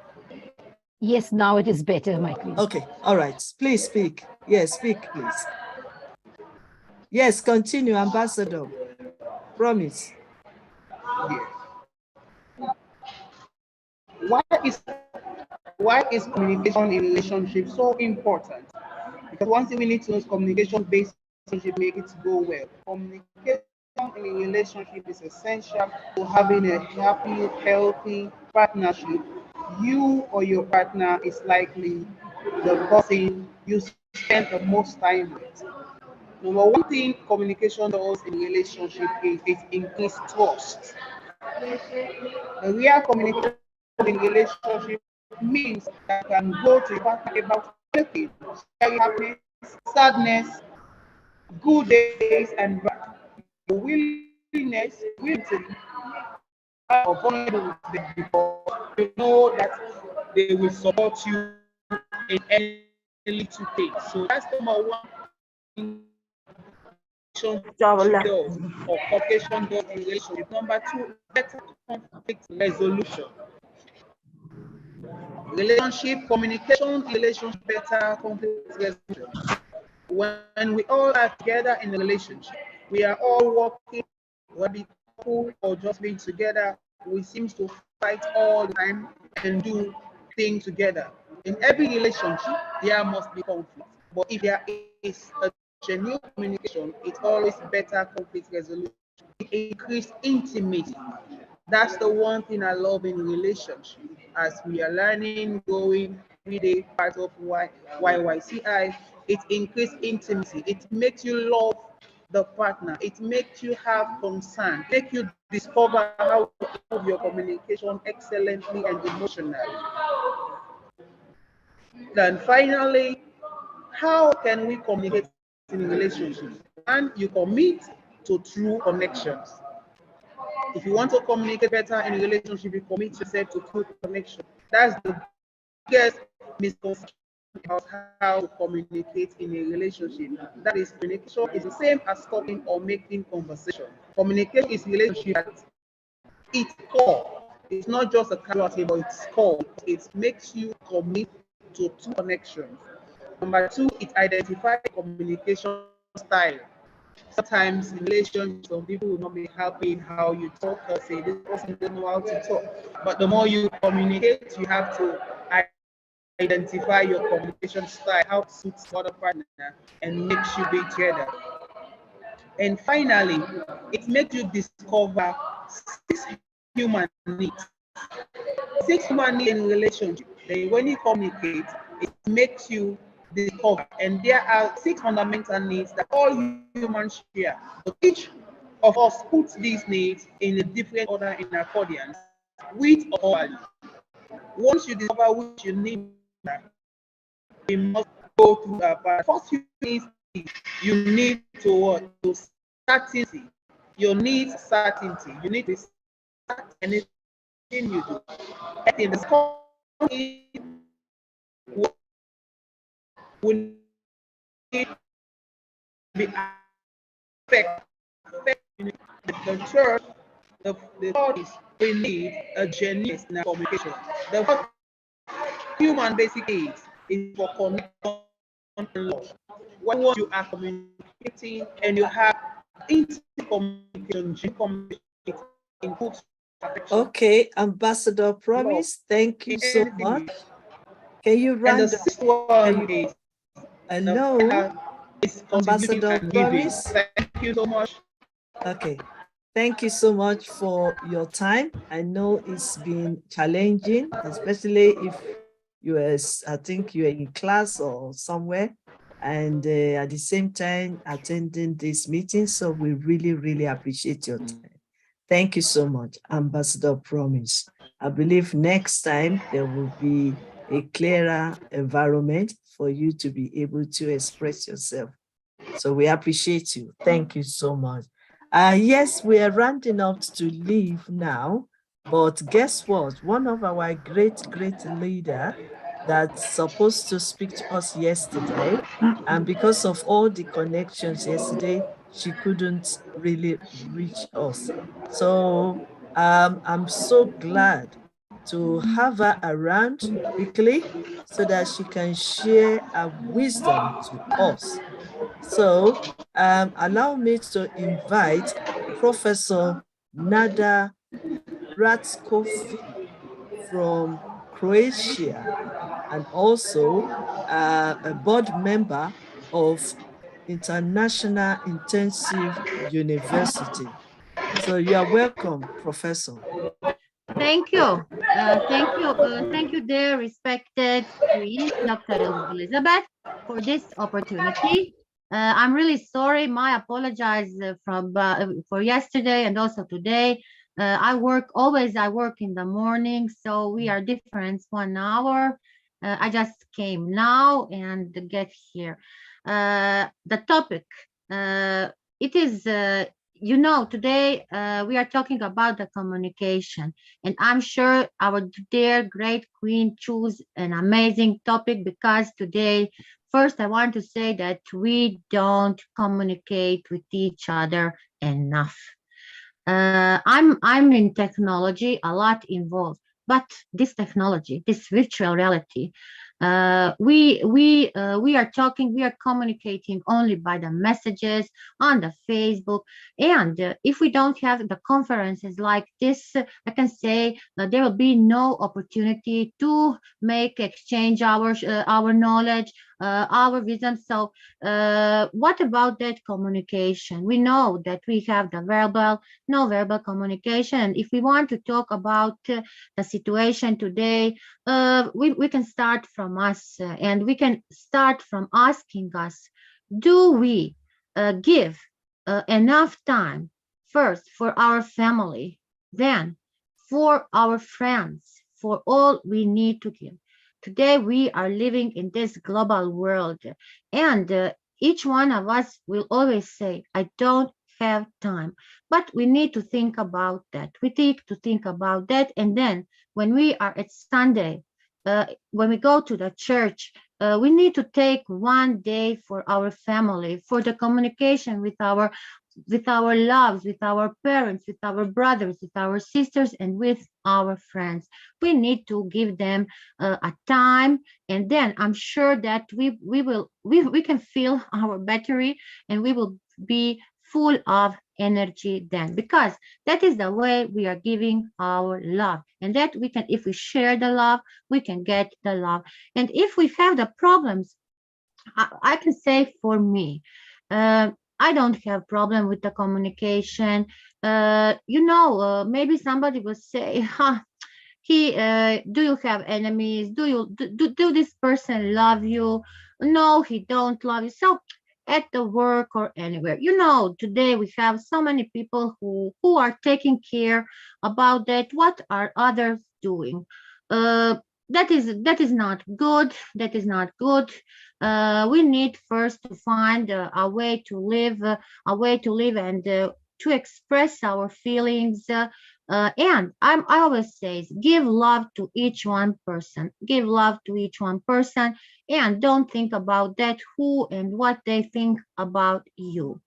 Yes, now it is better, my queen. Okay, all right. Please speak. Yes, speak, please. Yes, continue, Ambassador. Promise. Why is communication in relationship so important? Because one thing we need to know is communication based relationship make it go well. Communication in a relationship is essential to having a happy, healthy partnership. You or your partner is likely the person you spend the most time with. Number one thing communication does in relationship is it increases trust. A real communication in relationship means that you can go to your partner about anything, share happiness, sadness, good days and bad. Your willingness, willing or vulnerable with them because you know that they will support you in any little thing. So that's number one thing relationship does or communication does in relationship. Number two, better conflict resolution. Relationship communication, relationship better conflict resolution. When we all are together in a relationship, we are all working, whether be couple or just being together, we seem to fight all the time and do things together. In every relationship, there must be conflict. But if there is a genuine communication, it's always better conflict resolution. It increases intimacy. That's the one thing I love in relationship. As we are learning, growing every day, part of YYCI, it increases intimacy. It makes you love the partner. It makes you have concern. Make you discover how to improve your communication excellently and emotionally. Then finally, how can we communicate in a relationship? One, you commit to true connections. If you want to communicate better in a relationship, you commit yourself to true connection. That's the biggest misconception about how to communicate in a relationship. That is, communication is the same as talking or making conversation. Communication is relationship at its core. It's not just a casualty, but it's core. It makes you commit to two connections. Number two, it identifies communication style. Sometimes in relationships, some people will not be happy in how you talk or say this person doesn't know how to talk. But the more you communicate, you have to identify your communication style, how it suits the other partner, and makes you be together. And finally, it makes you discover six human needs. Six human needs in relationship. Then when you communicate, it makes you discover. And there are six fundamental needs that all humans share. But each of us puts these needs in a different order in accordance with our value. Once you discover which you need, we must go through our part. First, you need to what? To certainty. You need certainty. You need to be certain anything you do. I think the second we need to be affect the third, the third is we need a genuine in our communication. The first human basic is for connection and love. When you are communicating and you have intimate communication, genuine communication, includes affection, Okay, Ambassador love, Promise, thank you in so anything much. you do. Can you And the round up? sixth one Can, is the hello, is contributing Ambassador and giving. Promise? Thank you so much. Okay. Thank you so much for your time. I know it's been challenging, especially if you are, I think you are in class or somewhere, and at the same time attending this meeting. So we really, really appreciate your time. Thank you so much, Ambassador Promise. I believe next time there will be a clearer environment for you to be able to express yourself. So we appreciate you. Thank you so much. Yes, we are rounding up to leave now, but guess what? One of our great, great leader that's supposed to speak to us yesterday, and because of all the connections yesterday, she couldn't really reach us. So I'm so glad to have her around quickly so that she can share her wisdom to us. So allow me to invite Professor Nada Ratkovi from Croatia and also a board member of International Intensive University. So you are welcome, Professor. Thank you. Thank you, dear respected Queen, Dr. Elizabeth, for this opportunity. I'm really sorry. My apologize for yesterday and also today. I work in the morning, so we are different 1 hour. I just came now and get here. The topic, it is today we are talking about the communication, and I'm sure our dear great queen chose an amazing topic because today, first, I want to say that we don't communicate with each other enough. I'm in technology, a lot involved, but this technology, this virtual reality, we are talking, we are communicating only by the messages on the Facebook, and if we don't have the conferences like this, I can say that there will be no opportunity to make exchange our knowledge, our vision. So, what about that communication? We know that we have the verbal, no verbal communication. If we want to talk about the situation today, we can start from us, and we can start from asking us, do we give enough time first for our family, then for our friends, for all we need to give? Today, we are living in this global world, and each one of us will always say, I don't have time. But we need to think about that. We need to think about that. And then when we are at Sunday, when we go to the church, We need to take one day for our family, for the communication with our loves, with our parents, with our brothers, with our sisters, and with our friends. We need to give them a time, and then I'm sure that we can fill our battery, and we will be full of energy then, because that is the way we are giving our love, and that we can, if we share the love, we can get the love. And if we have the problems, I can say for me, uh, I don't have problem with the communication. Maybe somebody will say, huh, do you have enemies? Do this person love you? No, he don't love you. So at the work or anywhere, today we have so many people who are taking care about that. What are others doing? Uh, that is not good. That is not good. We need first to find a way to live, and to express our feelings. And I always say, give love to each one person. Give love to each one person, and don't think about that who and what they think about you.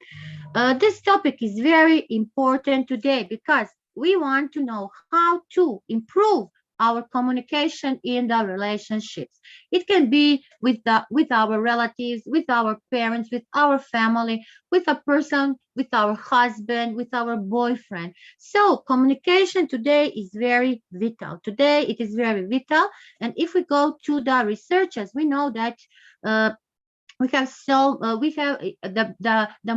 This topic is very important today because we want to know how to improve our communication in the relationships. It can be with our relatives, with our parents, with our family, with a person, with our husband, with our boyfriend. So communication today is very vital. Today it is very vital. And if we go to the researchers, we know that uh, the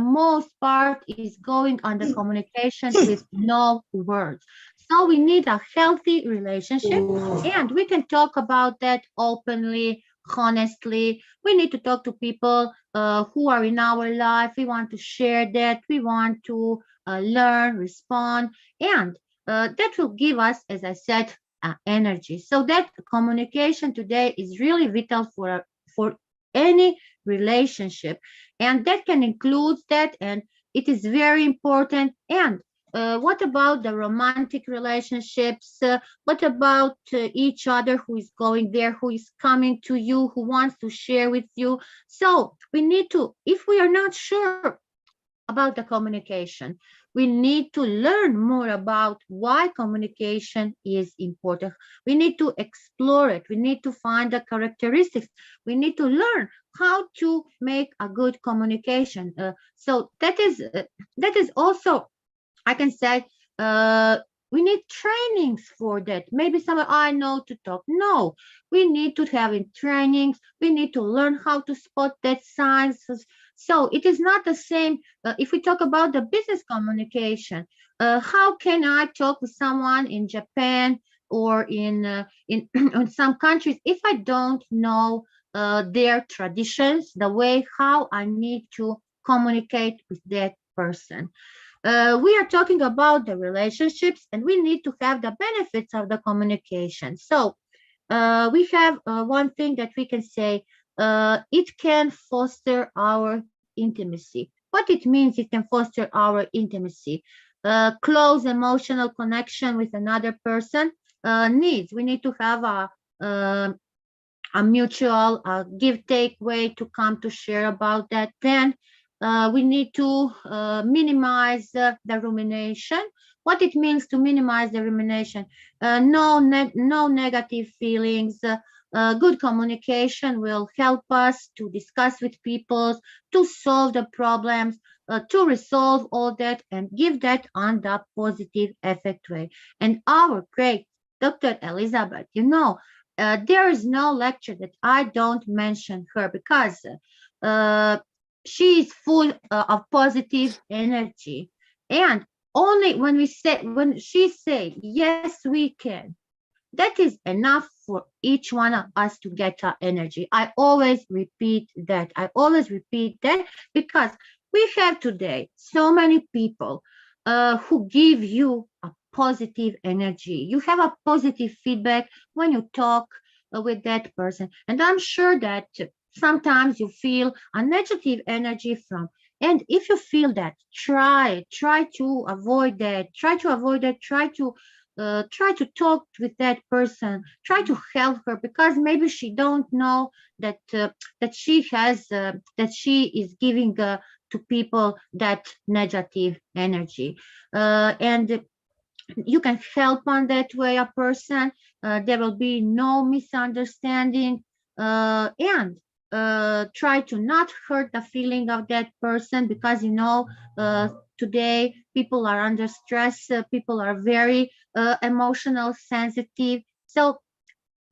most part is going on the communication with no words. So we need a healthy relationship, and we can talk about that openly, honestly. We need to talk to people who are in our life. We want to share that. We want to learn, respond, and that will give us, as I said, energy. So that communication today is really vital for any relationship, and that can include that, and it is very important. And what about the romantic relationships? What about each other who is going there, who is coming to you, who wants to share with you? So we need to, if we are not sure about the communication, we need to learn more about why communication is important. We need to explore it. We need to find the characteristics. We need to learn how to make a good communication. So that is also, I can say, uh, we need trainings for that. Maybe someone, I know to talk. No, we need to have in trainings. We need to learn how to spot that signs. So it is not the same. If we talk about the business communication, how can I talk with someone in Japan or in in some countries if I don't know their traditions, the way how I need to communicate with that person? We are talking about the relationships, and we need to have the benefits of the communication. So we have one thing that we can say, it can foster our intimacy. What it means, it can foster our intimacy. Close emotional connection with another person needs. We need to have a mutual give take way to come to share about that. Then we need to minimize the rumination. What it means to minimize the rumination: no negative feelings. Good communication will help us to discuss with people, to solve the problems, to resolve all that, and give that on the positive effect way. And our great Dr. Elizabeth, there is no lecture that I don't mention her, because uh, she is full of positive energy. And only when she say, yes, we can, that is enough for each one of us to get our energy. I always repeat that. I always repeat that because we have today so many people who give you a positive energy. You have a positive feedback when you talk with that person. And I'm sure that sometimes you feel a negative energy from. And if you feel that, try to avoid that. Try to avoid that. Try to try to talk with that person, try to help her, because maybe she don't know that that she has that she is giving to people that negative energy, and you can help on that way a person. There will be no misunderstanding, and try to not hurt the feeling of that person, because today people are under stress, people are very emotional sensitive, so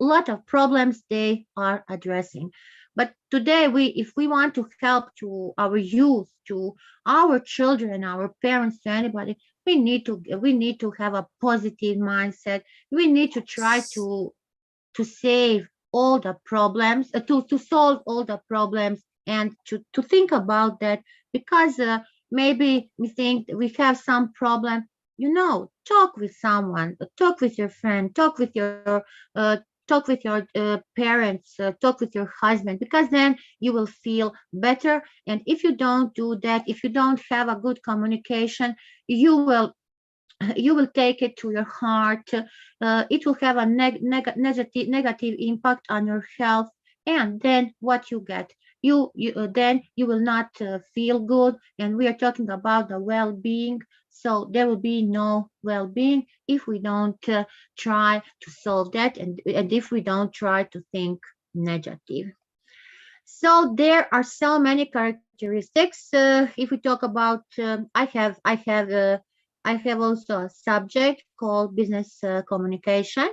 a lot of problems they are addressing. But today, if we want to help to our youth, to our children, our parents, to anybody, we need to have a positive mindset. We need to try to save all the problems, to solve all the problems, and to think about that, because maybe we think we have some problem. Talk with someone, talk with your friend, talk with your parents, talk with your husband, because then you will feel better. And if you don't do that, if you don't have a good communication, you will you will take it to your heart. It will have a negative impact on your health, and then what you get, then you will not feel good. And we are talking about the well-being, so there will be no well-being if we don't try to solve that, and if we don't try to think negative. So there are so many characteristics. If we talk about, I have also a subject called business communication.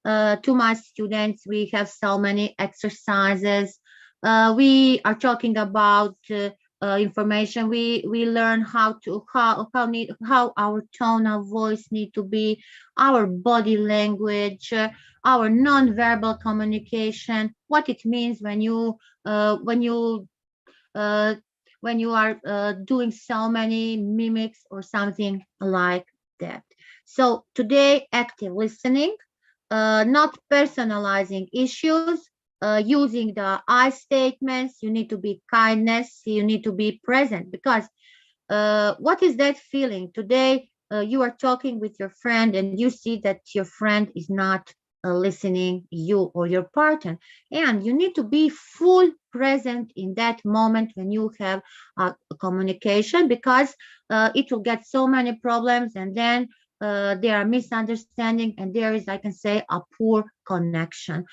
To my students, we have so many exercises. We are talking about information. We learn how our tone of voice need to be, our body language, our non-verbal communication, what it means when you when you uh, when you are doing so many mimics or something like that. So today, active listening, not personalizing issues, using the I statements. You need to be kindness. You need to be present, because what is that feeling today? You are talking with your friend and you see that your friend is not listening you or your partner, and you need to be full present in that moment when you have a communication, because it will get so many problems, and then there are misunderstanding, and there is, I can say, a poor connection.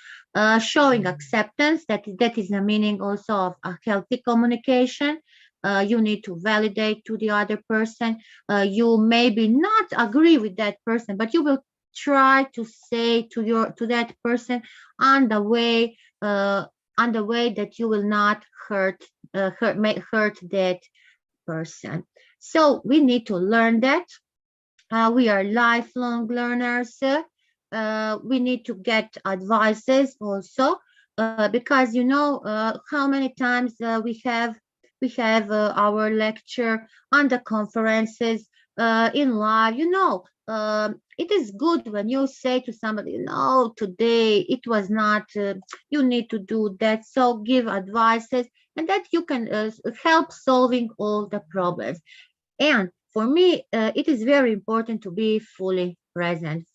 Showing acceptance, that is the meaning also of a healthy communication. You need to validate to the other person. You maybe not agree with that person, but you will try to say to that person on the way that you will not hurt that person. So we need to learn that. We are lifelong learners. We need to get advices also, because how many times we have our lecture on the conferences in live. It is good when you say to somebody, no, today it was not, you need to do that. So give advices, and that you can help solving all the problems. And for me, it is very important to be fully present,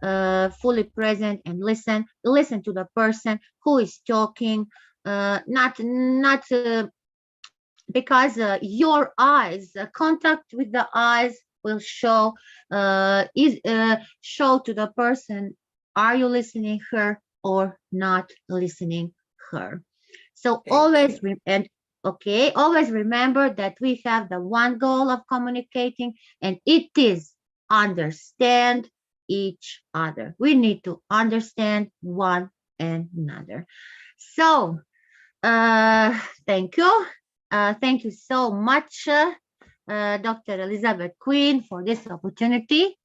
and listen to the person who is talking, not because your eyes, contact with the eyes will show to the person, are you listening her or not listening her. So always remember that we have the one goal of communicating, and it is understand each other. We need to understand one another. So thank you. Thank you so much, Dr. Elizabeth Queen, for this opportunity.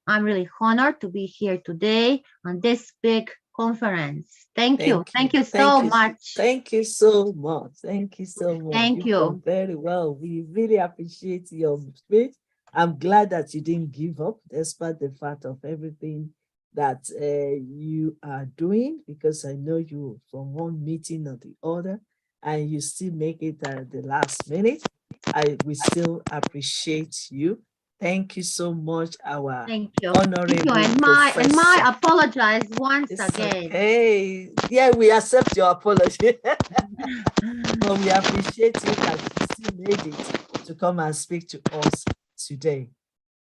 I'm really honored to be here today on this big conference. Thank you. Thank you so much. Thank you so much. Thank you so much. Thank you. Done very well. We really appreciate your speech. I'm glad that you didn't give up despite the fact of everything that you are doing, because I know you from one meeting or the other, and you still make it at the last minute. We still appreciate you. Thank you so much, our Thank you. honorable And professor. my apologize once It's again. okay. Yeah, we accept your apology. But we appreciate you that you still made it to come and speak to us today.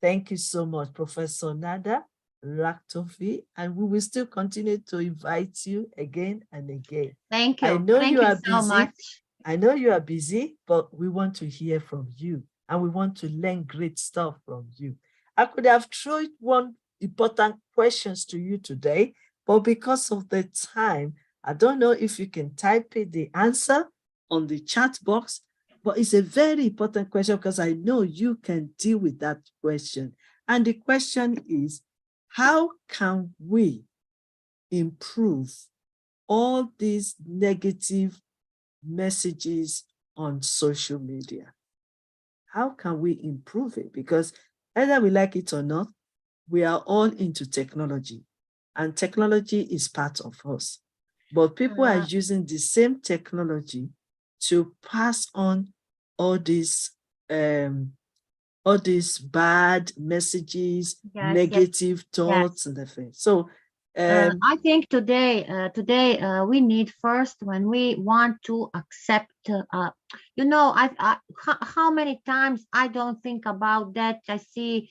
Thank you so much, Professor Nada Raktofi, and we will still continue to invite you again and again. Thank you. I know Thank you you are so busy. much. I know you are busy, but we want to hear from you and we want to learn great stuff from you. I could have thrown one important questions to you today, but because of the time, I don't know if you can type it, the answer on the chat box, but it's a very important question because I know you can deal with that question. And the question is, how can we improve all these negative messages on social media? How can we improve it? Because either we like it or not, we are all into technology and technology is part of us. But people are using the same technology to pass on all these bad messages, negative thoughts, and everything. So I think today we need first, when we want to accept, how many times I don't think about that. I see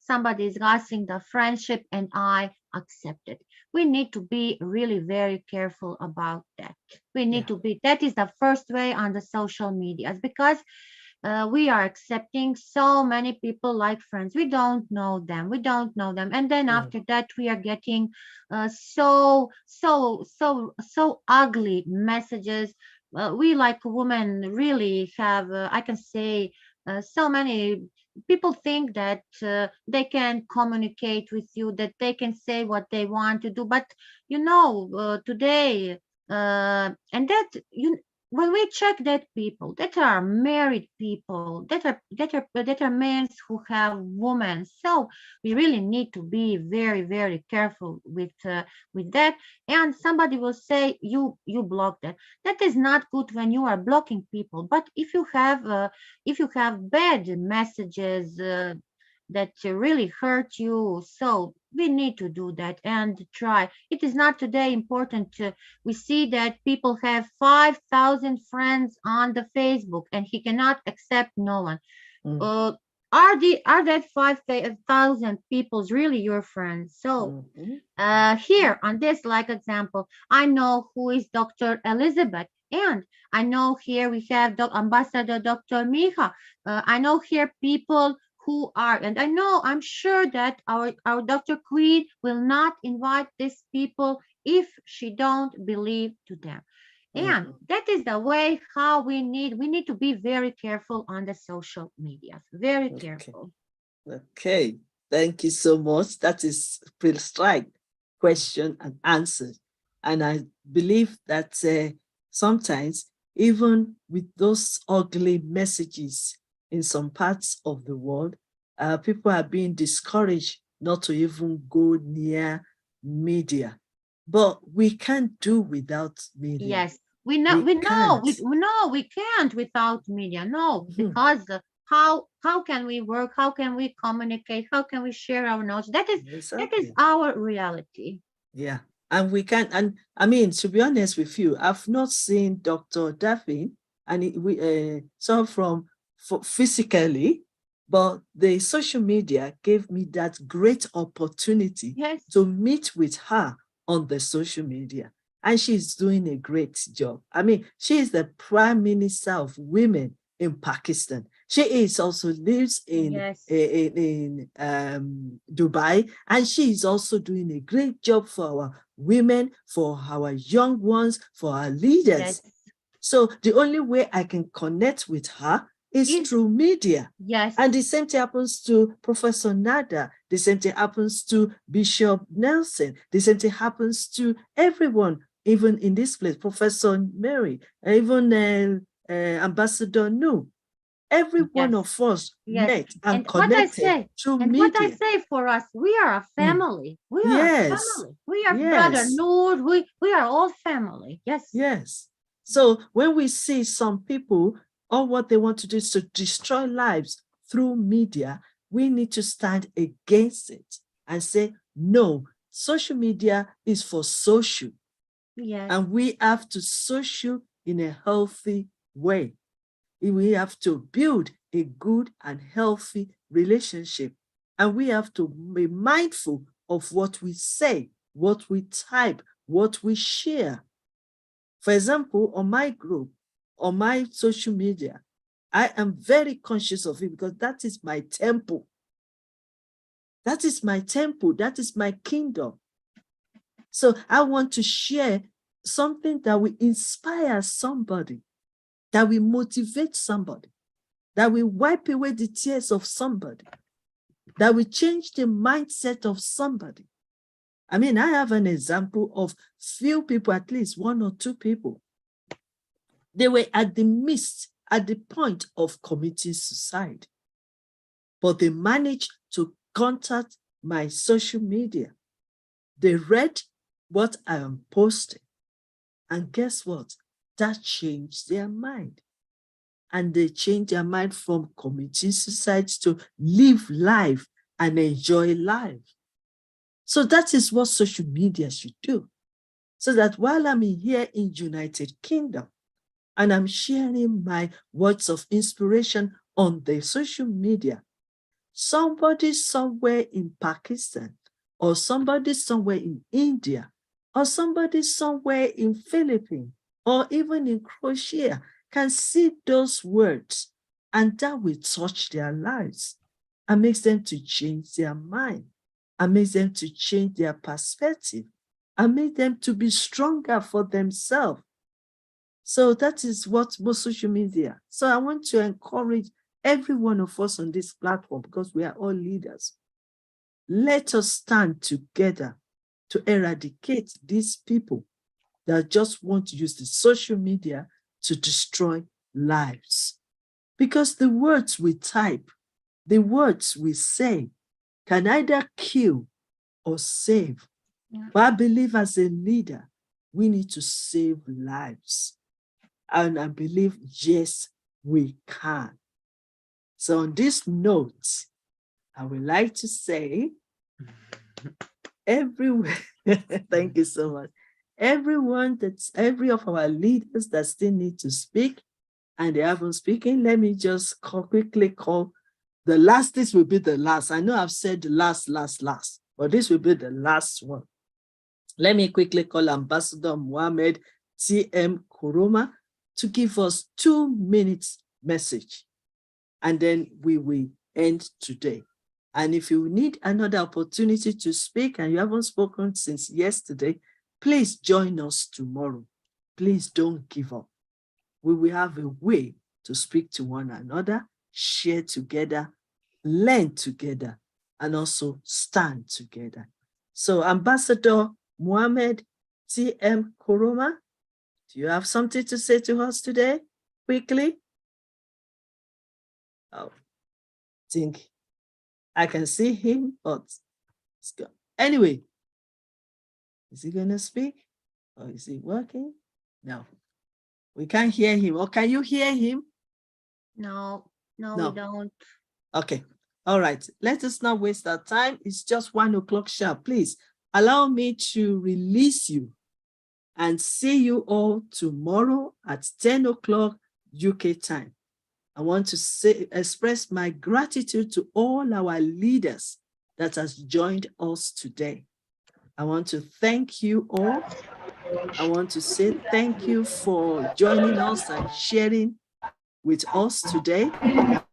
somebody is asking the friendship and I accept it. We need to be really very careful about that. We need to be, that is the first way on the social medias, because we are accepting so many people like friends. We don't know them. And then after that, we are getting so ugly messages. We like women really have, I can say, so many people think that they can communicate with you, that they can say what they want to do. But today, and that when we check that people that are married people, that are men who have women, so we really need to be very very careful with that. And somebody will say, you block that. That is not good when you are blocking people. But if you have bad messages that really hurt you, so we need to do that and try. It is not today important to, we see that people have 5,000 friends on the Facebook and he cannot accept no one. Are that 5,000 people's really your friends? So here on this like example, I know who is Dr. Elizabeth, and I know here we have Ambassador Dr. Miha. I know here people who are, and I'm sure that our Dr. Queen will not invite these people if she don't believe to them. And that is the way how we need to be very careful on the social media. Very careful. Okay, thank you so much. That is prescribed question and answer. And I believe that sometimes, even with those ugly messages in some parts of the world, people are being discouraged not to even go near media. But we can't do without media. Yes, we know we can't without media. No, because how can we work? How can we communicate? How can we share our knowledge? That is our reality. Yeah, and we can, and I mean, to be honest with you, I've not seen Dr. Daphne, and we saw from physically, but the social media gave me that great opportunity to meet with her on the social media. And she's doing a great job. I mean, she is the Prime Minister of Women in Pakistan. She also lives in Dubai, and she is also doing a great job for our women, for our young ones, for our leaders. So the only way I can connect with her is through media. Yes. And the same thing happens to Professor Nada. The same thing happens to Bishop Nelson. The same thing happens to everyone, even in this place, Professor Mary, even Ambassador Nu. Every one of us met and connected through media. What I say for us, we are a family. We are a family. We are brother Noor. We are all family. Yes. Yes. So when we see some people, all what they want to do is to destroy lives through media, we need to stand against it and say, no, social media is for social. Yes. And we have to social in a healthy way. We have to build a good and healthy relationship. And we have to be mindful of what we say, what we type, what we share. For example, on my group, on my social media, I am very conscious of it because that is my temple. That is my temple. That is my kingdom. So I want to share something that will inspire somebody, that will motivate somebody, that will wipe away the tears of somebody, that will change the mindset of somebody. I mean, I have an example of few people, at least one or two people. They were at the point of committing suicide, but they managed to contact my social media. They read what I am posting, and guess what? That changed their mind. And they changed their mind from committing suicide to live life and enjoy life. So that is what social media should do. So that while I'm here in United Kingdom and I'm sharing my words of inspiration on the social media, somebody somewhere in Pakistan, or somebody somewhere in India, or somebody somewhere in Philippines, or even in Croatia can see those words, and that will touch their lives and makes them to change their mind, and makes them to change their perspective, and make them to be stronger for themselves. So that is what most social media. So I want to encourage every one of us on this platform, because we are all leaders. Let us stand together to eradicate these people that just want to use the social media to destroy lives. Because the words we type, the words we say can either kill or save. Yeah. But I believe as a leader, we need to save lives. And I believe, yes, we can. So on this note, I would like to say, everyone, thank you so much. Every of our leaders that still need to speak and they haven't spoken, let me just quickly call the last. This will be the last. I know I've said the last, but this will be the last one. Let me quickly call Ambassador Mohammed T.M. Kuruma to give us 2 minutes message, and then we will end today. And if you need another opportunity to speak and you haven't spoken since yesterday, please join us tomorrow. Please don't give up. We will have a way to speak to one another, share together, learn together, and also stand together. So Ambassador Mohammed T.M. Kuruma, do you have something to say to us today? Quickly. Oh, I think I can see him, but it's good. Anyway, is he going to speak? Or is he working? No, we can't hear him. Or can you hear him? No, No. we don't. Okay. All right. Let us not waste our time. It's just 1 o'clock sharp. Please allow me to release you and see you all tomorrow at 10 o'clock UK time. I want to express my gratitude to all our leaders that has joined us today. I want to thank you all. I want to say thank you for joining us and sharing with us today.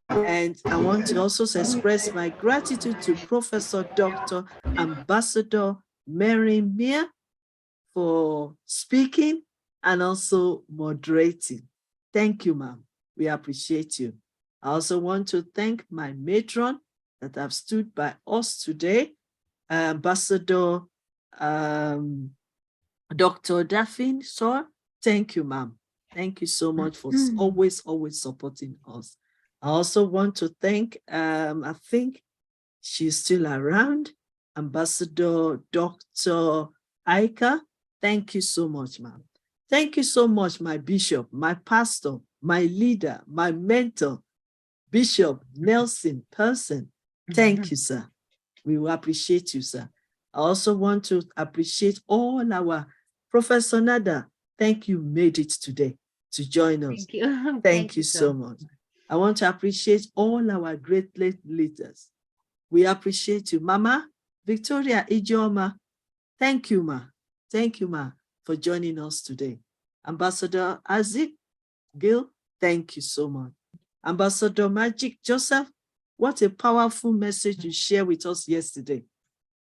And I want to also express my gratitude to Professor Dr. Ambassador Mary Mia for speaking and also moderating. Thank you, ma'am. We appreciate you. I also want to thank my matron that have stood by us today, Ambassador Dr. Daphne. So thank you, ma'am. Thank you so much for always supporting us. I also want to thank, I think she's still around, Ambassador Dr. Aika. Thank you so much, ma'am. Thank you so much, my bishop, my pastor, my leader, my mentor, Bishop Nelson Person. Thank you, sir. We will appreciate you, sir. I also want to appreciate all our Professor Nada. Thank you, made it today to join us. Thank you. Thank you sir. so much. I want to appreciate all our great late leaders. We appreciate you, Mama Victoria Ijeoma. Thank you, ma. Thank you, ma, for joining us today. Ambassador Isaac Gill, thank you so much. Ambassador Magic Joseph, what a powerful message you shared with us yesterday.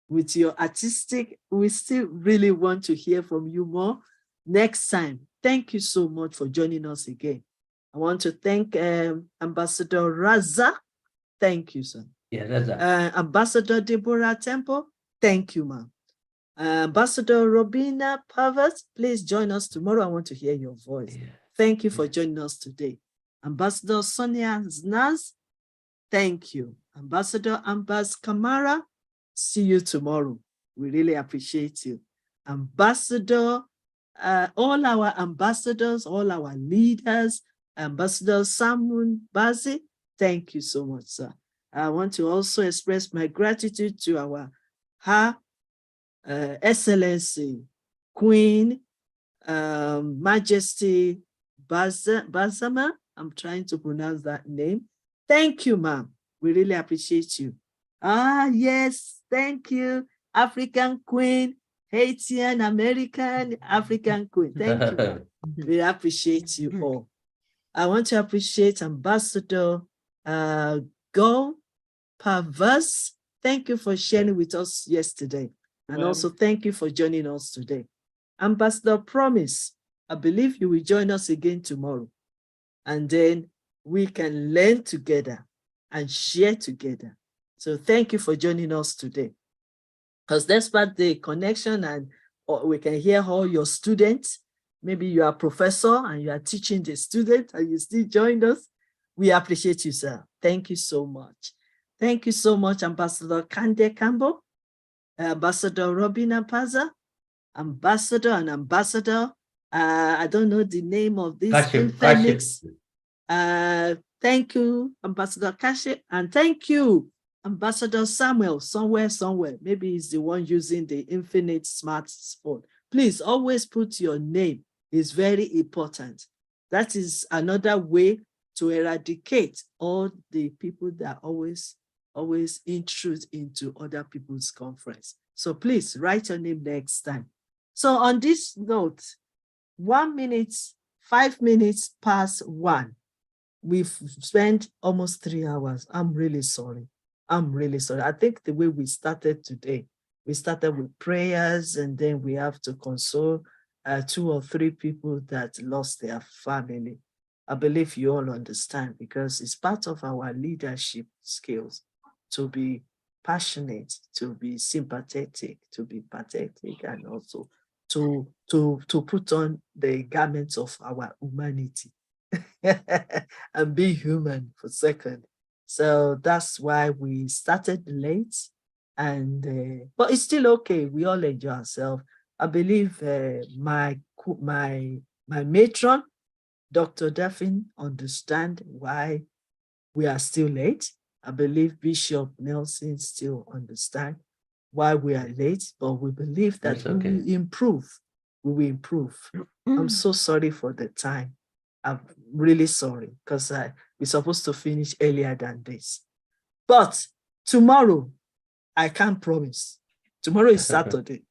With your artistic, we still really want to hear from you more next time. Thank you so much for joining us again. I want to thank Ambassador Raza. Thank you, sir. Yeah, Raza. Ambassador Deborah Temple, thank you, ma'am. Ambassador Robina Pavas, please join us tomorrow. I want to hear your voice. Yeah. Thank you for joining us today. Ambassador Sonia Znaz, thank you. Ambassador Ambas Kamara, see you tomorrow. We really appreciate you. Ambassador, all our ambassadors, all our leaders, Ambassador Samun Bazi, thank you so much, sir. I want to also express my gratitude to our Excellency, Queen, Majesty Bazama. I'm trying to pronounce that name. Thank you, ma'am. We really appreciate you. Yes, thank you. African Queen, Haitian, American, African Queen. Thank you, ma'am. We appreciate you all. I want to appreciate Ambassador Go Pavas. Thank you for sharing with us yesterday. And also thank you for joining us today. Ambassador Promise, I believe you will join us again tomorrow. And then we can learn together and share together. So thank you for joining us today. Because despite the connection and we can hear all your students, maybe you are a professor and you are teaching the student and you still joined us. We appreciate you, sir. Thank you so much. Thank you so much, Ambassador Kande Campbell, Ambassador Robina Paza, Ambassador and Ambassador. I don't know the name of this. Phoenix. Thank you, Ambassador Kashi, and thank you, Ambassador Samuel, somewhere. Maybe he's the one using the Infinite smartphone. Please always put your name. It's very important. That is another way to eradicate all the people that always intrude into other people's conference. So please write your name next time. So on this note, 1 minute, 5 minutes past 1. We've spent almost 3 hours. I'm really sorry. I think the way we started today, we started with prayers and then we have to console 2 or 3 people that lost their family. I believe you all understand because it's part of our leadership skills to be passionate, to be sympathetic, to be pathetic, and also to put on the garments of our humanity and be human for a second. So that's why we started late, and but it's still okay. We all enjoy ourselves. I believe my matron, Dr. Duffin, understand why we are still late. I believe Bishop Nelson still understand why we are late, but we believe that we will improve. We will improve. I'm so sorry for the time. I'm really sorry because we're supposed to finish earlier than this. But tomorrow, I can't promise. Tomorrow is Saturday.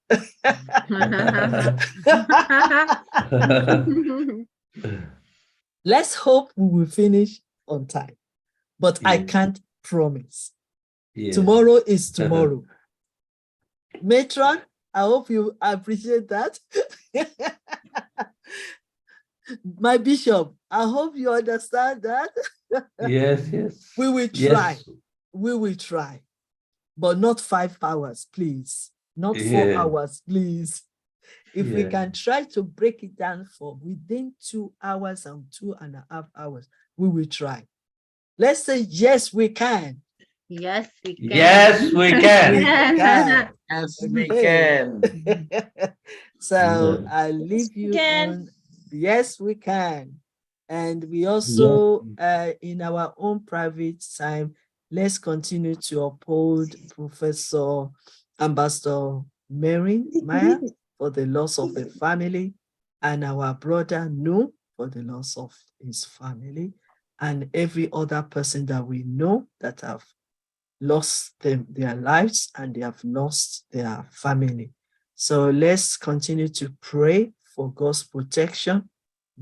Let's hope we will finish on time. But I can't promise. Tomorrow is tomorrow. Matron, I hope you appreciate that. My bishop, I hope you understand that. Yes. We will try. Yes. We will try. But not 5 hours, please. Not 4 hours, please. If we can try to break it down for within 2 hours and 2.5 hours, we will try. Let's say, yes, we can. Yes, we can. Yes, we can. Yes, we can. So I leave you on. Yes, we can. And we also, in our own private time, Let's continue to uphold Professor Ambassador Mary Maya for the loss of the family, and our brother Nu for the loss of his family, and every other person that we know that have lost their lives and they have lost their family. So let's continue to pray for God's protection,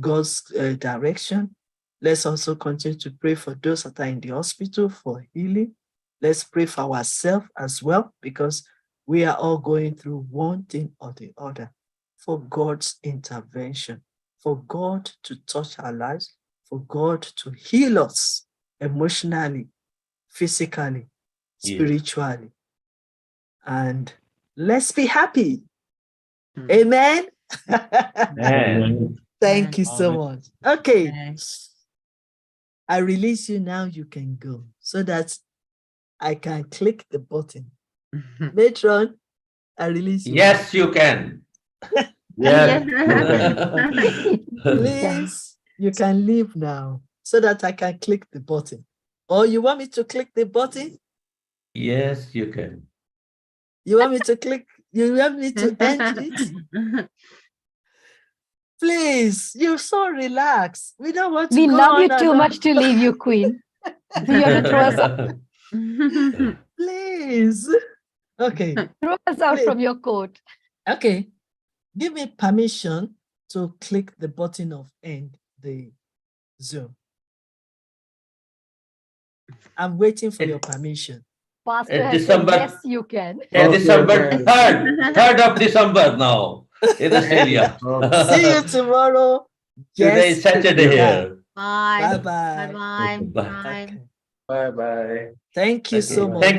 God's direction. Let's also continue to pray for those that are in the hospital for healing. Let's pray for ourselves as well, because we are all going through one thing or the other, for God's intervention, for God to touch our lives, for God to heal us emotionally, physically, spiritually. And let's be happy. Amen. Amen. Thank you so much. Okay. I release you now. You can go so that I can click the button. Matron, I release you. Yes, you can. Yes. Please, you can leave now so that I can click the button. Or you want me to click the button? Yes, you can. You want me to click? You want me to end it? Please, you're so relaxed. We don't want to We go love you on too and much to leave you, Queen. You have to throw us out. Please. Okay. Throw us out Please. from your court. Okay. Give me permission to click the button of end the Zoom. I'm waiting for your permission. Pastor has December, said, yes, you can. December 3rd of December now in Australia. See you tomorrow. Today Yes, is Saturday here. Bye Bye. bye. Bye. Bye. Okay. Bye bye. Thank you so much. Thank